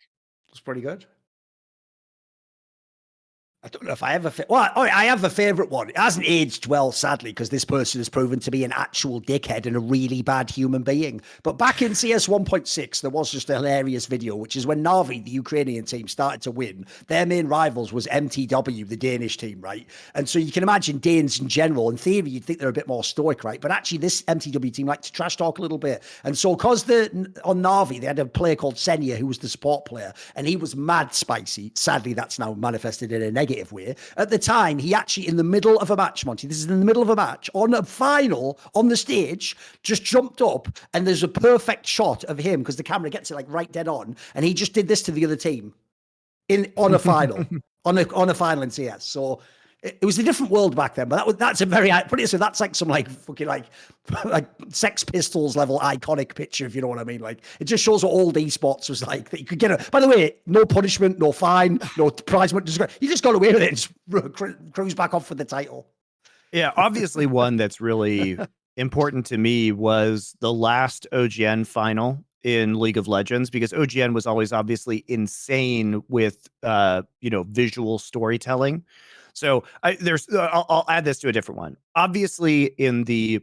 It's pretty good. I don't know if I ever. Well, I have a favorite one. It hasn't aged well, sadly, because this person has proven to be an actual dickhead and a really bad human being. But back in CS 1.6, there was just a hilarious video, which is when Na'Vi, the Ukrainian team, started to win. Their main rivals was MTW, the Danish team, right? And so you can imagine Danes in general, in theory, you'd think they're a bit more stoic, right? But actually, this MTW team liked to trash talk a little bit. And so, because on Na'Vi, they had a player called Senya, who was the support player, and he was mad spicy. Sadly, that's now manifested in a negative way. At the time, he actually, in the middle of a match, Monty, this is in the middle of a match, on a final, on the stage, just jumped up, and there's a perfect shot of him, because the camera gets it like right dead on, and he just did this to the other team on a final, on a final in CS. So it was a different world back then, but that's a very, put it so that's like some like fucking like Sex Pistols level iconic picture, if you know what I mean. Like it just shows what old esports was like, that you could get by the way, no punishment, no fine, no prize money. You just got away with it and just cruise back off for the title. Yeah, obviously one that's really important to me was the last OGN final in League of Legends, because OGN was always obviously insane with visual storytelling. So I'll add this to a different one. Obviously, in the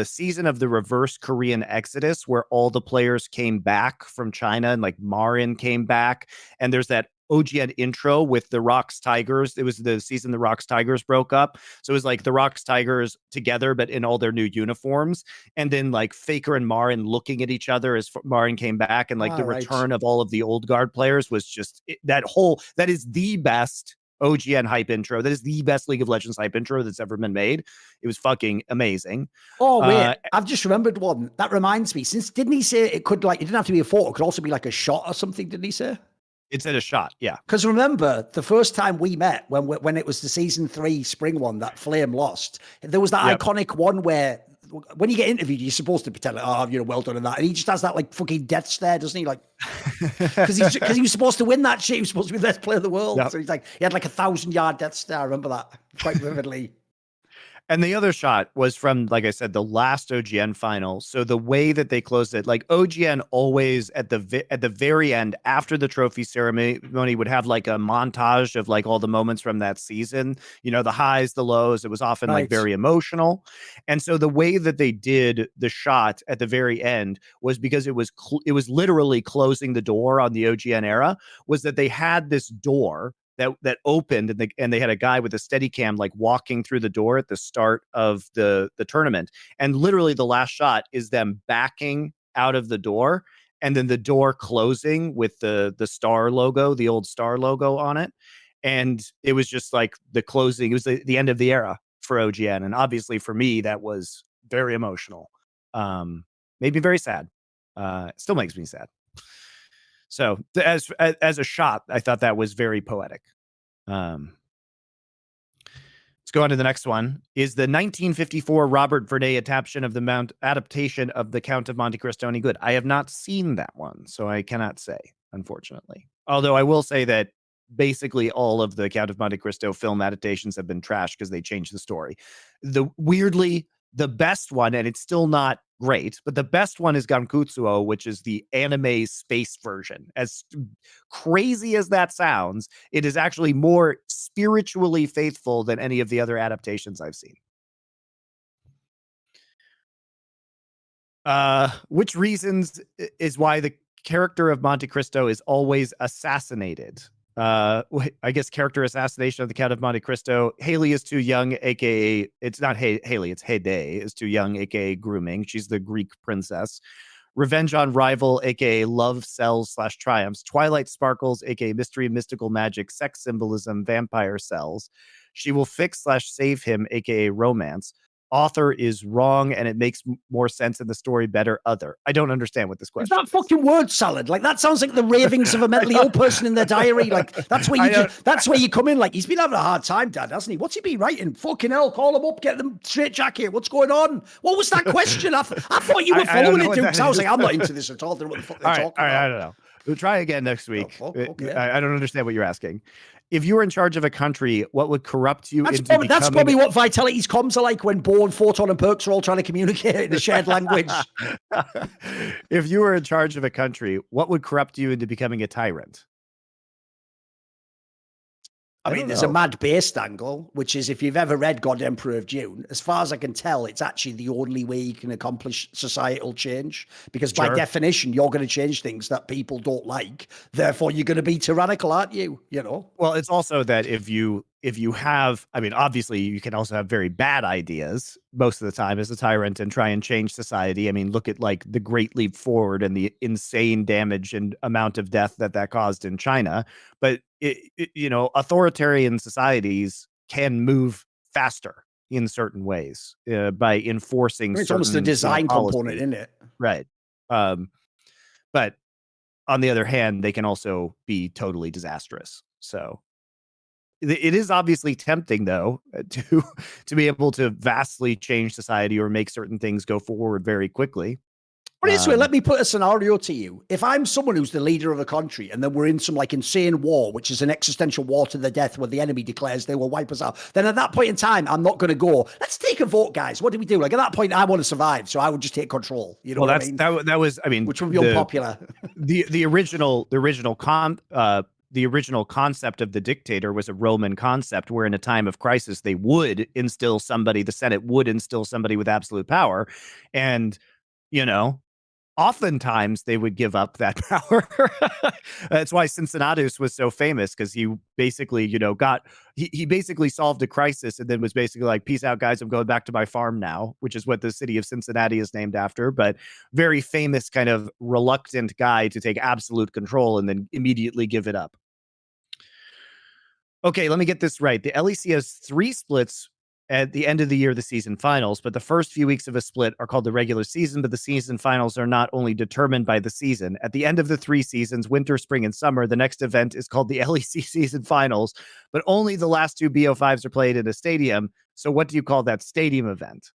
season of the reverse Korean Exodus, where all the players came back from China and like Marin came back, and there's that OGN intro with the Rocks Tigers. It was the season the Rocks Tigers broke up. So it was like the Rocks Tigers together, but in all their new uniforms. And then like Faker and Marin looking at each other as Marin came back, and like the return of all of the old guard players was just that is the best OGN hype intro. That is the best League of Legends hype intro that's ever been made. It was fucking amazing. Oh, wait, I've just remembered one. That reminds me, didn't he say it could, like, it didn't have to be a photo, it could also be like a shot or something, didn't he say? It said a shot, yeah. Because remember, the first time we met, when it was the season 3 spring one that Flame lost, there was that iconic one where when you get interviewed, you're supposed to pretend like, oh, well done and that. And he just has that like fucking death stare, doesn't he? Like, because he was supposed to win that shit. He was supposed to be the best player in the world. Yep. So he had like 1,000-yard death stare. I remember that quite vividly. And the other shot was from, like I said, the last OGN final. So the way that they closed it, like OGN always at the very end, after the trophy ceremony, would have like a montage of like all the moments from that season, the highs, the lows. It was often like very emotional. And so the way that they did the shot at the very end was because it was literally closing the door on the OGN era, was that they had this door that opened, and they had a guy with a steady cam like walking through the door at the start of the tournament, and literally the last shot is them backing out of the door, and then the door closing with the star logo, the old star logo on it, and it was just like the closing. It was the end of the era for OGN, and obviously for me that was very emotional. Made me very sad. Still makes me sad. So as a shot, I thought that was very poetic. Let's go on to the next one. Is the 1954 Robert Verne adaptation of the Count of Monte Cristo any good? I have not seen that one, so I cannot say, unfortunately. Although I will say that basically all of the Count of Monte Cristo film adaptations have been trashed because they changed the story. Weirdly, the best one, and it's still not great, but the best one is Gankutsuo, which is the anime space version. As crazy as that sounds, it is actually more spiritually faithful than any of the other adaptations I've seen. Which reasons is why the character of MonteCristo is always assassinated? I guess character assassination of the Count of Monte Cristo. Haley is too young, aka it's not Haley, it's Heyday is too young, aka grooming. She's the Greek princess. Revenge on rival, aka love cells / triumphs. Twilight sparkles, aka mystery, mystical magic, sex symbolism, vampire cells. She will fix / save him, aka romance. Author is wrong, and it makes more sense in the story better. Other. I don't understand what this question is. That fucking word salad. Like, that sounds like the ravings of a mentally ill person in their diary. Like, that's where that's where you come in. Like, he's been having a hard time, Dad, hasn't he? What's he been writing? Fucking hell, call him up, get them straight jacket. What's going on? What was that question? I thought you were following it, dude. Because I was like, I'm not into this at all. I don't know what the fuck they're talking about. I don't know. We'll try again next week. Oh, okay. I don't understand what you're asking. If you were in charge of a country, what would corrupt you into becoming... That's probably what Vitality's comms are like when Bo and Photon and Perks are all trying to communicate in a shared language. If you were in charge of a country, what would corrupt you into becoming a tyrant? I mean, there's a mad based angle, which is if you've ever read God Emperor of Dune, as far as I can tell, it's actually the only way you can accomplish societal change. Because by definition, you're going to change things that people don't like. Therefore, you're going to be tyrannical, aren't you? You know? Well, it's also that if you have, I mean, obviously you can also have very bad ideas most of the time as a tyrant and try and change society. I mean, look at like the Great Leap Forward and the insane damage and amount of death that caused in China. But authoritarian societies can move faster in certain ways by enforcing. It's almost a design component, isn't it? Right. But on the other hand, they can also be totally disastrous. So it is obviously tempting, though, to be able to vastly change society or make certain things go forward very quickly. But this way, let me put a scenario to you. If I'm someone who's the leader of a country and then we're in some like insane war, which is an existential war to the death where the enemy declares they will wipe us out, then at that point in time, I'm not going to go, let's take a vote, guys. What do we do? Like at that point, I want to survive. So I would just take control. You know what I mean? That was, I mean, which would be unpopular. The original concept of the dictator was a Roman concept where in a time of crisis, they would instill somebody, the Senate would instill somebody with absolute power. And, oftentimes they would give up that power. That's why Cincinnatus was so famous, because he basically, he basically solved a crisis and then was basically like, peace out, guys. I'm going back to my farm now, which is what the city of Cincinnati is named after. But very famous kind of reluctant guy to take absolute control and then immediately give it up. Okay, let me get this right. The LEC has 3 splits at the end of the year, the season finals, but the first few weeks of a split are called the regular season, but the season finals are not only determined by the season. At the end of the 3 seasons, winter, spring, and summer, the next event is called the LEC season finals, but only the last 2 BO5s are played in a stadium. So what do you call that stadium event?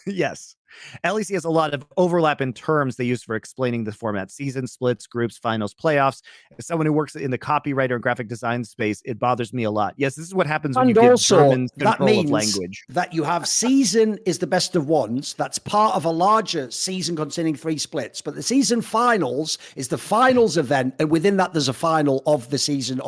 Yes. LEC has a lot of overlap in terms they use for explaining the format: season, splits, groups, finals, playoffs. As someone who works in the copywriter and graphic design space, it bothers me a lot. Yes, this is what happens when you give Germans control of language. That you have season is the best of ones. That's part of a larger season containing 3 splits. But the season finals is the finals event, and within that, there's a final of the season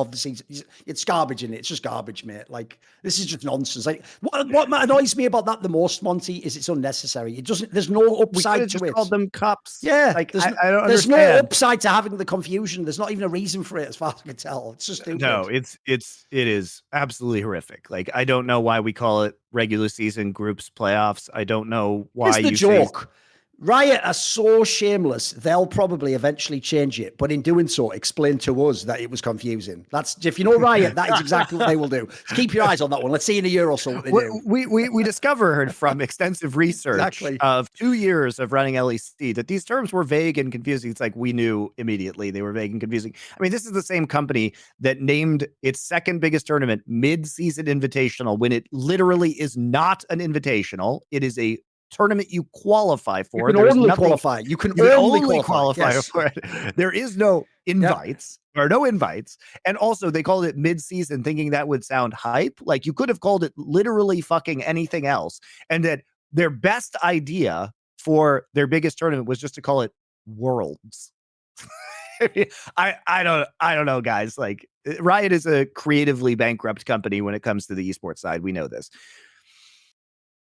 It's garbage in it. It's just garbage, mate. Like, this is just nonsense. Like, what annoys me about that the most, Monty, is it's unnecessary. There's no upside to it. Called them cups. Yeah, like there's there's no upside to having the confusion. There's not even a reason for it, as far as I can tell. It's just stupid. No, it is absolutely horrific. Like, I don't know why we call it regular season, groups, playoffs. I don't know why It's the joke. Riot are so shameless, they'll probably eventually change it. But in doing so, explain to us that it was confusing. That's if you know Riot, that is exactly what they will do. So keep your eyes on that one. Let's see in a year or so what they do. We discovered from extensive research of 2 years of running LEC that these terms were vague and confusing. It's like we knew immediately they were vague and confusing. I mean, this is the same company that named its second biggest tournament Mid-Season Invitational when it literally is not an invitational. It is a tournament you qualify for. You can only qualify. You can only qualify for it. There is no invites or no invites. And also they called it mid-season thinking that would sound hype. Like you could have called it literally fucking anything else. And that their best idea for their biggest tournament was just to call it Worlds. I don't know, guys. Like Riot is a creatively bankrupt company when it comes to the esports side. We know this.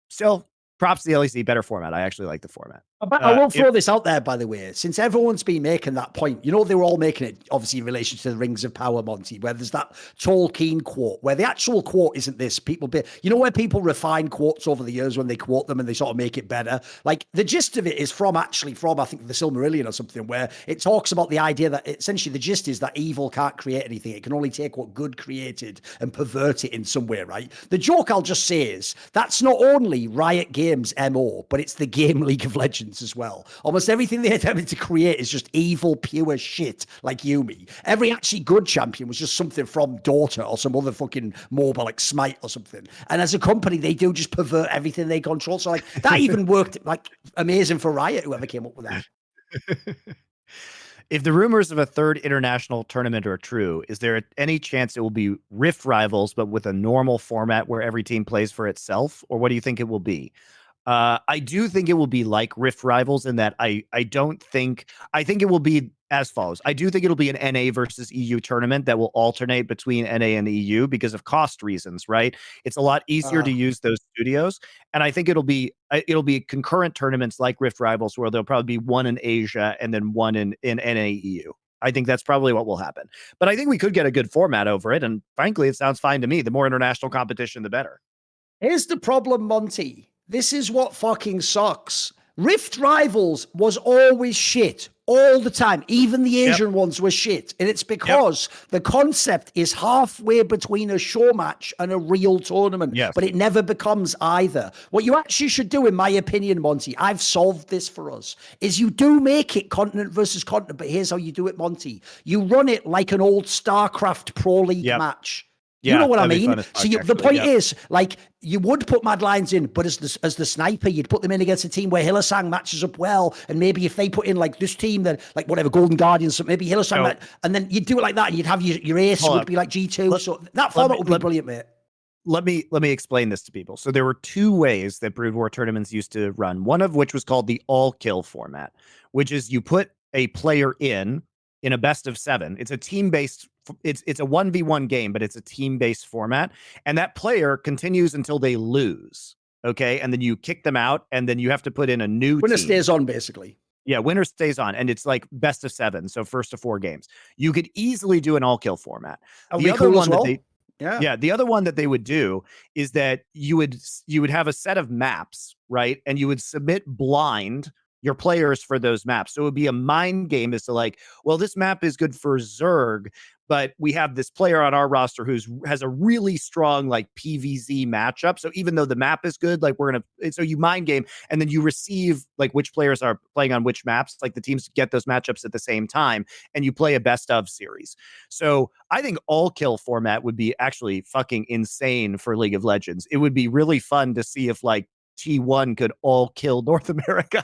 Still, props to the LEC, better format. I actually like the format. But I will throw this out there, by the way. Since everyone's been making that point, you know, they were all making it, obviously, in relation to the Rings of Power, Monty, where there's that Tolkien quote, where the actual quote isn't this. You know where people refine quotes over the years when they quote them and they sort of make it better? Like, the gist of it is from, I think, the Silmarillion or something, where it talks about the idea that, essentially, the gist is that evil can't create anything. It can only take what good created and pervert it in some way, right? The joke I'll just say is, that's not only Riot Games' MO, but it's the game League of Legends as well. Almost everything they attempted to create is just evil, pure shit, like Yumi. Every actually good champion was just something from Dota or some other fucking MOBA like Smite or something. And as a company, they do just pervert everything they control. So like that even worked like amazing for Riot, whoever came up with that. If the rumors of a third international tournament are true, is there any chance it will be Rift Rivals, but with a normal format where every team plays for itself? Or what do you think it will be? I do think it will be like Rift Rivals in that I think it will be as follows. I do think it'll be an NA versus EU tournament that will alternate between NA and the EU because of cost reasons, right? It's a lot easier to use those studios. And I think it'll be concurrent tournaments like Rift Rivals where there'll probably be one in Asia and then one in NA EU. I think that's probably what will happen. But I think we could get a good format over it. And frankly, it sounds fine to me. The more international competition, the better. Here's the problem, Monty. This is what fucking sucks. Rift Rivals was always shit all the time. Even the Asian ones were shit. And it's because the concept is halfway between a show match and a real tournament. Yes. But it never becomes either. What you actually should do, in my opinion, Monty, I've solved this for us, is you do make it continent versus continent. But here's how you do it, Monty. You run it like an old StarCraft Pro League match. You know what I mean? So the point is, like, you would put Mad Lions in, but as the sniper, you'd put them in against a team where Hillsang matches up well. And maybe if they put in, like, this team, that, like, whatever, Golden Guardians, so maybe Hillsang, and then you'd do it like that, and you'd have your ace would be like G2. So that format would be brilliant, mate. Let me explain this to people. So there were two ways that Brood War tournaments used to run, one of which was called the all-kill format, which is you put a player in a best of 7. It's a team-based it's a 1v1 game, but it's a team-based format. And that player continues until they lose. Okay. And then you kick them out, and then you have to put in a new winner team. Stays on, basically. Yeah, winner stays on. And it's like best of 7. So first to 4 games. You could easily do an all-kill format. The other one the other one that they would do is that you would have a set of maps, right? And you would submit blind your players for those maps. So it would be a mind game as to like, well, this map is good for Zerg, but we have this player on our roster has a really strong like PVZ matchup. So even though the map is good, like so you mind game, and then you receive like which players are playing on which maps, like the teams get those matchups at the same time, and you play a best of series. So I think all kill format would be actually fucking insane for League of Legends. It would be really fun to see if like T1 could all kill North America.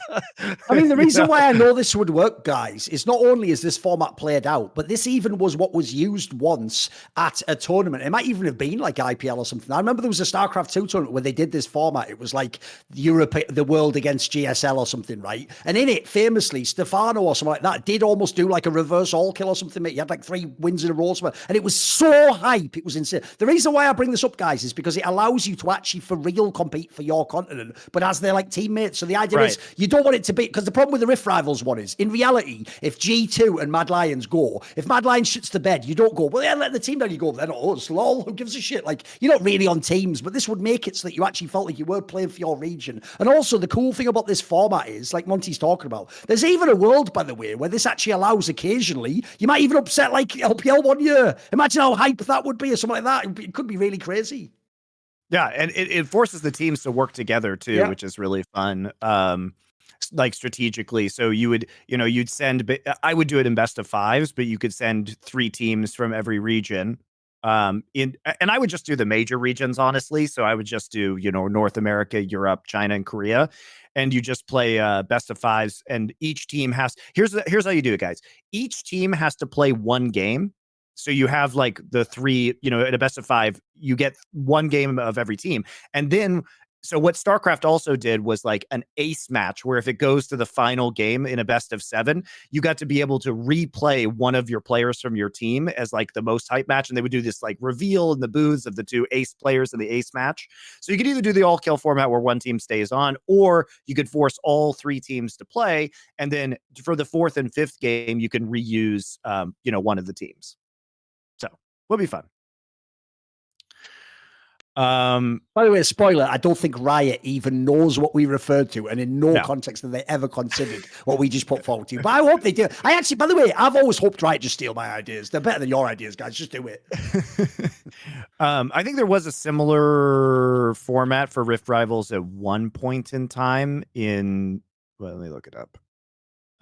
I mean, the reason why I know this would work, guys, is not only is this format played out, but this even was what was used once at a tournament. It might even have been like IPL or something. I remember there was a StarCraft 2 tournament where they did this format. It was like the world against GSL or something, right? And in it, famously, Stefano or something like that did almost do like a reverse all kill or something. Mate. You had like 3 wins in a row, and it was so hype. It was insane. The reason why I bring this up, guys, is because it allows you to actually for real compete for your continent opponent, but as their like teammates. So the idea Right. is you don't want it to be, because the problem with the Rift Rivals one is, in reality, if G2 and Mad Lions go, if Mad Lions shits the bed, you don't go, well, yeah, let the team down. You go, they're not us, lol, who gives a shit? Like, you're not really on teams, but this would make it so that you actually felt like you were playing for your region. And also, the cool thing about this format is, like Monty's talking about, there's even a world, by the way, where this actually allows occasionally, you might even upset like LPL one year. Imagine how hype that would be or something like that. It could be really crazy. Yeah, and it forces the teams to work together too, Yeah. which is really fun. Like strategically, so you'd send. I would do it in best of fives, but you could send 3 teams from every region. And I would just do the major regions, honestly. So I would just do North America, Europe, China, and Korea, and you just play best of fives. And each team has here's how you do it, guys. Each team has to play 1 game. So you have like the 3, at a best of 5, you get 1 game of every team. And then, so what StarCraft also did was like an ace match, where if it goes to the final game in a best of 7, you got to be able to replay one of your players from your team as like the most hype match. And they would do this like reveal in the booths of the 2 ace players in the ace match. So you could either do the all kill format where 1 team stays on, or you could force all 3 teams to play. And then for the 4th and 5th game, you can reuse, one of the teams. So will be fun. By the way, spoiler, I don't think Riot even knows what we referred to, and in no context have they ever considered what we just put forward to you. But I hope they do. I actually, by the way, I've always hoped Riot just steal my ideas. They're better than your ideas, guys. Just do it. I think there was a similar format for Rift Rivals at one point in time let me look it up.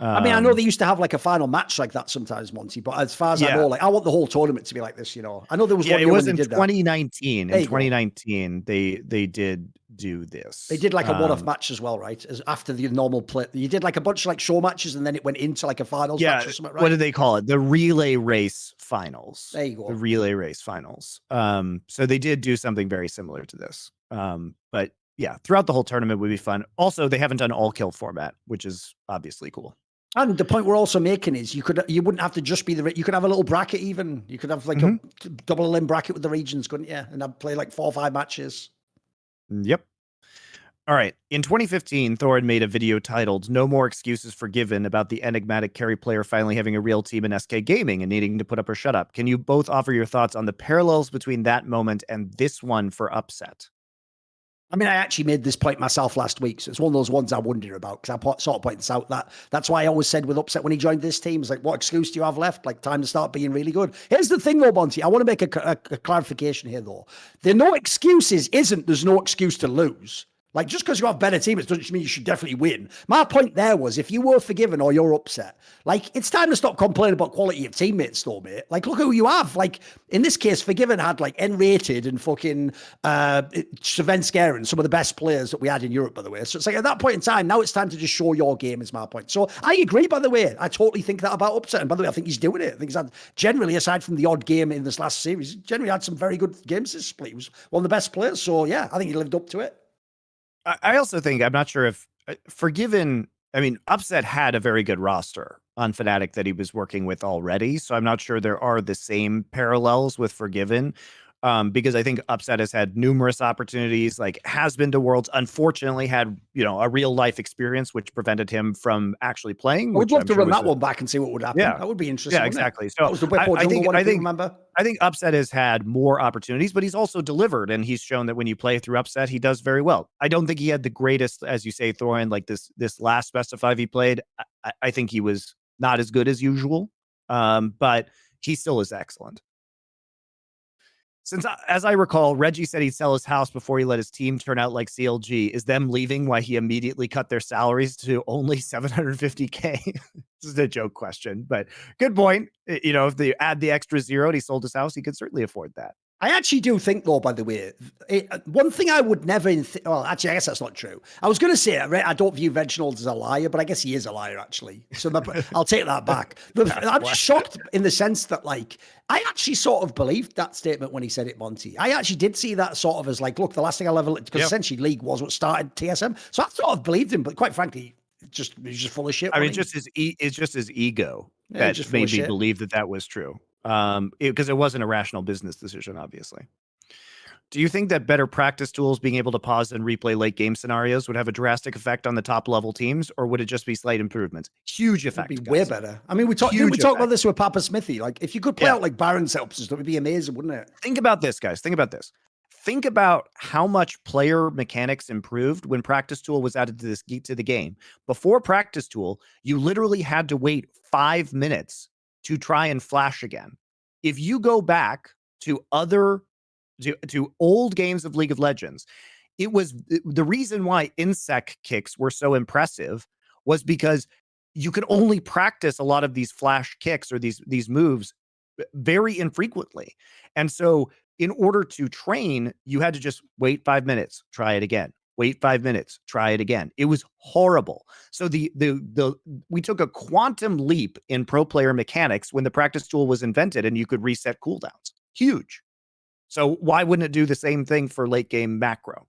I mean, I know they used to have like a final match like that sometimes, Monty, but as far as I know, like I want the whole tournament to be like this, I know there was one year when they did that. 2019. In 2019, they did do this. They did like a one-off match as well, right? As after the normal play. You did like a bunch of like show matches and then it went into like a finals match or something, right? What did they call it? The relay race finals. There you go. The relay race finals. So they did do something very similar to this. But yeah, throughout the whole tournament would be fun. Also, they haven't done all kill format, which is obviously cool. And the point we're also making is you wouldn't have to just be you could have a little bracket even. You could have like a double limb bracket with the regions, couldn't you? And I'd play like 4 or 5 matches. Yep. All right. In 2015, Thorin made a video titled "No More Excuses Forgiven" about the enigmatic carry player finally having a real team in SK Gaming and needing to put up or shut up. Can you both offer your thoughts on the parallels between that moment and this one for Upset? I mean, I actually made this point myself last week, so it's one of those ones I wonder about, because I sort of pointed out that's why I always said with Upset when he joined this team, it's like, what excuse do you have left? Like, time to start being really good. Here's the thing, though, Monty. I want to make a clarification here, though. The no excuses isn't there's no excuse to lose. Like, just because you have better teammates doesn't mean you should definitely win. My point there was, if you were forgiven or you're upset, like, it's time to stop complaining about quality of teammates, though, mate. Like, look who you have. Like, in this case, Forgiven had, like, N-rated and fucking Svenskeren and some of the best players that we had in Europe, by the way. So it's like, at that point in time, now it's time to just show your game, is my point. So I agree, by the way. I totally think that about Upset. And by the way, I think he's doing it. I think he's had, generally, aside from the odd game in this last series, generally had some very good games this split. He was one of the best players. So, yeah, I think he lived up to it. I also think, I'm not sure if Forgiven, I mean, Upset had a very good roster on Fnatic that he was working with already. So I'm not sure there are the same parallels with Forgiven. Because I think Upset has had numerous opportunities, like has been to Worlds, unfortunately had, a real life experience, which prevented him from actually playing. I would love to run that one back and see what would happen. Yeah. That would be interesting. Yeah, exactly. So that was the Whipple Jungle one, if you remember. I think Upset has had more opportunities, but he's also delivered, and he's shown that when you play through Upset, he does very well. I don't think he had the greatest, as you say, Thorin, like this last best of 5 he played. I think he was not as good as usual, but he still is excellent. Since, as I recall, Reggie said he'd sell his house before he let his team turn out like CLG. Is them leaving why he immediately cut their salaries to only $750K? This is a joke question, but good point. If they add the extra 0 and he sold his house, he could certainly afford that. I actually do think, though, by the way, one thing I would never, well, actually, I guess that's not true. I was going to say, I don't view Reginald as a liar, but I guess he is a liar, actually. So I'll take that back. I'm shocked in the sense that, like, I actually sort of believed that statement when he said it, Monty. I actually did see that sort of as like, look, the last thing I'll ever, because essentially League was what started TSM. So I sort of believed him, but quite frankly, he's just full of shit. I mean, it's just his ego that made me believe that was true. Because it wasn't a rational business decision, obviously. Do you think that better practice tools, being able to pause and replay late game scenarios, would have a drastic effect on the top level teams, or would it just be slight improvements? Huge It'd effect, be guys. way better. I mean, didn't we talk about this with Papa Smithy? Like, if you could play out like Baron setups and stuff, it'd be amazing, wouldn't it? Think about this, guys. Think about this. Think about how much player mechanics improved when practice tool was added to the game. Before practice tool, you literally had to wait 5 minutes to try and flash again. If you go back to old games of League of Legends, it was the reason why insect kicks were so impressive was because you could only practice a lot of these flash kicks or these moves very infrequently. And so in order to train, you had to just wait 5 minutes, try it again. Wait 5 minutes, try it again. It was horrible. So we took a quantum leap in pro player mechanics when the practice tool was invented and you could reset cooldowns. Huge. So why wouldn't it do the same thing for late game macro?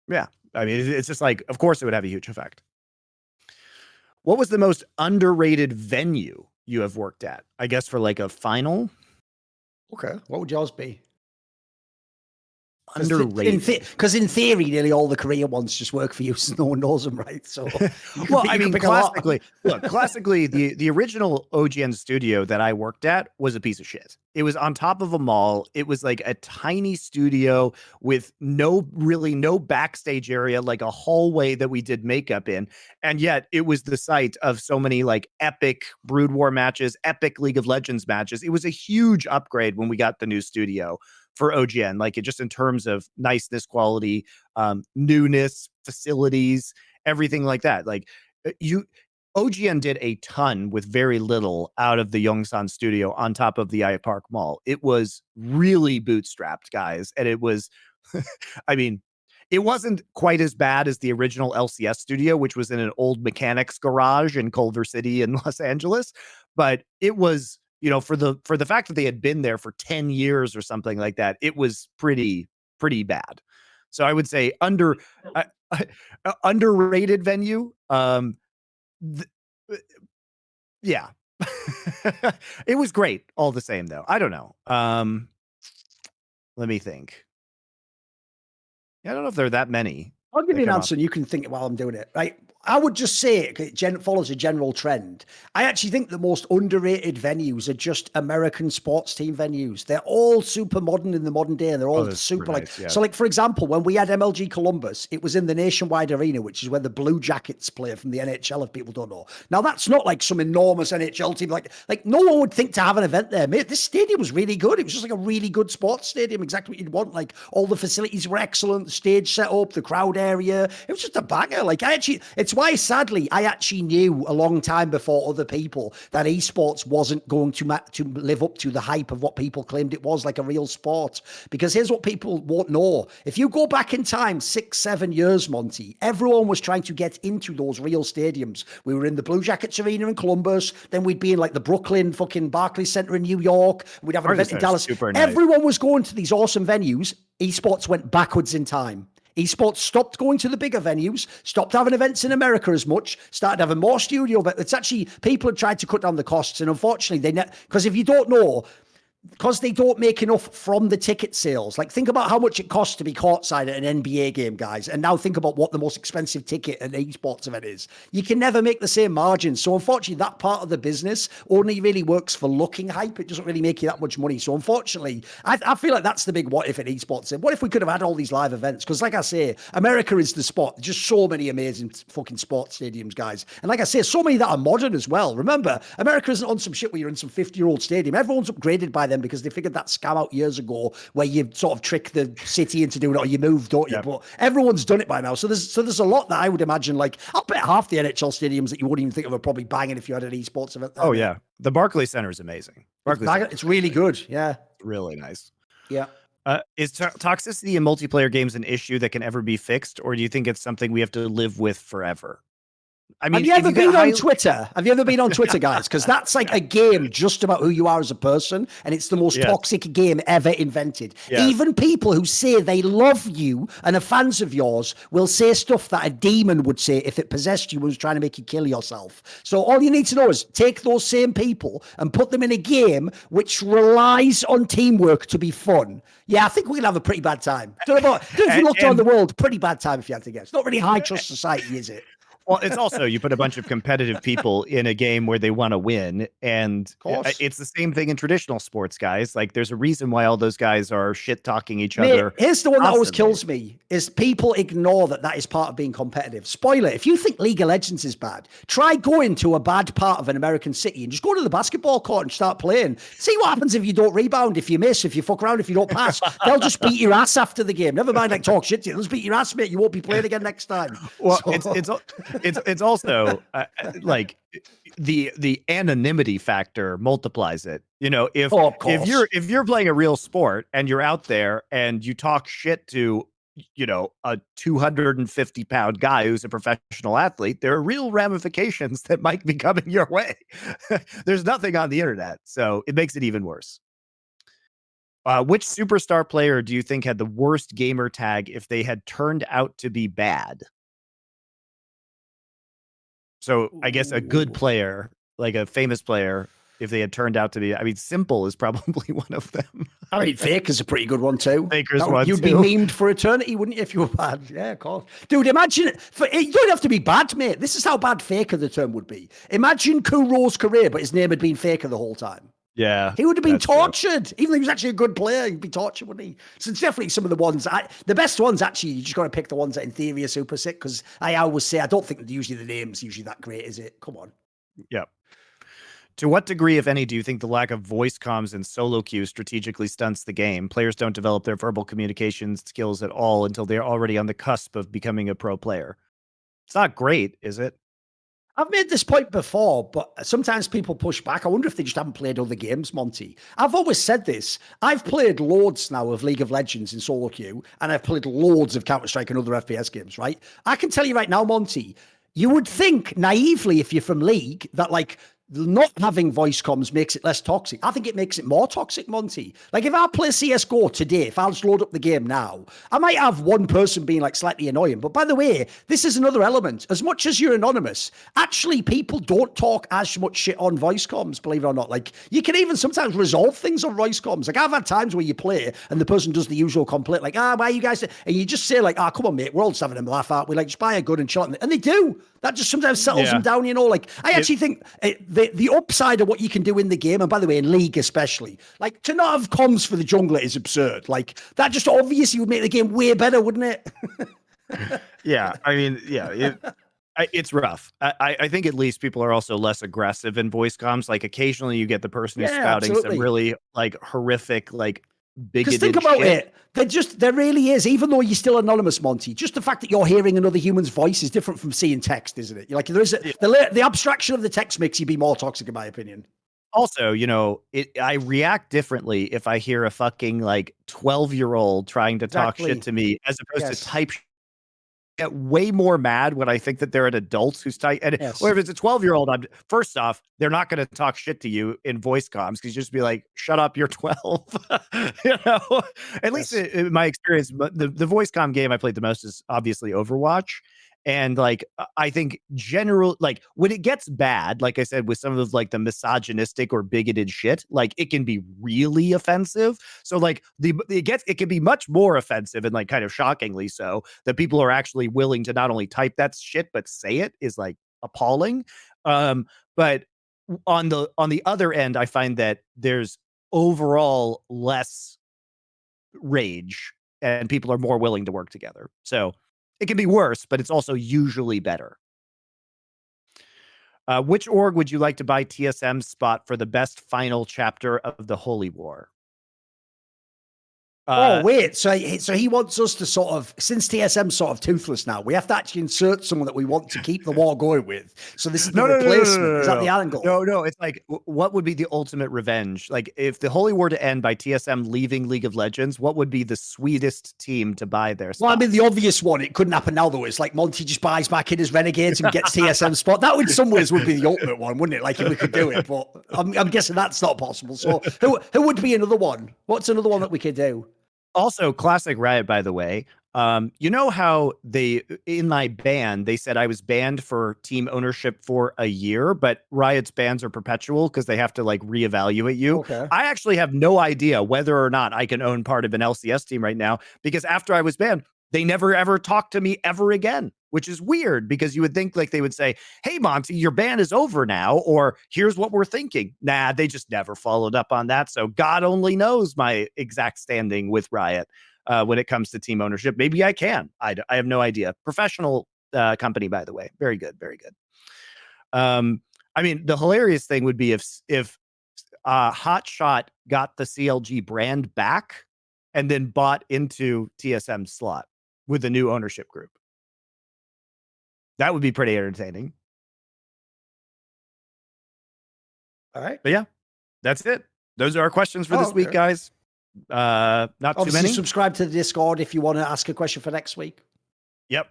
Yeah. I mean, it's just like, of course it would have a huge effect. What was the most underrated venue you have worked at? I guess for like a final? Okay. What would yours be? Underrated. Because in theory, nearly all the Korean ones just work for you, so no one knows them, right? So, well, I mean, classically, the original OGN studio that I worked at was a piece of shit. It was on top of a mall. It was like a tiny studio with no backstage area, like a hallway that we did makeup in, and yet it was the site of so many like epic Brood War matches, epic League of Legends matches. It was a huge upgrade when we got the new studio for OGN, like it just in terms of niceness, quality, newness, facilities, everything like that. Like OGN did a ton with very little out of the Yongsan studio on top of the iPark Mall. It was really bootstrapped, guys. And it was, I mean, it wasn't quite as bad as the original LCS studio, which was in an old mechanics garage in Culver City in Los Angeles. But it was, for the fact that they had been there for 10 years or something like that, it was pretty bad. So I would say underrated venue. Yeah. It was great all the same though. I don't know. Let me think. I don't know if there are that many. I'll give you an answer and you can think it while I'm doing it, right? I would just say it follows a general trend. I actually think the most underrated venues are just American sports team venues. They're all super modern in the modern day, and they're all super nice, yeah. So, like, for example, when we had MLG Columbus, it was in the Nationwide Arena, which is where the Blue Jackets play from the NHL, if people don't know. Now, that's not like some enormous NHL team. Like no one would think to have an event there. Mate, this stadium was really good. It was just like a really good sports stadium, exactly what you'd want. Like, all the facilities were excellent, the stage set up, the crowd area. It was just a banger. Like, it's why, sadly, I actually knew a long time before other people that esports wasn't going to live up to the hype of what people claimed it was, like a real sport. Because here's what people won't know. If you go back in time 6-7 years, Monty, everyone was trying to get into those real stadiums. We were in the Blue Jackets Arena in Columbus. Then we'd be in like the Brooklyn fucking Barclays Center in New York. We'd have an event in Dallas. Nice. Everyone was going to these awesome venues. Esports went backwards in time. Esports stopped going to the bigger venues, stopped having events in America as much, started having more studio events. It's actually, people have tried to cut down the costs, and unfortunately, because if you don't know, because they don't make enough from the ticket sales. Like, think about how much it costs to be courtside at an NBA game, guys. And now think about what the most expensive ticket at an esports event is. You can never make the same margins. So unfortunately, that part of the business only really works for looking hype. It doesn't really make you that much money. So unfortunately, I feel like that's the big what if at esports. What if we could have had all these live events? Because like I say, America is the spot. There's just so many amazing fucking sports stadiums, guys. And like I say, so many that are modern as well. Remember, America isn't on some shit where you're in some 50-year-old stadium. Everyone's upgraded by them because they figured that scam out years ago where you sort of trick the city into doing it, or you move, don't you? Yep. But everyone's done it by now. So there's a lot that I would imagine, like, I'll bet half the NHL stadiums that you wouldn't even think of are probably banging if you had an esports event there. Oh, yeah. The Barclays Center is amazing. It's really good. Yeah. Really nice. Yeah. Is toxicity in multiplayer games an issue that can ever be fixed, or do you think it's something we have to live with forever? I mean, have you ever if you been get on high, Twitter? Have you ever been on Twitter, guys? Because that's like a game just about who you are as a person, and it's the most yes, toxic game ever invented. yes. Even people who say they love you and are fans of yours will say stuff that a demon would say if it possessed you and was trying to make you kill yourself. So all you need to know is take those same people and put them in a game which relies on teamwork to be fun. Yeah, I think we're gonna have a pretty bad time. Don't know if you looked around the world, pretty bad time if you had to guess. It's not really high trust society, is it? Well, it's also you put a bunch of competitive people in a game where they want to win, and Of course. it's the same thing in traditional sports, guys. Like, there's a reason why all those guys are shit talking each Mate, other here's the one that always constantly. kills me is people ignore that is part of being competitive. Spoiler, if you think League of Legends is bad, try going to a bad part of an American city and just go to the basketball court and start playing. See what happens if you don't rebound, if you miss, if you fuck around, if you don't pass. They'll just beat your ass after the game. Never mind like talk shit to you. They'll just beat your ass, mate. You won't be playing again next time. Well, So, it's also like the anonymity factor multiplies it. You know, if oh, of course. if you're playing a real sport and you're out there and you talk shit to, you know, a 250-pound guy who's a professional athlete, there are real ramifications that might be coming your way. There's nothing on the internet, so it makes it even worse. Which superstar player do you think had the worst gamer tag if they had turned out to be bad? So I guess a good Ooh. player, like a famous player, if they had turned out to be, I mean, Simple is probably one of them. I mean, Faker's a pretty good one too. Faker's one You'd too. be memed for eternity, wouldn't you, if you were bad? Yeah, of course. Dude, imagine, you don't have to be bad, mate. This is how bad Faker the term would be. Imagine Kuro's career, but his name had been Faker the whole time. Yeah. He would have been that's true. tortured. Even though he was actually a good player, he'd be tortured, wouldn't he? So it's definitely some of the ones, the best ones, actually, you just got to pick the ones that in theory are super sick, because I always say, I don't think usually the name's usually that great, is it? Come on. Yep. To what degree, if any, do you think the lack of voice comms and solo queue strategically stunts the game? Players don't develop their verbal communication skills at all until they're already on the cusp of becoming a pro player. It's not great, is it? I've made this point before, but sometimes people push back. I wonder if they just haven't played other games, Monty. I've always said this. I've played loads now of League of Legends in solo queue, and I've played loads of Counter-Strike and other FPS games, right? I can tell you right now, Monty, you would think naively, if you're from League, that like not having voice comms makes it less toxic. I think it makes it more toxic, Monty. Like if I play CSGO today, if I'll just load up the game now, I might have one person being like slightly annoying. But by the way, this is another element. As much as you're anonymous, actually people don't talk as much shit on voice comms, believe it or not. Like you can even sometimes resolve things on voice comms. Like I've had times where you play and the person does the usual complaint, like, why are you guys, and you just say like, come on, mate, we're all just having a laugh out. We like just buy a gun and chill. And they do. That just sometimes settles them down, you know. Like I actually think the upside of what you can do in the game, and by the way, in League especially, like to not have comms for the jungler is absurd. Like that just obviously would make the game way better, wouldn't it? Yeah, I mean, yeah, it's rough. I think at least people are also less aggressive in voice comms. Like occasionally you get the person who's spouting some really like horrific, like bigoted because think about shit. it, there really is, even though you're still anonymous, Monty, just the fact that you're hearing another human's voice is different from seeing text, isn't it? Like there is the abstraction of the text makes you be more toxic, in my opinion. Also, you know, I react differently if I hear a fucking like 12-year-old trying to talk shit to me as opposed to type. Get way more mad when I think that they're an adult who's tight. Or if it's a 12-year-old, first off, they're not going to talk shit to you in voice comms because you just be like, shut up, you're 12. You know, at least in my experience, the voice comm game I played the most is obviously Overwatch. And like, I think like when it gets bad, like I said, with some of those like the misogynistic or bigoted shit, like it can be really offensive. So like it can be much more offensive and like kind of shockingly so that people are actually willing to not only type that shit, but say it is like appalling. But on the other end, I find that there's overall less rage and people are more willing to work together. So it can be worse, but it's also usually better. Which org would you like to buy TSM's spot for the best final chapter of the Holy War? Oh wait, so he wants us to sort of, since TSM's sort of toothless now, we have to actually insert someone that we want to keep the war going with. So this is the replacement. Is that the angle? No. It's like, what would be the ultimate revenge? Like, if the Holy were to end by TSM leaving League of Legends, what would be the sweetest team to buy their spot? Well, I mean, the obvious one, it couldn't happen now, though. It's like Monty just buys back in his Renegades and gets TSM spot. That would, some ways, would be the ultimate one, wouldn't it? Like, if we could do it. But I'm guessing that's not possible. So who would be another one? What's another one that we could do? Also, classic Riot, by the way. You know how they, in my ban, they said I was banned for team ownership for a year, but Riot's bans are perpetual because they have to like reevaluate you. Okay. I actually have no idea whether or not I can own part of an LCS team right now, because after I was banned, they never ever talked to me ever again, which is weird because you would think like they would say, "Hey, Monty, your ban is over now," or "Here's what we're thinking." Nah, they just never followed up on that. So God only knows my exact standing with Riot when it comes to team ownership. Maybe I can. I have no idea. Professional company, by the way. Very good. Very good. I mean, the hilarious thing would be if Hotshot got the CLG brand back and then bought into TSM's slot with the new ownership group. That would be pretty entertaining. All right. But yeah, that's it. Those are our questions for this week, guys. Not Obviously, too many. Subscribe to the Discord if you want to ask a question for next week. Yep.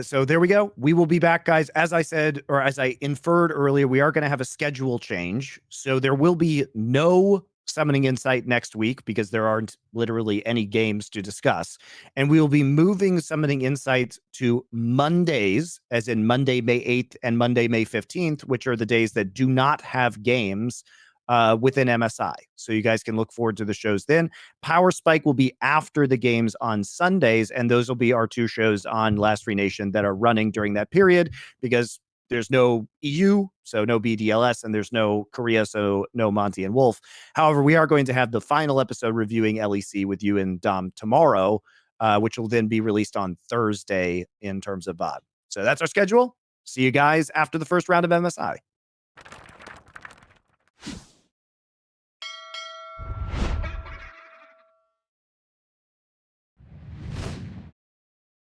So there we go. We will be back, guys. As I said, or as I inferred earlier, we are going to have a schedule change. So there will be no Summoning Insight next week because there aren't literally any games to discuss. And we will be moving Summoning Insight to Mondays, as in Monday, May 8th and Monday, May 15th, which are the days that do not have games within MSI. So you guys can look forward to the shows then. Power Spike will be after the games on Sundays, and those will be our two shows on Last Free Nation that are running during that period because there's no EU, so no BDLS, and there's no Korea, so no Monty and Wolf. However, we are going to have the final episode reviewing LEC with you and Dom tomorrow, which will then be released on Thursday in terms of VOD. So that's our schedule. See you guys after the first round of MSI.